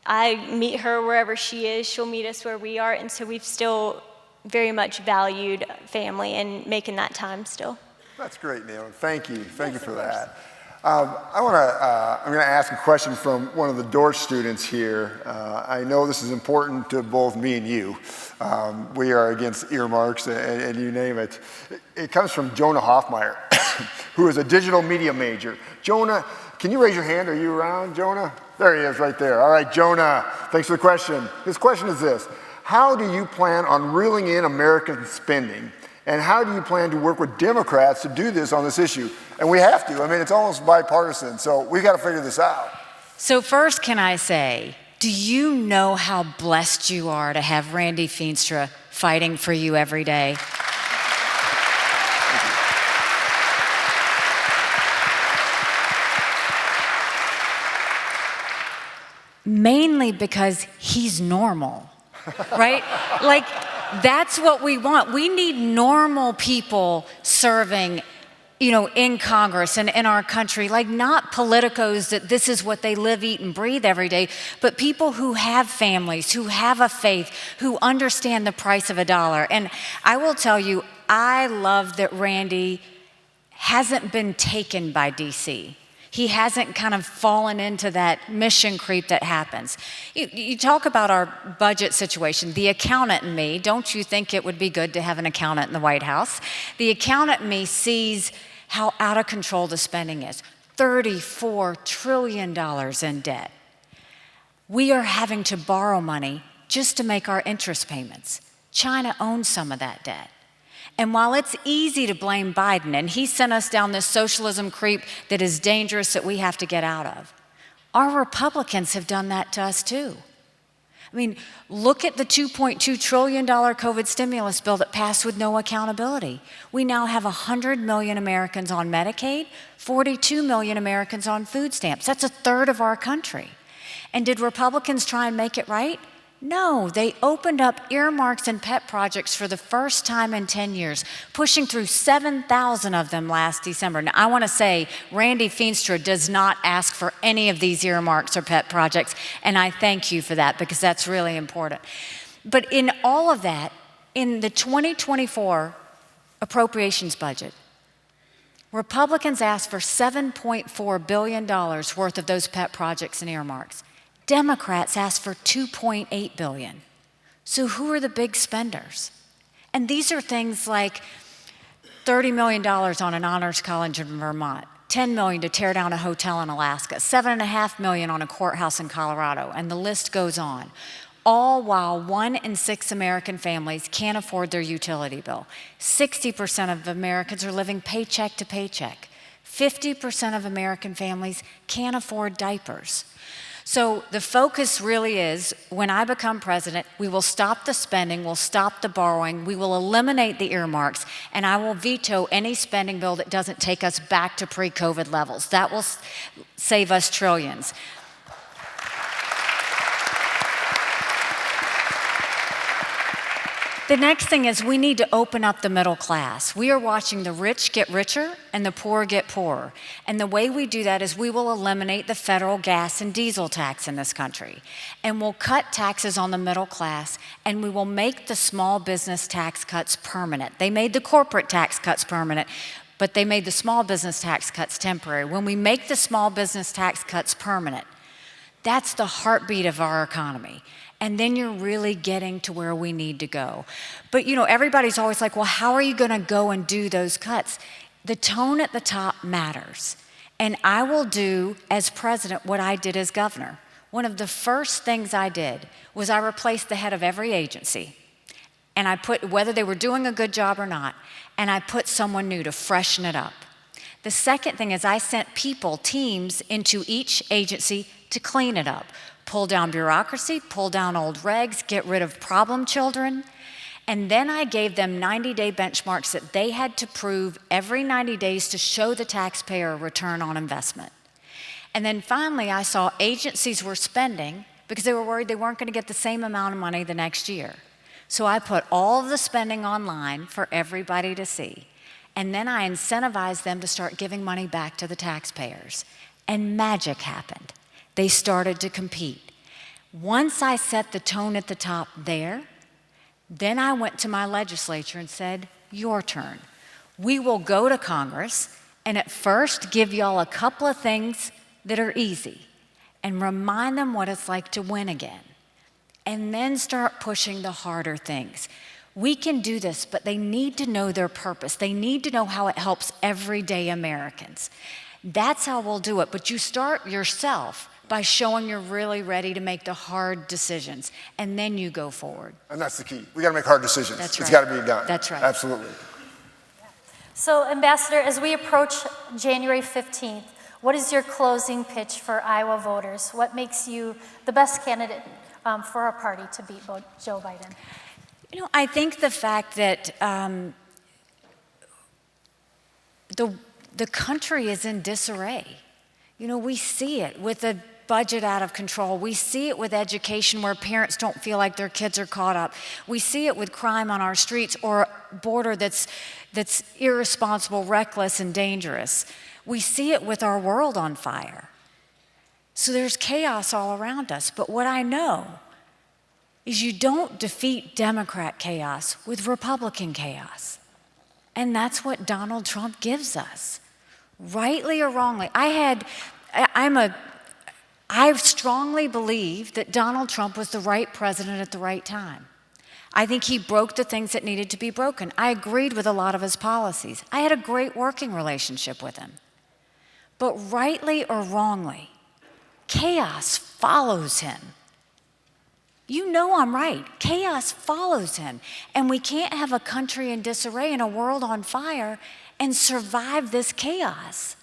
C: I meet her wherever she is, she'll meet us where we are, and so we've still very much valued family and making that time still.
D: That's great, Neil. Thank you. Thank you for that. I'm going to ask a question from one of the Dordt students here. I know this is important to both me and you. We are against earmarks and you name it. It comes from Jonah Hoffmeyer, who is a digital media major. Jonah, can you raise your hand? Are you around, Jonah? There he is right there. All right, Jonah, thanks for the question. His question is this: how do you plan on reeling in American spending? And how do you plan to work with Democrats to do this on this issue? And we have to. I mean, it's almost bipartisan, so we got to figure this out.
K: So first, can I say, do you know how blessed you are to have Randy Feenstra fighting for you every day? Mainly because he's normal, right? Like, that's what we want. We need normal people serving, in Congress and in our country, like not politicos that this is what they live, eat, and breathe every day, but people who have families, who have a faith, who understand the price of a dollar. And I will tell you, I love that Randy hasn't been taken by DC. He hasn't kind of fallen into that mission creep that happens. You talk about our budget situation. The accountant in me, don't you think it would be good to have an accountant in the White House? The accountant in me sees how out of control the spending is. $34 trillion in debt. We are having to borrow money just to make our interest payments. China owns some of that debt. And while it's easy to blame Biden, and he sent us down this socialism creep that is dangerous that we have to get out of, our Republicans have done that to us too. I mean, look at the $2.2 trillion COVID stimulus bill that passed with no accountability. We now have 100 million Americans on Medicaid, 42 million Americans on food stamps. That's a third of our country. And did Republicans try and make it right? No, they opened up earmarks and pet projects for the first time in 10 years, pushing through 7,000 of them last December. Now, I want to say Randy Feenstra does not ask for any of these earmarks or pet projects, and I thank you for that because that's really important. But in all of that, in the 2024 appropriations budget, Republicans asked for $7.4 billion worth of those pet projects and earmarks. Democrats asked for $2.8 billion. So who are the big spenders? And these are things like $30 million on an honors college in Vermont, $10 million to tear down a hotel in Alaska, $7.5 million on a courthouse in Colorado, and the list goes on. All while 1 in 6 American families can't afford their utility bill. 60% of Americans are living paycheck to paycheck. 50% of American families can't afford diapers. So the focus really is, when I become president, we will stop the spending, we'll stop the borrowing, we will eliminate the earmarks, and I will veto any spending bill that doesn't take us back to pre-COVID levels. That will save us trillions. The next thing is we need to open up the middle class. We are watching the rich get richer and the poor get poorer. And the way we do that is we will eliminate the federal gas and diesel tax in this country. And we'll cut taxes on the middle class, and we will make the small business tax cuts permanent. They made the corporate tax cuts permanent, but they made the small business tax cuts temporary. When we make the small business tax cuts permanent, that's the heartbeat of our economy. And then you're really getting to where we need to go. But you know, everybody's always like, well, how are you gonna go and do those cuts? The tone at the top matters. And I will do, as president, what I did as governor. One of the first things I did was I replaced the head of every agency. And I put, whether they were doing a good job or not, and I put someone new to freshen it up. The second thing is I sent people, teams, into each agency to clean it up. Pull down bureaucracy, pull down old regs, get rid of problem children. And then I gave them 90-day benchmarks that they had to prove every 90 days to show the taxpayer a return on investment. And then finally, I saw agencies were spending because they were worried they weren't going to get the same amount of money the next year. So I put all of the spending online for everybody to see. And then I incentivized them to start giving money back to the taxpayers. And magic happened. They started to compete. Once I set the tone at the top there, then I went to my legislature and said, your turn. We will go to Congress and at first give y'all a couple of things that are easy and remind them what it's like to win again. And then start pushing the harder things. We can do this, but they need to know their purpose. They need to know how it helps everyday Americans. That's how we'll do it. But you start yourself by showing you're really ready to make the hard decisions, and then you go forward.
D: And that's the key. We got to make hard decisions.
K: That's right.
D: It's got to be done.
K: That's right.
D: Absolutely.
G: So, Ambassador, as we approach January 15th, what is your closing pitch for Iowa voters? What makes you the best candidate for our party to beat Joe Biden?
K: You know, I think the fact that the country is in disarray. You know, we see it with the budget out of control. We see it with education where parents don't feel like their kids are caught up. We see it with crime on our streets or a border that's irresponsible, reckless, and dangerous. We see it with our world on fire. So there's chaos all around us. But what I know is you don't defeat Democrat chaos with Republican chaos. And that's what Donald Trump gives us. Rightly or wrongly, I strongly believe that Donald Trump was the right president at the right time. I think he broke the things that needed to be broken. I agreed with a lot of his policies. I had a great working relationship with him. But rightly or wrongly, chaos follows him. You know I'm right. Chaos follows him. And we can't have a country in disarray and a world on fire and survive this chaos.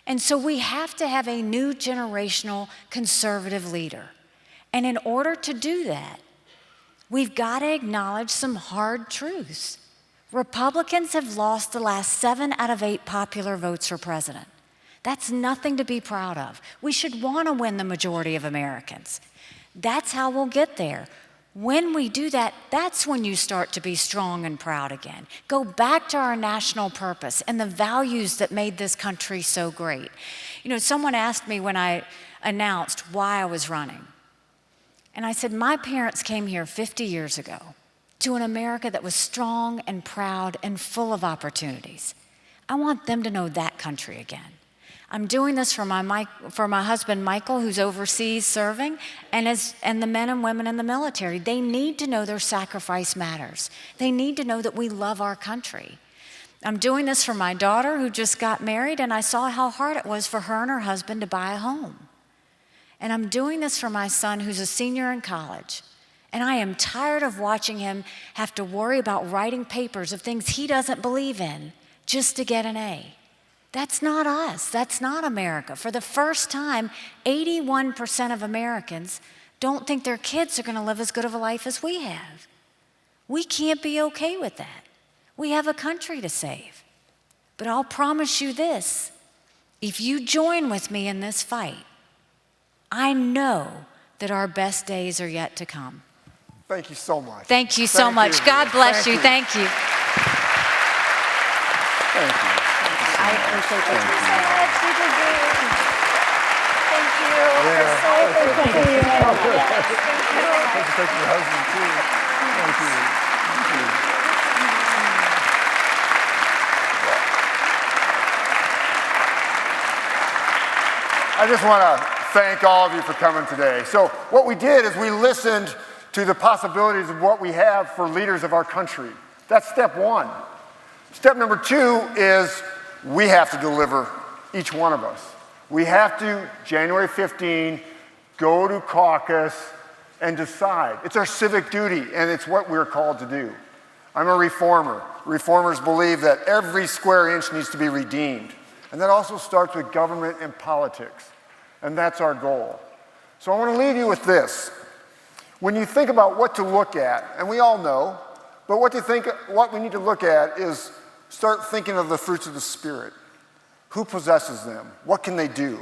K: And so we have to have a new generational conservative leader. And in order to do that, we've got to acknowledge some hard truths. Republicans have lost the last 7 out of 8 popular votes for president. That's nothing to be proud of. We should want to win the majority of Americans. That's how we'll get there. When we do that, that's when you start to be strong and proud again. Go back to our national purpose and the values that made this country so great. You know, someone asked me when I announced why I was running. And I said, my parents came here 50 years ago to an America that was strong and proud and full of opportunities. I want them to know that country again. I'm doing this for my husband, Michael, who's overseas serving, and the men and women in the military. They need to know their sacrifice matters. They need to know that we love our country. I'm doing this for my daughter, who just got married, and I saw how hard it was for her and her husband to buy a home. And I'm doing this for my son, who's a senior in college. And I am tired of watching him have to worry about writing papers of things he doesn't believe in just to get an A. That's not us. That's not America. For the first time, 81% of Americans don't think their kids are going to live as good of a life as we have. We can't be okay with that. We have a country to save. But I'll promise you this, if you join with me in this fight, I know that our best days are yet to come.
D: Thank you so much.
K: Thank you so much. God bless you. Thank you.
D: Thank you.
G: I appreciate that. Thank you so much. You did great. Thank you. We're so thankful for you. Yes, thank you.
D: Thanks for taking your husband, too. Thank you. Thank you. I just want to thank all of you for coming today. So what we did is we listened to the possibilities of what we have for leaders of our country. That's step one. Step number 2 is we have to deliver, each one of us. We have to, January 15, go to caucus and decide. It's our civic duty, and it's what we're called to do. I'm a reformer. Reformers believe that every square inch needs to be redeemed. And that also starts with government and politics. And that's our goal. So I want to leave you with this. When you think about what to look at, and we all know, but what we need to look at is start thinking of the fruits of the Spirit. Who possesses them? What can they do?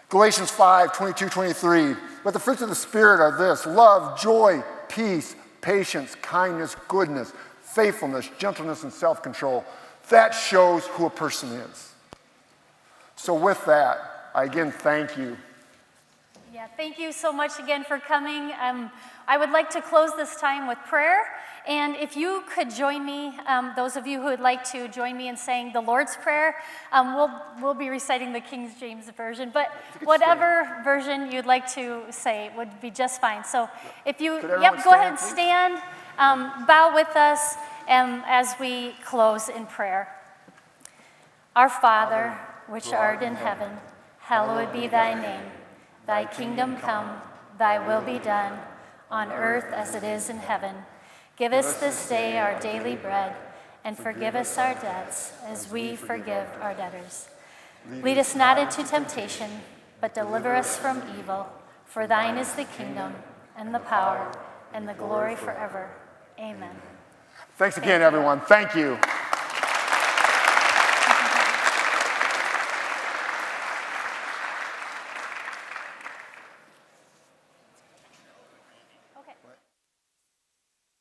D: Galatians 5, 22, 23. But the fruits of the Spirit are this: love, joy, peace, patience, kindness, goodness, faithfulness, gentleness, and self-control. That shows who a person is. So with that, I again thank you.
G: Yeah, thank you so much again for coming. I would like to close this time with prayer. And if you could join me, those of you who would like to join me in saying the Lord's Prayer, we'll be reciting the King James Version, but whatever version you'd like to say would be just fine. So if you, go ahead and stand, bow with us as we close in prayer. Our Father, which art in heaven, hallowed be thy name. Thy kingdom come, thy will be done, on earth as it is in heaven. Give us this day our daily bread, and forgive us our debts as we forgive our debtors. Lead us not into temptation, but deliver us from evil. For thine is the kingdom, and the power, and the glory forever. Amen.
D: Thanks again, everyone. Thank you.